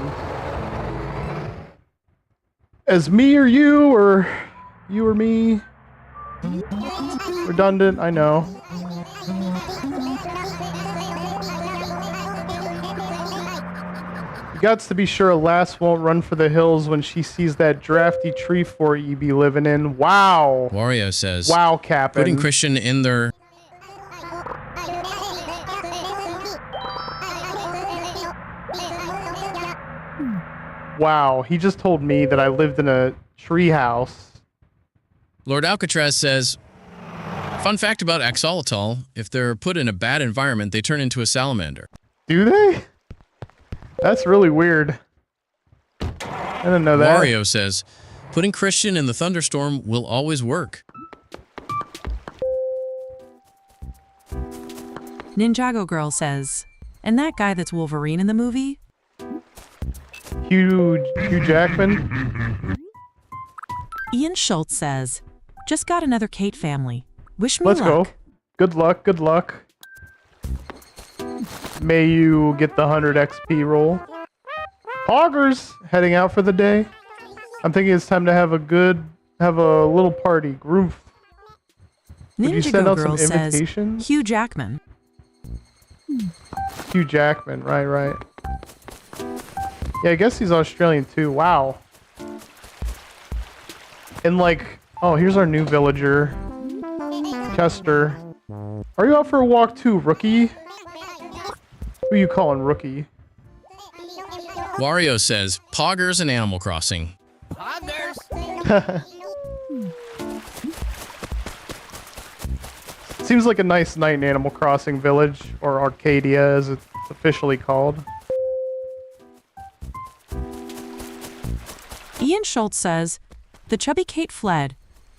as me or you or me. Redundant, I know. You gots to be sure a lass won't run for the hills when she sees that drafty tree fort you be living in. Wow. Wario says, wow, Captain. Putting Christian in their... Wow, he just told me that I lived in a treehouse. Lord Alcatraz says, fun fact about axolotl, if they're put in a bad environment, they turn into a salamander. Do they? That's really weird. I didn't know that. Wario says, putting Christian in the thunderstorm will always work. Ninjago Girl says, and that guy that's Wolverine in the movie? Hugh Jackman. Ian Schultz says, just got another Kate family. Wish me Let's luck. go. Good luck, good luck. May you get the 100 XP roll. Poggers heading out for the day. I'm thinking it's time to have a little party. Groove. Would you send Ninjago out Girl some says, invitations? Hugh Jackman. Hugh Jackman, right. Yeah, I guess he's Australian too. Wow. And like, oh, here's our new villager. Chester. Are you out for a walk too, rookie? Who you calling rookie? Wario says, Poggers and Animal Crossing. Seems like a nice night in Animal Crossing Village, or Arcadia as it's officially called. Ian Schultz says, the chubby Kate fled,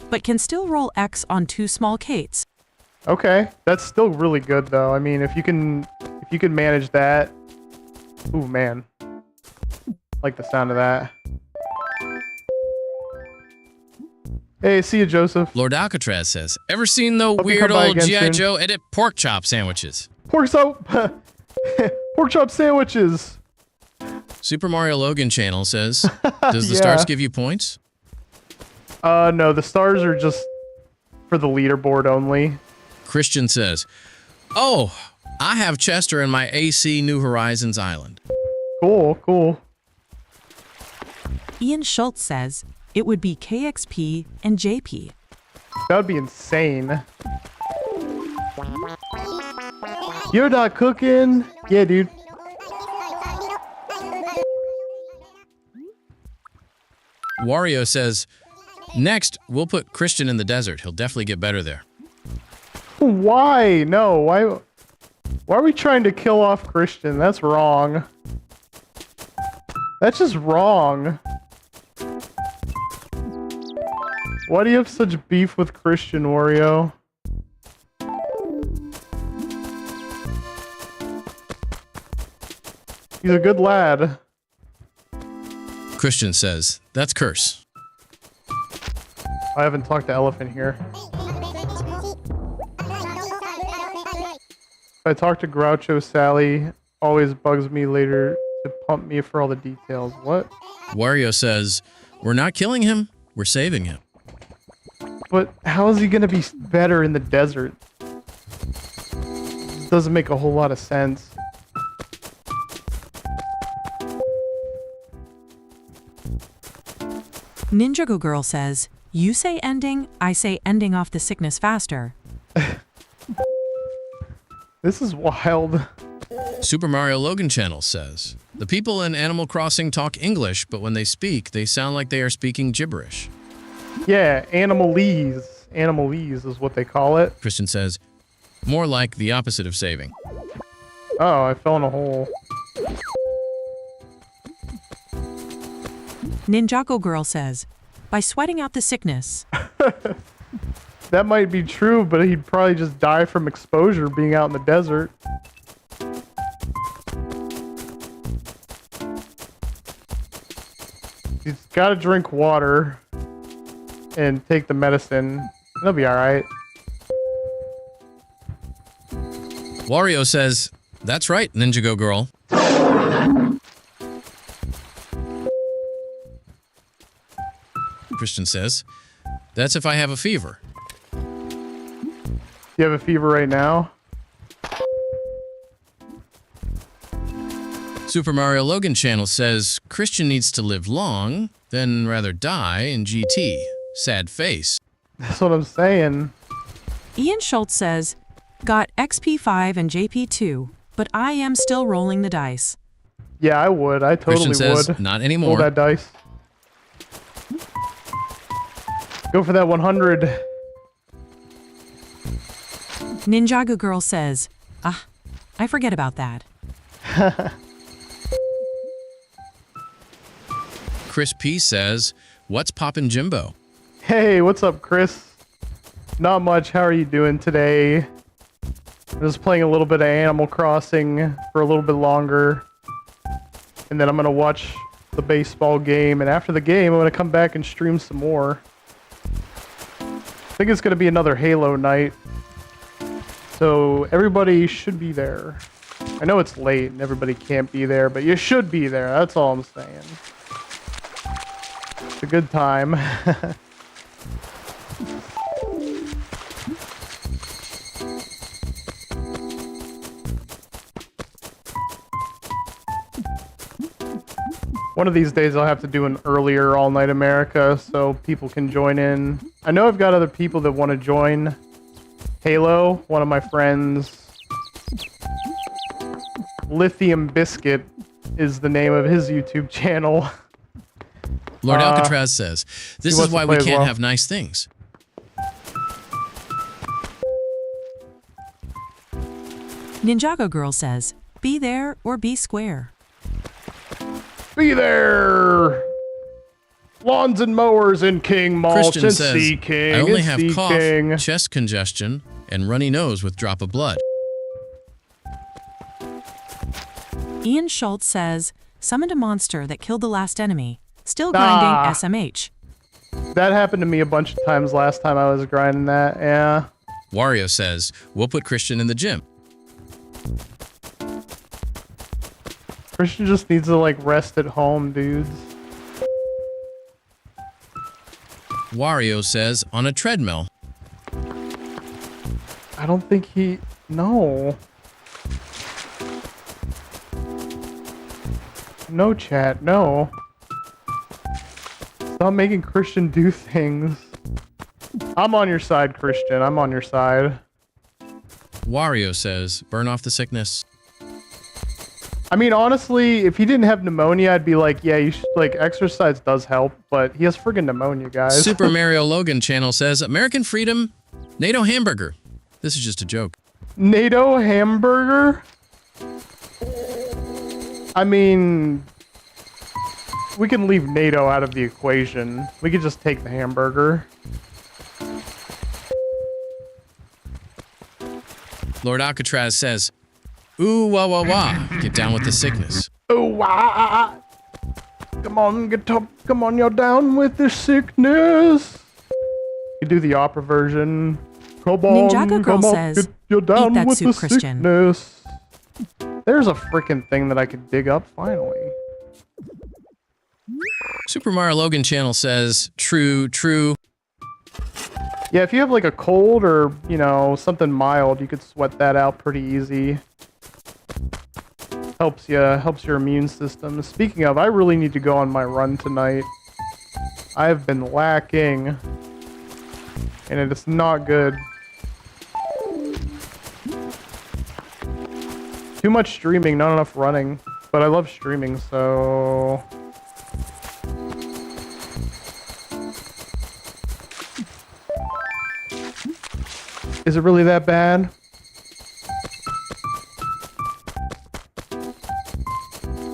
but can still roll X on 2 small Kates. Okay, that's still really good though. I mean, if you can manage that. Ooh, man. Like the sound of that. Hey, see you, Joseph. Lord Alcatraz says, ever seen the Hope you weird come by old again G.I. soon. Joe edit pork chop sandwiches? Pork chop sandwiches. Super Mario Logan channel says, does the Yeah. stars give you points? No, the stars are just for the leaderboard only. Christian says, oh, I have Chester in my AC New Horizons island. Cool. Ian Schultz says, it would be KXP and JP. That would be insane. You're not cooking? Yeah, dude. Wario says, next, we'll put Christian in the desert. He'll definitely get better there. Why? No, why are we trying to kill off Christian? That's wrong. That's just wrong. Why do you have such beef with Christian, Wario? He's a good lad. Christian says, that's curse. I haven't talked to Elephant here. If I talk to Groucho Sally, always bugs me later to pump me for all the details. What? Wario says, we're not killing him, we're saving him. But how is he gonna be better in the desert? Doesn't make a whole lot of sense. Ninjago Girl says, you say ending, I say ending off the sickness faster. This is wild. Super Mario Logan Channel says, the people in Animal Crossing talk English, but when they speak, they sound like they are speaking gibberish. Yeah, animalese. Animalese is what they call it. Christian says, more like the opposite of saving. Oh, I fell in a hole. Ninjago Girl says, by sweating out the sickness. That might be true, but he'd probably just die from exposure being out in the desert. He's got to drink water and take the medicine. He'll be alright. Wario says, that's right, Ninjago Girl. Christian says, that's if I have a fever. You have a fever right now? Super Mario Logan Channel says, Christian needs to live long, then rather die in GT. Sad face. That's what I'm saying. Ian Schultz says, got XP5 and JP2, but I am still rolling the dice. Yeah, I would. I totally Christian says, would. not anymore. Roll that dice. Go for that 100. Ninjago Girl says, I forget about that. Chris P says, what's poppin' Jimbo? Hey, what's up, Chris? Not much. How are you doing today? I'm just playing a little bit of Animal Crossing for a little bit longer. And then I'm going to watch the baseball game. And after the game, I'm going to come back and stream some more. I think it's going to be another Halo night. So everybody should be there. I know it's late and everybody can't be there, but you should be there. That's all I'm saying. It's a good time. One of these days I'll have to do an earlier All Night America so people can join in. I know I've got other people that want to join Halo. One of my friends, Lithium Biscuit, is the name of his YouTube channel. Lord Alcatraz says, this is why we can't have nice things. Ninjago Girl says, be there or be square. Be there! Lawns and mowers in King Malt Christian and says, Sea King. I only and have Sea cough, King. chest congestion, and runny nose with drop of blood. Ian Schultz says, summoned a monster that killed the last enemy. Still grinding SMH. That happened to me a bunch of times last time I was grinding that, yeah. Wario says, we'll put Christian in the gym. Christian just needs to, like, rest at home, dudes. Wario says, on a treadmill. I don't think he... No. No, chat, no. Stop making Christian do things. I'm on your side, Christian. I'm on your side. Wario says, burn off the sickness. I mean, honestly, if he didn't have pneumonia, I'd be like, yeah, you should, like, exercise does help, but he has friggin' pneumonia, guys. Super Mario Logan Channel says, American Freedom, NATO hamburger. This is just a joke. NATO hamburger? I mean, we can leave NATO out of the equation. We could just take the hamburger. Lord Alcatraz says, ooh, wah, wah, wah. Get down with the sickness. Ooh, wah. Come on, get up. Come on, you're down with the sickness. You do the opera version. Come on, Ninjago Girl come on, says, you're down "Eat that with soup, the Christian." sickness. There's a freaking thing that I could dig up finally. Super Mario Logan channel says, true, true. Yeah, if you have like a cold or, you know, something mild, you could sweat that out pretty easy. Helps your immune system. Speaking of, I really need to go on my run tonight. I've been lacking. And it's not good. Too much streaming, not enough running. But I love streaming, so... Is it really that bad?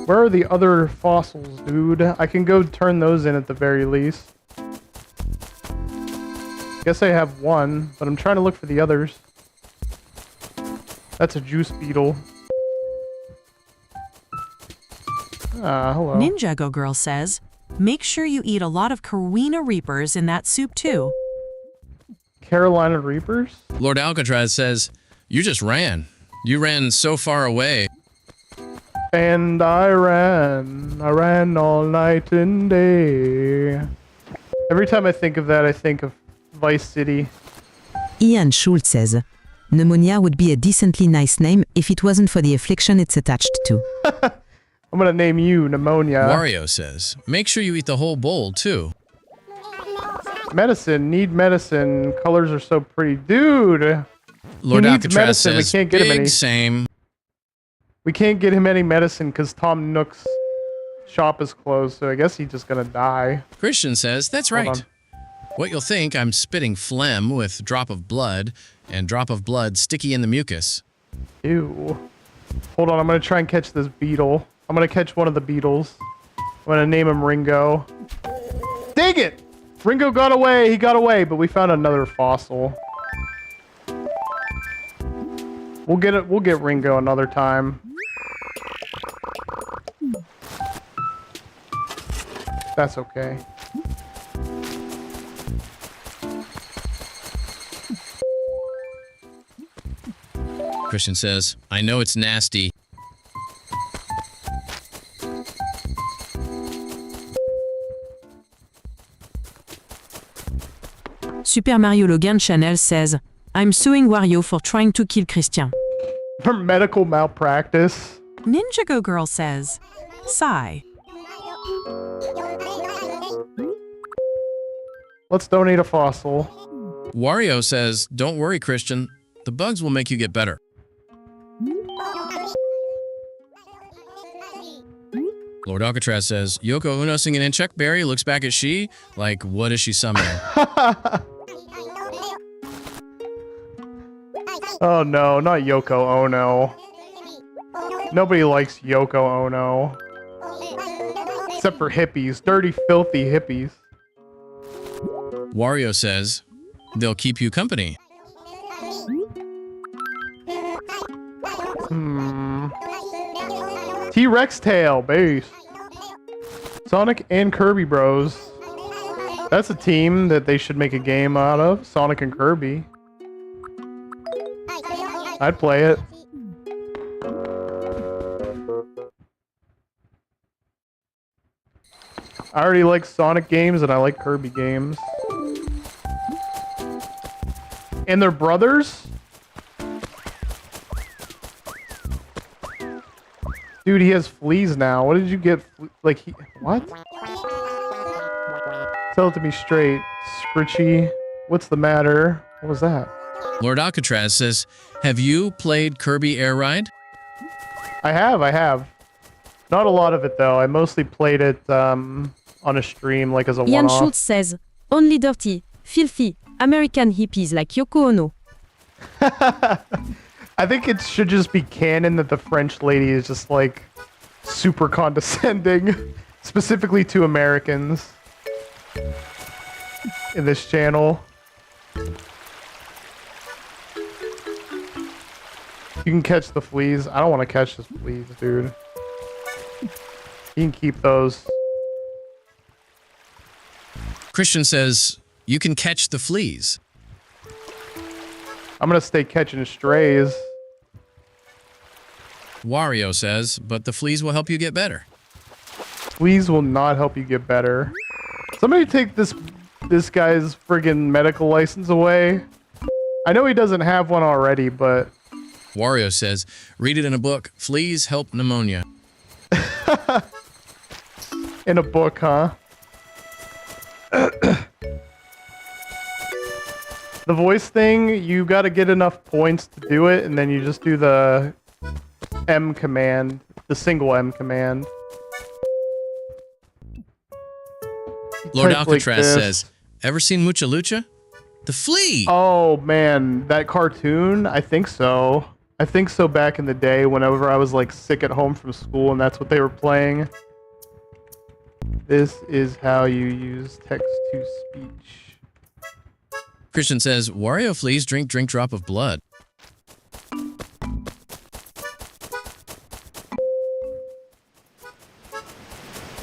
Where are the other fossils, dude? I can go turn those in at the very least. Guess I have one, but I'm trying to look for the others. That's a juice beetle. Ah, hello. Ninjago Girl says, make sure you eat a lot of Carolina Reapers in that soup too. Carolina Reapers? Lord Alcatraz says, you just ran. You ran so far away. And I ran all night and day. Every time I think of that, I think of Vice City. Ian Schultz says, pneumonia would be a decently nice name if it wasn't for the affliction it's attached to. I'm gonna name you Pneumonia. Wario says, make sure you eat the whole bowl too. Medicine, need medicine. Colors are so pretty. Dude! Lord he needs Alcatraz medicine. says, We can't get him big any. same. We can't get him any medicine because Tom Nook's shop is closed, so I guess he's just gonna die. Christian says, that's Hold right. on. What you'll think, I'm spitting phlegm with drop of blood, and drop of blood sticky in the mucus. Ew. Hold on, I'm gonna try and catch this beetle. I'm gonna catch one of the beetles. I'm gonna name him Ringo. Dang it! Ringo got away, he got away, but we found another fossil. We'll get Ringo another time. That's okay. Christian says, I know it's nasty. Super Mario Logan channel says, I'm suing Wario for trying to kill Christian. For medical malpractice. Ninjago Girl says, sigh. Let's donate a fossil. Wario says, don't worry, Christian. The bugs will make you get better. Lord Alcatraz says, Yoko Uno singing in Czech Berry looks back at she, like, what is she summoning? Oh no, not Yoko Ono. Nobody likes Yoko Ono. Except for hippies. Dirty, filthy hippies. Wario says, they'll keep you company. T-Rex tail, base. Sonic and Kirby Bros. That's a team that they should make a game out of. Sonic and Kirby. I'd play it. I already like Sonic games and I like Kirby games. And they're brothers? Dude, he has fleas now. What did you get? Like, he... What? Tell it to me straight. Scritchy. What's the matter? What was that? Lord Alcatraz says, have you played Kirby Air Ride? I have. Not a lot of it, though. I mostly played it on a stream, like as a Ian one-off. Schultz says, only dirty, filthy, American hippies like Yoko Ono. I think it should just be canon that the French lady is just, like, super condescending, specifically to Americans in this channel. You can catch the fleas. I don't want to catch the fleas, dude. You can keep those. Christian says, you can catch the fleas. I'm gonna stay catching strays. Wario says, but the fleas will help you get better. Fleas will not help you get better. Somebody take this guy's friggin' medical license away. I know he doesn't have one already, but... Wario says, read it in a book. Fleas help pneumonia. In a book, huh? The voice thing, you gotta get enough points to do it, and then you just do the M command, the single M command. Lord Type like Alcatraz this. says, ever seen Mucha Lucha? The flea! Oh man, that cartoon? I think so. I think so back in the day whenever I was like sick at home from school and that's what they were playing. This is how you use text-to-speech. Christian says, Wario fleas drink drop of blood.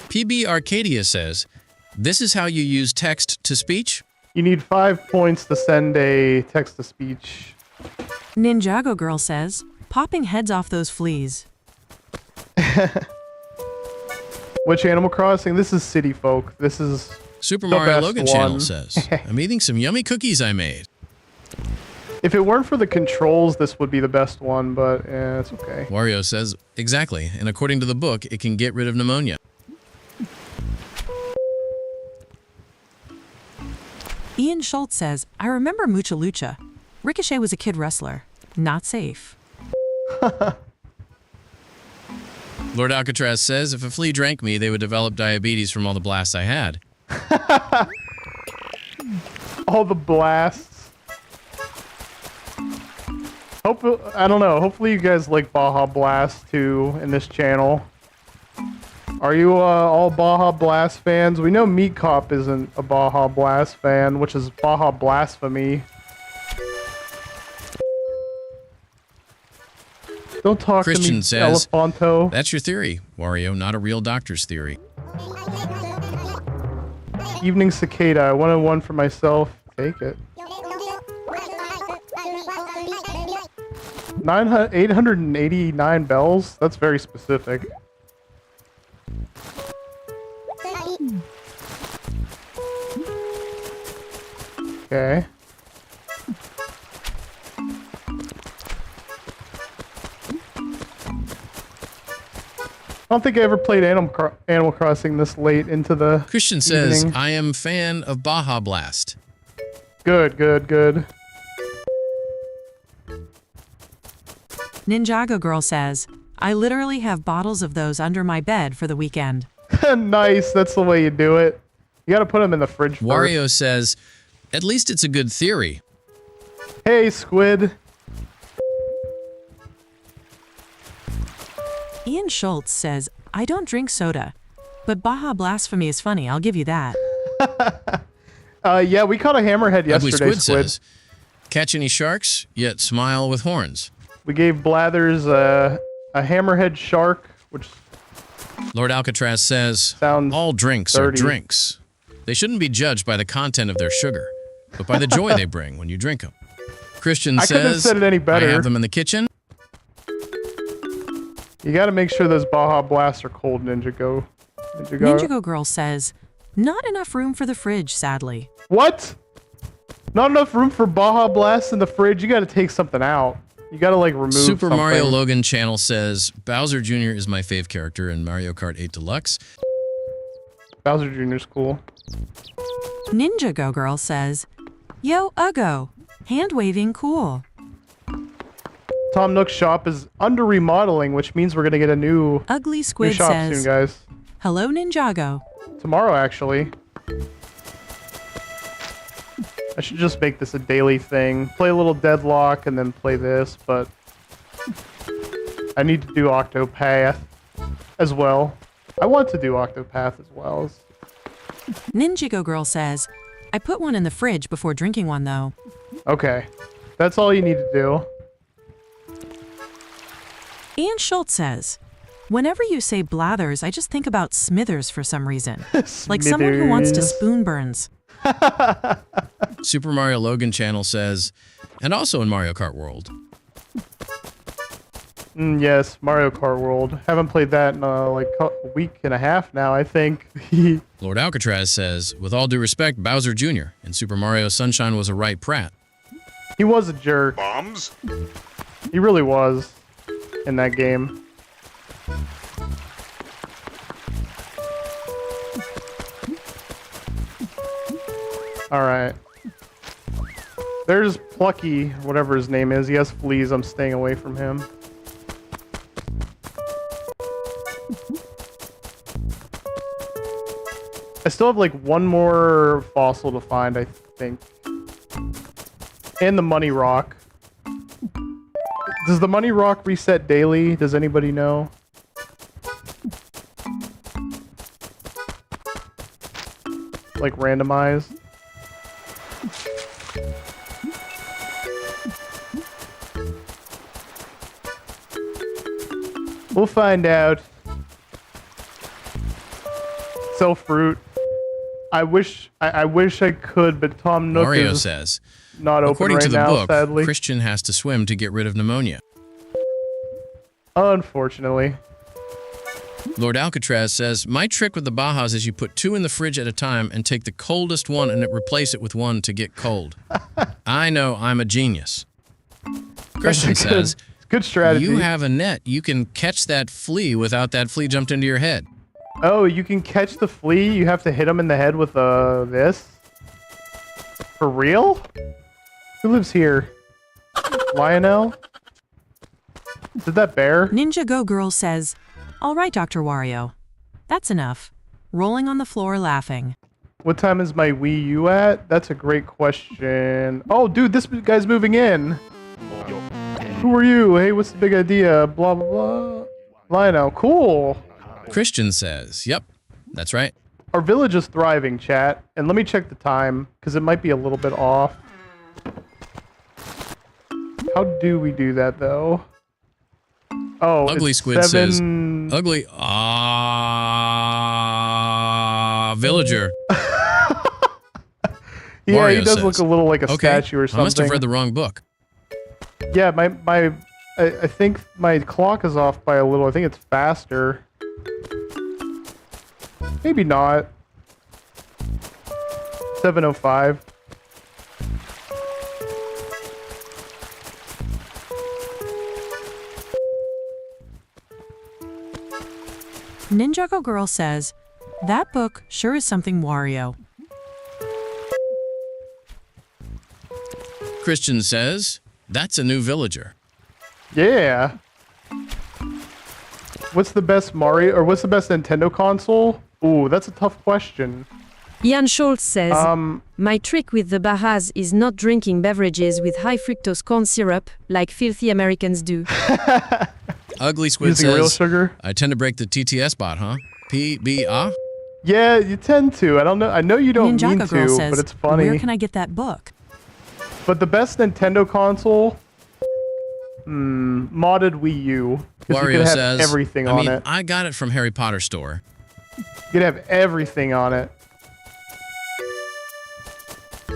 pbarcadia says, this is how you use text-to-speech? You need 5 points to send a text-to-speech. Ninjago Girl says, popping heads off those fleas. Which Animal Crossing? This is City Folk. This is Super the Mario best Logan one. channel says, I'm eating some yummy cookies I made. If it weren't for the controls, this would be the best one, but it's okay. Wario says, exactly, and according to the book, it can get rid of pneumonia. Ian Schultz says, I remember Mucha Lucha. Ricochet was a kid wrestler. Not safe. Lord Alcatraz says, if a flea drank me, they would develop diabetes from all the blasts I had. All the blasts. I don't know. Hopefully you guys like Baja Blast too in this channel. Are you all Baja Blast fans? We know Meat Cop isn't a Baja Blast fan, which is Baja Blasphemy. Don't talk Christian to me, says, Elefanto. that's your theory, Wario, not a real doctor's theory. Evening Cicada. I wanted one for myself. Take it. 889 bells? That's very specific. Okay. I don't think I ever played Animal Crossing this late into the Christian says, evening. I am fan of Baja Blast. Good, good, good. Ninjago Girl says, I literally have bottles of those under my bed for the weekend. Nice, that's the way you do it. You gotta put them in the fridge first. Wario says, at least it's a good theory. Hey, Squid. Ian Schultz says, I don't drink soda, but Baja Blasphemy is funny, I'll give you that. Yeah, we caught a hammerhead Ugly yesterday, Squid says, catch any sharks, yet smile with horns. We gave Blathers a hammerhead shark, which Lord Alcatraz says, sounds all drinks dirty. are drinks. They shouldn't be judged by the content of their sugar, but by the joy they bring when you drink them. Christian I couldn't have says, said it any better. I have them in the kitchen. You gotta make sure those Baja Blasts are cold, Ninjago. Ninjago Girl says, not enough room for the fridge, sadly. What? Not enough room for Baja Blasts in the fridge? You gotta take something out. You gotta, like, remove Super something. Mario Logan channel says, Bowser Jr. is my fave character in Mario Kart 8 Deluxe. Bowser Jr.'s cool. Ninjago Girl says, yo, Uggo, hand-waving cool. Tom Nook's shop is under remodeling, which means we're gonna get a new, Ugly new Squid shop says, soon, guys. hello, Ninjago. Tomorrow, actually. I should just make this a daily thing. Play a little Deadlock and then play this, but I need to do Octopath as well. I want to do Octopath as well. Ninjago Girl says, I put one in the fridge before drinking one, though. Okay. That's all you need to do. Ian Schultz says, whenever you say Blathers, I just think about Smithers for some reason. Like someone who wants to Smithers. spoon burns. Super Mario Logan channel says, and also in Mario Kart World. Yes, Mario Kart World. Haven't played that in like a week and a half now, I think. Lord Alcatraz says, with all due respect, Bowser Jr. in Super Mario Sunshine was a right prat. He was a jerk. Bombs? He really was in that game. Alright. There's Plucky, whatever his name is. He has fleas. I'm staying away from him. I still have like one more fossil to find, I think. And the money rock. Does the money rock reset daily? Does anybody know? Like randomized? We'll find out. Sell fruit. I wish I could, but Tom Nook Mario is says, not open according right to the now, book, sadly. Christian has to swim to get rid of pneumonia. Unfortunately. Lord Alcatraz says, my trick with the Bajas is you put 2 in the fridge at a time and take the coldest one and replace it with one to get cold. I know, I'm a genius. Christian says, good strategy. You have a net. You can catch that flea without that flea jumped into your head. Oh, you can catch the flea? You have to hit him in the head with this? For real? Who lives here? Lionel? Is that bear? Ninja Go Girl says, all right, Dr. Wario. That's enough. Rolling on the floor laughing. What time is my Wii U at? That's a great question. Oh, dude, this guy's moving in. Who are you? Hey, what's the big idea? Blah, blah, blah. Lionel, cool. Christian says, yep, that's right. Our village is thriving, chat. And let me check the time, because it might be a little bit off. How do we do that, though? Oh, Ugly it's Squid 7... says, ugly, villager. Yeah, Mario he does says, look a little like a okay, statue or something. I must have read the wrong book. Yeah, I think my clock is off by a little. I think it's faster. Maybe not. 7:05. Ninjago Girl says, that book sure is something Wario. Christian says, that's a new villager. Yeah. What's the best Mario, or what's the best Nintendo console? Ooh, that's a tough question. Ian Schultz says, my trick with the Bajas is not drinking beverages with high fructose corn syrup like filthy Americans do. Ugly Squid Using says, real sugar? I tend to break the TTS bot, huh? PBA? Yeah, you tend to. I don't know. I know you don't mean Ninjago Girl to, says, but it's funny. where can I get that book? But the best Nintendo console? Modded Wii U. 'Cause you Wario can have says, everything on it. I got it from Harry Potter store. You can have everything on it.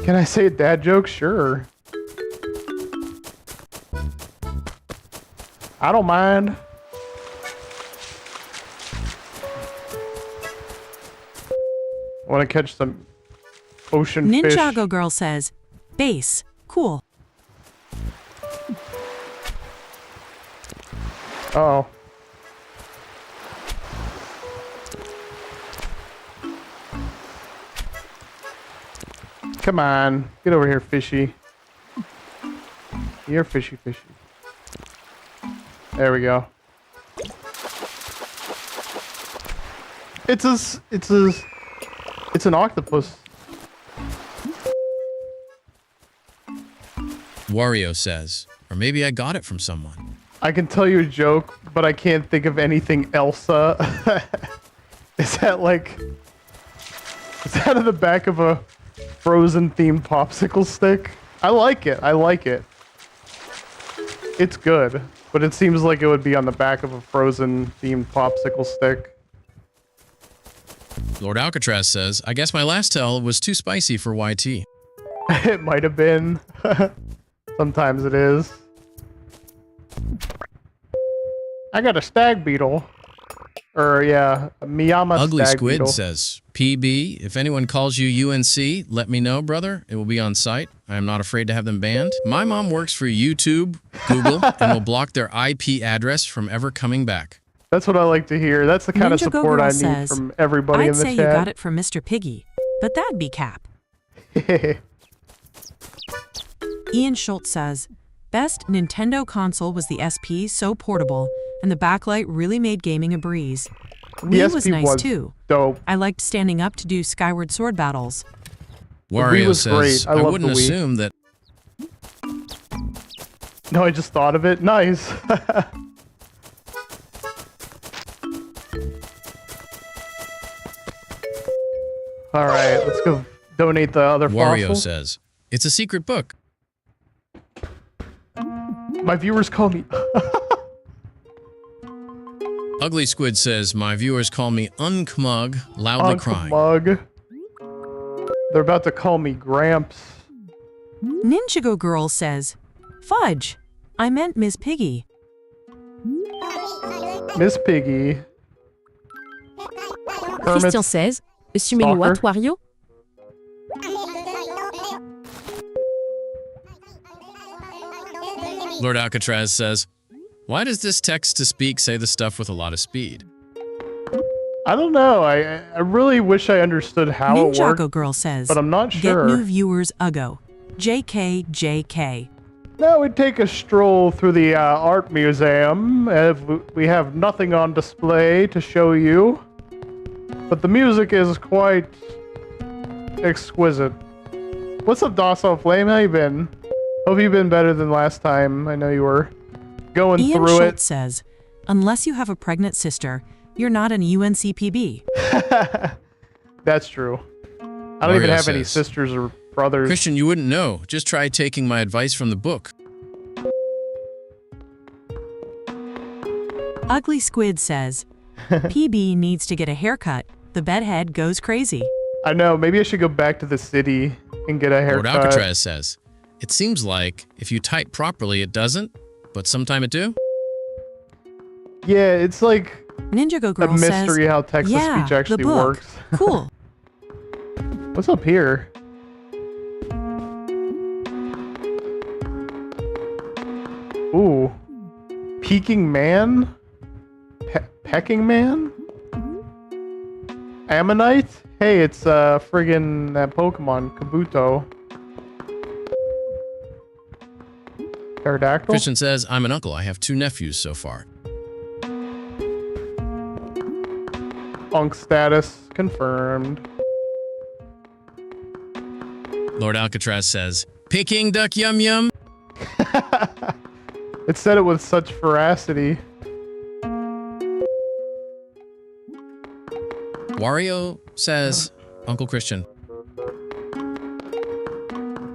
Can I say a dad joke? Sure. I don't mind. Want to catch some ocean fish? Ninjago Girl says, base, cool. Uh-oh. Come on. Get over here, fishy. You're fishy, fishy. There we go. It's an octopus. Wario says, or maybe I got it from someone. I can tell you a joke, but I can't think of anything else. Is that in the back of a Frozen themed popsicle stick? I like it. I like it. It's good, but it seems like it would be on the back of a Frozen themed popsicle stick. Lord Alcatraz says, I guess my last tell was too spicy for YT. It might have been. Sometimes it is. I got a stag beetle. Or, yeah, a Miyama Ugly stag Squid beetle. says, PB, if anyone calls you UNC, let me know, brother. It will be on site. I am not afraid to have them banned. My mom works for YouTube, Google, and will block their IP address from ever coming back. That's what I like to hear. That's the kind of Ninja Go support Girl I need says, from everybody I'd in the say chat. you got it from Mr. Piggy, but that'd be cap. Ian Schultz says, best Nintendo console was the SP, so portable, and the backlight really made gaming a breeze. Wii was SP nice was too. dope. I liked standing up to do Skyward Sword battles. Wario was says, great. I I love wouldn't the Wii. assume that. No, I just thought of it. Nice. All right, let's go donate the other Wario fossil. says, it's a secret book. My viewers call me. Ugly Squid says, my viewers call me Unkmug, loudly crying. Mug. They're about to call me Gramps. Ninja Go Girl says, fudge, I meant Miss Piggy. Miss Piggy. Christian says, assuming what, Stalker. Wario? Lord Alcatraz says, why does this text-to-speak say the stuff with a lot of speed? I don't know. I really wish I understood how it Ninjago worked, Girl says, but I'm not sure. get new viewers Uggo. JK, JK. Now we take a stroll through the art museum. We have nothing on display to show you, but the music is quite exquisite. What's up, Docile Flame? How you been? Hope you've been better than last time. I know you were going Ian through Schultz says, unless you have a pregnant sister, you're not an UNCPB. it. That's true. I don't even Mario have any says, sisters or brothers. Christian, you wouldn't know. Just try taking my advice from the book. Ugly Squid says, PB needs to get a haircut. The bedhead goes crazy. I know. Maybe I should go back to the city and get a Lord haircut. Alcatraz says, it seems like if you type properly, it doesn't, but sometime it do. Yeah, it's like Ninja Go Girl a mystery says, how text-to-speech yeah, actually the book. works. Cool. What's up here? Ooh. Peking Man? Pecking Man? Ammonite? Hey, it's friggin' that Pokemon, Kabuto. Pterodactyl? Christian says, I'm an uncle. I have 2 nephews so far. Unk status confirmed. Lord Alcatraz says, Peking duck yum yum. It said it with such veracity. Wario says, Uncle Christian.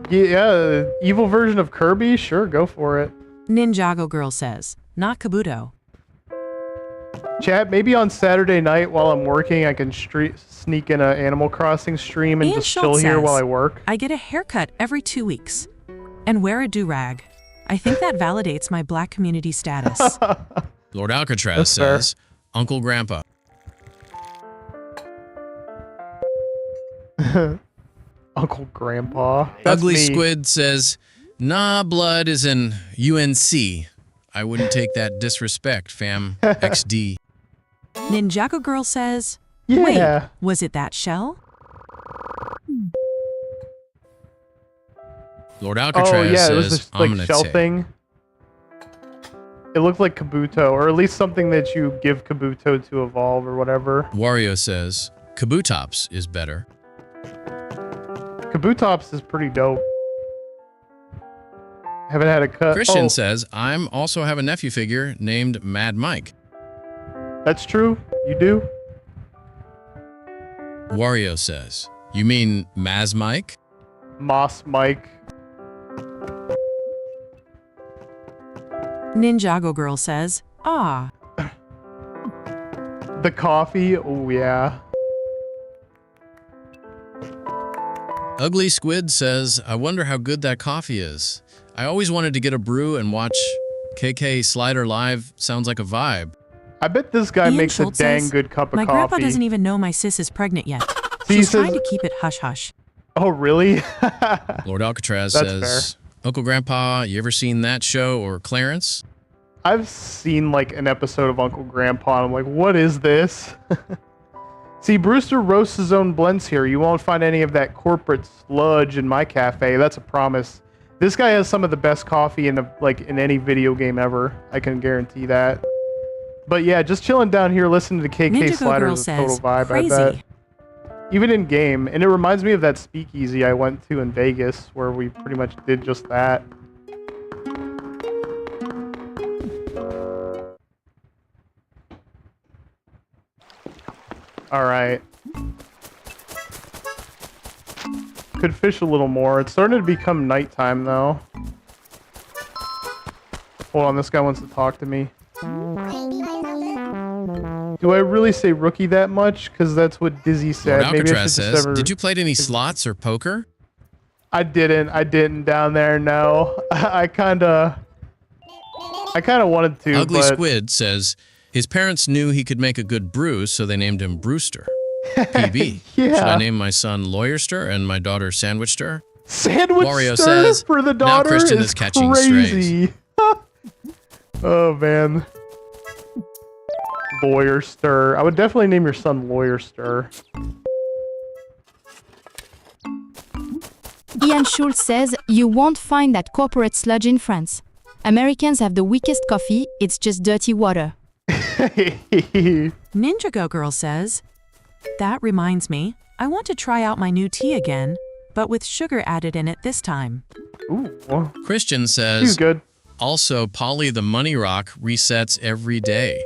Yeah, evil version of Kirby? Sure, go for it. Ninjago Girl says, not Kabuto. Chat, maybe on Saturday night while I'm working, I can sneak in an Animal Crossing stream and Ian just chill Schultz here says, while I work. I get a haircut every 2 weeks and wear a do-rag. I think that validates my black community status. Lord Alcatraz That's fair. says, Uncle Grandpa. Uncle Grandpa. That's Ugly me. Squid says, nah, blood is an UNC. I wouldn't take that disrespect, fam. XD. Ninjago Girl says, Yeah. wait, was it that shell? Lord Alcatraz Oh yeah, it was says, this I'm like gonna shell take. thing. It looked like Kabuto, or at least something that you give Kabuto to evolve or whatever. Wario says, Kabutops is better. Kabutops is pretty dope. Haven't had a cut. Christian Oh, says, I'm also have a nephew figure named Mad Mike. that's true. You do. Wario says, you mean Maz Mike? Moss Mike. Ninjago Girl says, ah. The coffee. Oh yeah. Ugly Squid says, I wonder how good that coffee is. I always wanted to get a brew and watch KK Slider live. Sounds like a vibe. I bet this guy Ian makes Schultz a dang says, good cup of My coffee. grandpa doesn't even know my sis is pregnant yet. He She's says- trying to keep it hush-hush. Oh, really? Lord Alcatraz That's says, Uncle Grandpa, you ever seen that show or Clarence? I've seen like an episode of Uncle Grandpa, and I'm like, what is this? See, Brewster roasts his own blends here. You won't find any of that corporate sludge in my cafe. That's a promise. This guy has some of the best coffee in any video game ever. I can guarantee that. But yeah, just chilling down here listening to KK Ninja Go Slider Girl is a total says, vibe, crazy. I bet. Even in game. And it reminds me of that speakeasy I went to in Vegas where we pretty much did just that. Alright. Could fish a little more. It's starting to become nighttime though. Hold on, this guy wants to talk to me. Do I really say rookie that much? Because that's what Dizzy said. Lord Maybe I Alcatraz should just says, ever... did you play any slots or poker? I didn't down there, no. I kinda wanted to, Ugly but... Squid says, his parents knew he could make a good brew, so they named him Brewster. PB. Yeah. Should I name my son Lawyerster and my daughter Sandwichster? Sandwich Wario stir says, for the now daughter Christian is is catching crazy. Oh, man. Lawyer Stir. I would definitely name your son Lawyer Stir. Ian Schultz says, you won't find that corporate sludge in France. Americans have the weakest coffee, it's just dirty water. Ninja Go Girl says, that reminds me, I want to try out my new tea again, but with sugar added in it this time. Ooh. Christian says, He's good. Also, Polly the Money Rock resets every day.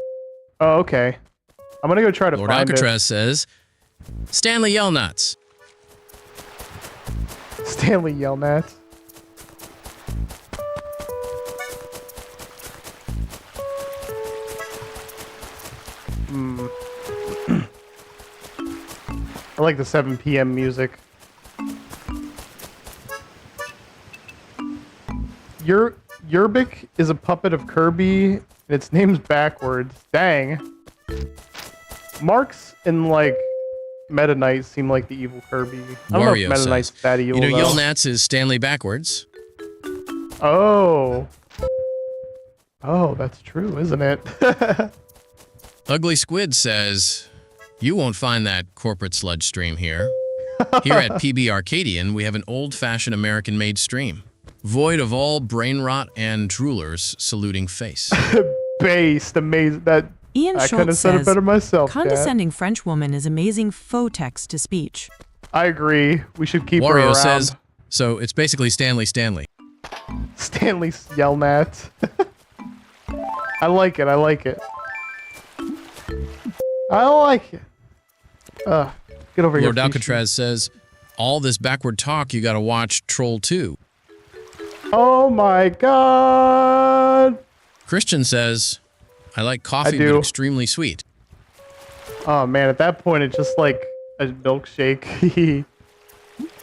Oh, okay. I'm gonna go try to Lord find Alcatraz says, Stanley Yellnuts. it. Stanley Yellnuts. I like the 7 p.m. music. Yerbik is a puppet of Kirby, and its name's backwards. Dang. Marks and, like, Meta Knight seem like the evil Kirby. I don't know if Meta Knight's that evil, you know, though. Yellnuts is Stanley backwards. Oh. Oh, that's true, isn't it? Ugly Squid says, you won't find that corporate sludge stream here. Here at PB Arcadian, we have an old-fashioned American-made stream, void of all brain rot and droolers saluting face. Based, amazing. That Ian I could have Schultz said it says, better myself. Dad. condescending French woman is amazing faux text-to-speech. I agree. We should keep her Wario around. says, so it's basically Stanley. Stanley Yellnat. I like it. I like it. I like it. Get over here. Lord Alcatraz says, all this backward talk, you gotta watch Troll 2. Oh my god. Christian says, I like coffee, do. but extremely sweet. Oh man, at that point it's just like a milkshake.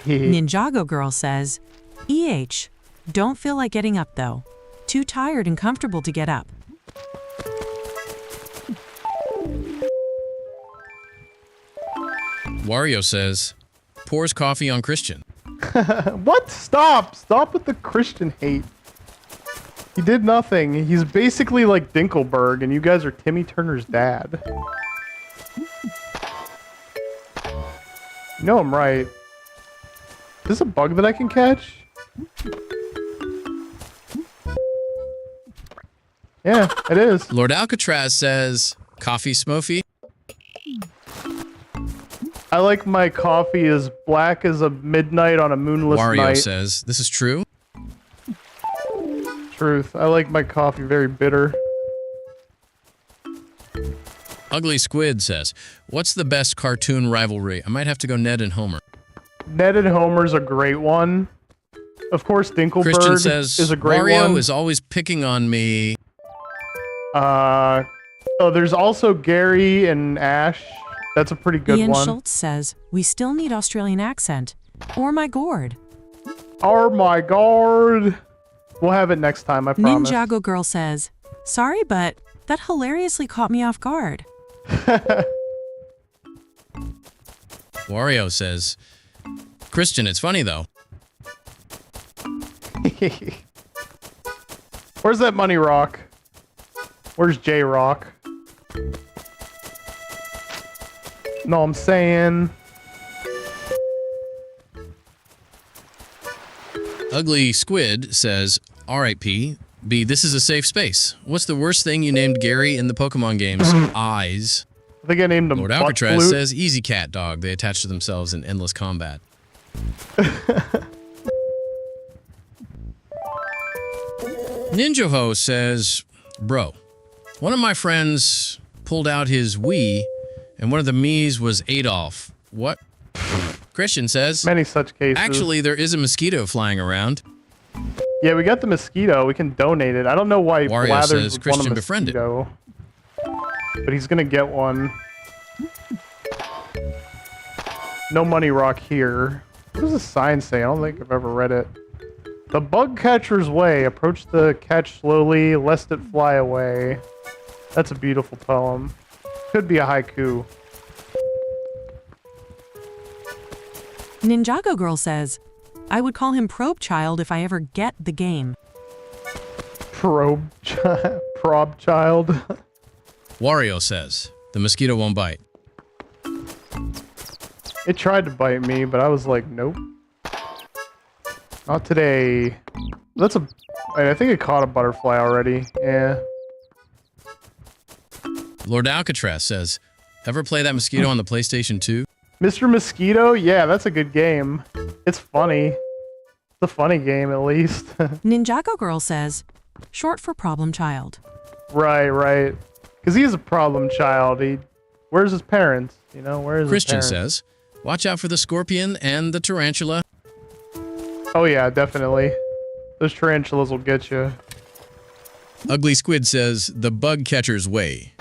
Ninjago Girl says, EH, don't feel like getting up though. Too tired and comfortable to get up. Wario says, pours coffee on Christian. What? Stop! Stop with the Christian hate. He did nothing. He's basically like Dinkelberg, and you guys are Timmy Turner's dad. You know I'm right. Is this a bug that I can catch? Yeah, it is. Lord Alcatraz says, coffee smofy. I like my coffee as black as a midnight on a moonless Wario night. says, this is true. Truth. I like my coffee very bitter. Ugly Squid says, what's the best cartoon rivalry? I might have to go Ned and Homer. Ned and Homer's a great one. Of course, Dinkelberg Christian says, is a great Wario one. is always picking on me. Oh, there's also Gary and Ash. That's a pretty good Ian one. Schultz says, we still need Australian accent. Or my gourd. Oh my god. We'll have it next time, I promise. Ninjago Girl says, sorry, but that hilariously caught me off guard. Wario says, Christian, it's funny though. Where's that money rock? Where's J-Rock? No, I'm saying. Ugly Squid says, R.I.P. B, this is a safe space. What's the worst thing you named Gary in the Pokemon games? Eyes. I think I named him Lord Butt Alcatraz Flute. says, easy cat dog. They attach to themselves in endless combat. Ninja Ho says, bro, one of my friends pulled out his Wii, and one of the Mii's was Adolf. What? Christian says, many such cases. Actually, there is a mosquito flying around. Yeah, we got the mosquito. We can donate it. I don't know why Wario Blathers says, would Christian want a befriended. mosquito. But he's gonna get one. No money rock here. What does the sign say? I don't think I've ever read it. The bug catcher's way. Approach the catch slowly, lest it fly away. That's a beautiful poem. Could be a haiku. Ninjago Girl says, I would call him Probe Child if I ever get the game. Probe child. Wario says, the mosquito won't bite. It tried to bite me, but I was like, nope. Not today. That's a... Wait, I think it caught a butterfly already. Yeah. Lord Alcatraz says, ever play that mosquito on the PlayStation 2? Mr. Mosquito? Yeah, that's a good game. It's funny. It's a funny game, at least. Ninjago Girl says, short for Problem Child. Right. Because he's a problem child. Where's his parents? You know, where's Christian his parents? says, watch out for the scorpion and the tarantula. Oh yeah, definitely. Those tarantulas will get you. Ugly Squid says, the bug catcher's way.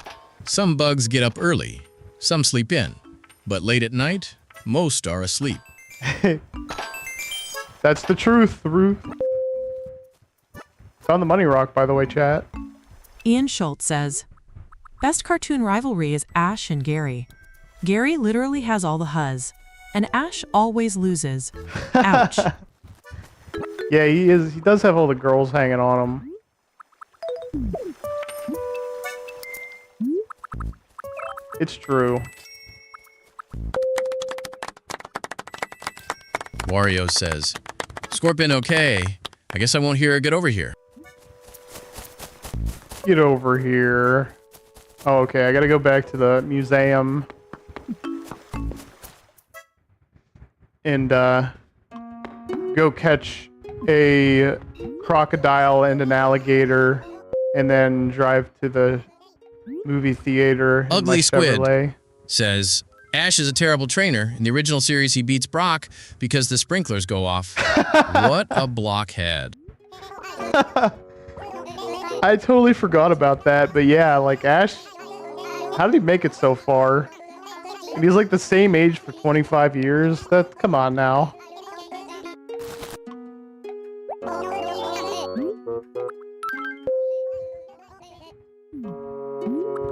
Some bugs get up early, some sleep in, but late at night, most are asleep. That's the truth, Ruth. Found the money rock, by the way, chat. Ian Schultz says, best cartoon rivalry is Ash and Gary. Gary literally has all the huzz, and Ash always loses. Ouch. Yeah, he does have all the girls hanging on him. It's true. Wario says, Scorpion okay. I guess I won't hear her get over here. Get over here. Oh, okay, I gotta go back to the museum. And, go catch a crocodile and an alligator, and then drive to the movie theater. in Ugly my Squid Chevrolet. says, Ash is a terrible trainer. In the original series, he beats Brock because the sprinklers go off. What a blockhead. I totally forgot about that, but yeah, like Ash, how did he make it so far? And he's like the same age for 25 years. Come on now.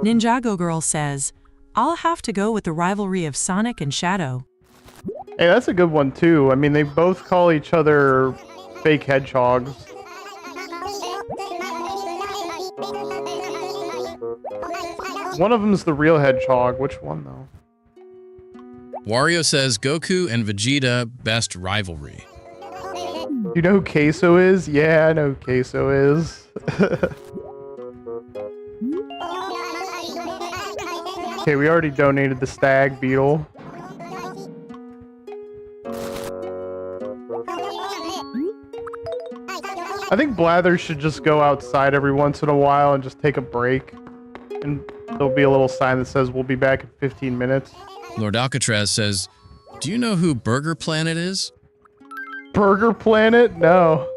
Ninjago Girl says, I'll have to go with the rivalry of Sonic and Shadow. Hey, that's a good one too. I mean, they both call each other fake hedgehogs. One of them's the real hedgehog. Which one though? Wario says, Goku and Vegeta, best rivalry. You know who Queso is? Yeah, I know who Queso is. Okay, we already donated the stag beetle. I think Blathers should just go outside every once in a while and just take a break. And there'll be a little sign that says we'll be back in 15 minutes. Lord Alcatraz says, do you know who Burger Planet is? Burger Planet? No.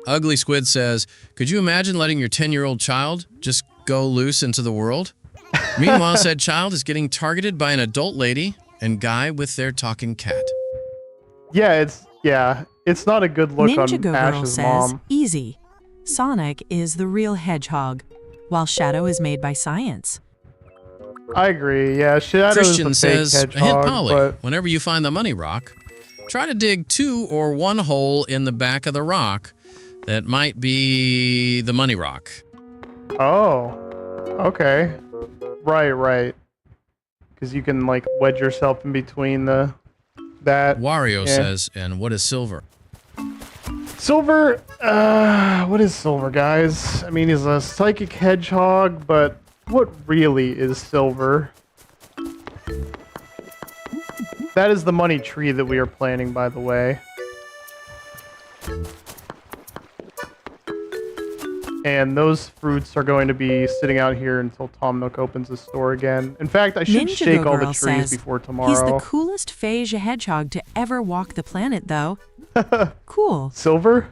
Ugly Squid says, could you imagine letting your 10-year-old child just go loose into the world? Meanwhile, said child is getting targeted by an adult lady and guy with their talking cat. Yeah, it's not a good look Ninja on Go Girl Ash's says, mom. easy. Sonic is the real hedgehog, while Shadow is made by science. I agree. Yeah, Shadow Christian is the fake says, hedgehog, hint Polly, but whenever you find the money rock, try to dig 2 or 1 hole in the back of the rock that might be the money rock. oh, okay, right. Because you can like wedge yourself in between that. Wario Yeah. says, and what is silver? Silver, what is Silver, guys? I mean, he's a psychic hedgehog, but what really is Silver? That is the money tree that we are planting, by the way. And those fruits are going to be sitting out here until Tom Nook opens the store again. In fact, I should Ninja shake Go all the Girl trees says, before tomorrow. He's the coolest phage hedgehog to ever walk the planet, though. Cool. Silver?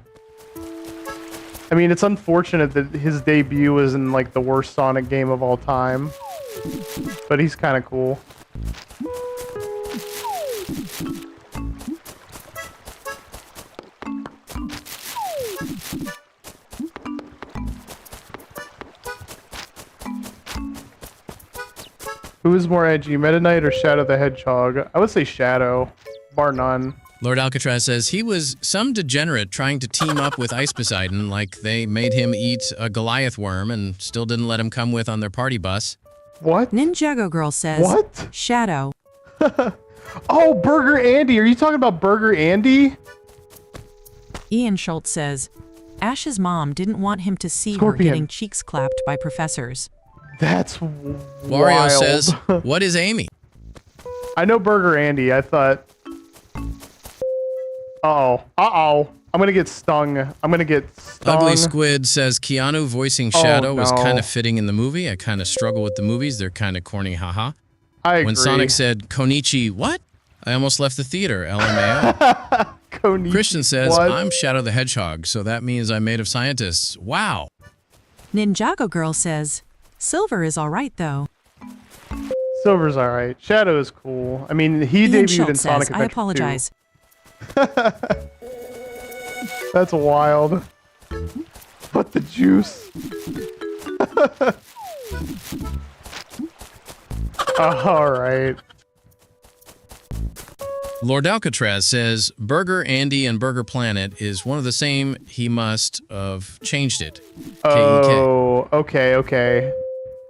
I mean, it's unfortunate that his debut was in like the worst Sonic game of all time. But he's kind of cool. Who is more edgy, Meta Knight or Shadow the Hedgehog? I would say Shadow, bar none. Lord Alcatraz says he was some degenerate trying to team up with Ice Poseidon, like they made him eat a Goliath worm and still didn't let him come with on their party bus. What? Ninjago Girl says, What? Shadow. Oh, Burger Andy! Are you talking about Burger Andy? Ian Schultz says, Ash's mom didn't want him to see her Scorpion. getting cheeks clapped by professors. That's Wario wild. says, what is Amy? I know Burger Andy. I thought... Uh-oh. I'm gonna get stung. Ugly Squid says Keanu voicing Shadow was no. kind of fitting in the movie. I kind of struggle with the movies. They're kind of corny, haha. I agree. When Sonic said, Konichi, what? I almost left the theater, LMAO. Konichi, Christian says, what? I'm Shadow the Hedgehog, so that means I'm made of scientists. Wow. Ninjago Girl says, Silver is alright, though. Silver's alright. Shadow is cool. I mean, he Ian debuted Schultz in Sonic says, I Adventure 2. apologize. That's wild. But the juice. Alright. Lord Alcatraz says, Burger Andy and Burger Planet is one of the same. He must have changed it. K-E-K. Oh, okay.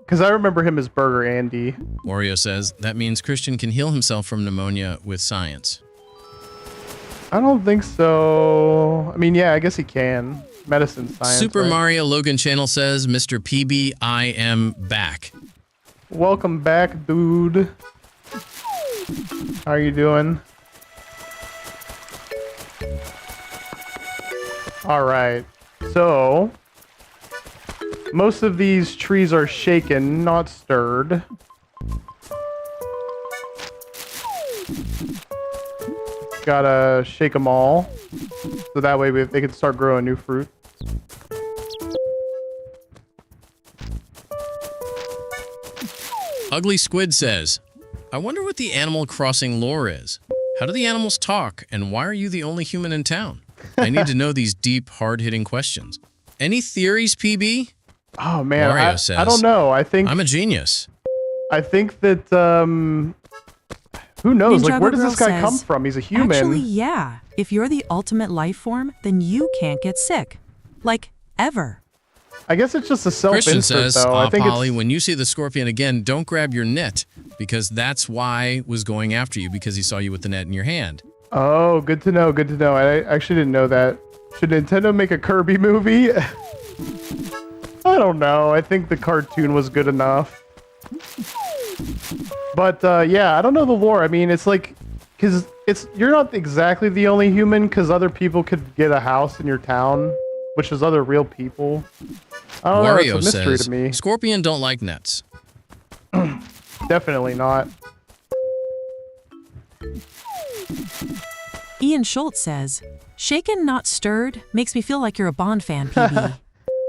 Because I remember him as Burger Andy. Wario says, that means Christian can heal himself from pneumonia with science. I don't think so. I mean, yeah, I guess he can. Medicine science. Super right? Mario Logan Channel says, Mr. PB, I am back. Welcome back, dude. How are you doing? Alright. So, most of these trees are shaken, not stirred. Gotta shake them all, so that way they can start growing new fruit. Ugly Squid says, I wonder what the Animal Crossing lore is. How do the animals talk, and why are you the only human in town? I need to know these deep, hard-hitting questions. Any theories, PB? Oh man, Wario says, I don't know. I think I'm a genius. I think that who knows? Like, Ninjago where does Girl this guy come says, from? He's a human. Actually, yeah. If you're the ultimate life form, then you can't get sick. Like, ever. I guess it's just a Christian self-insert, says, though. I think Polly, it's... when you see the scorpion again, don't grab your net, because that's why was going after you, because he saw you with the net in your hand. Oh, good to know. Good to know. I actually didn't know that. Should Nintendo make a Kirby movie? I don't know. I think the cartoon was good enough. But yeah, I don't know the lore. I mean, it's like, because you're not exactly the only human, because other people could get a house in your town, which is other real people. I don't know. It's a Wario mystery says, to me. Scorpion don't like nets. Definitely not. Ian Schultz says, shaken, not stirred, makes me feel like you're a Bond fan, PB.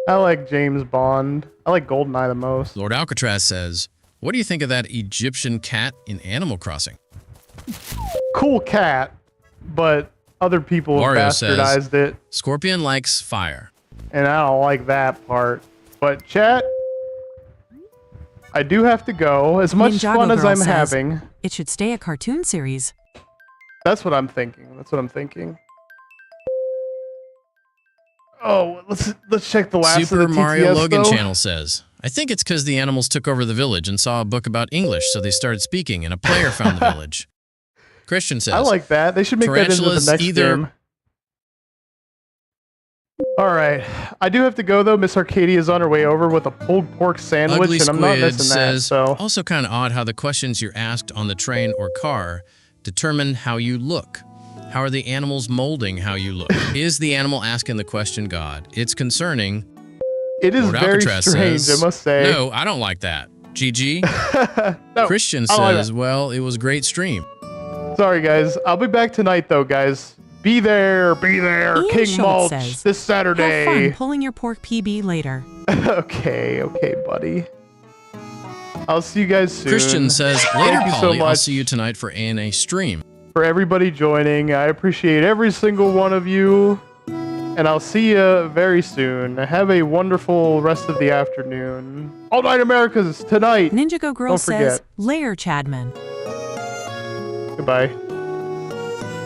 I like James Bond. I like GoldenEye the most. Lord Alcatraz says, what do you think of that Egyptian cat in Animal Crossing? Cool cat, but other people have Wario says, bastardized it. Scorpion likes fire. And I don't like that part. But chat, I do have to go. As much Ninjago fun as Girl I'm says, having. It should stay a cartoon series. That's what I'm thinking. That's what I'm thinking. Oh, let's check the last Super of the Mario TTS, Logan though. channel says, I think it's because the animals took over the village and saw a book about English, so they started speaking, and a player found the village. Christian says, I like that. They should make that into the tarantulas next game. All right. I do have to go, though. Miss Arcadia is on her way over with a pulled pork sandwich, Ugly and I'm not Squid missing that. says, So also kind of odd how the questions you're asked on the train or car determine how you look. How are the animals molding how you look? Is the animal asking the question God? It's concerning. it is Lord very Alcatraz strange, says, I must say. No, I don't like that. GG. No, Christian I don't like says, that. well, it was a great stream. Sorry, guys. I'll be back tonight, though, guys. Be there, Ian King Schultz Mulch, says, this Saturday. Have fun pulling your pork PB later. Okay, buddy. I'll see you guys soon. Christian says, later, Thank you so Polly, I'll much see you tonight for ANA stream. for everybody joining. I appreciate every single one of you. And I'll see you very soon. Have a wonderful rest of the afternoon. All Night Americas tonight. Ninjago Girl Don't says, forget. Layer Chadman. Goodbye.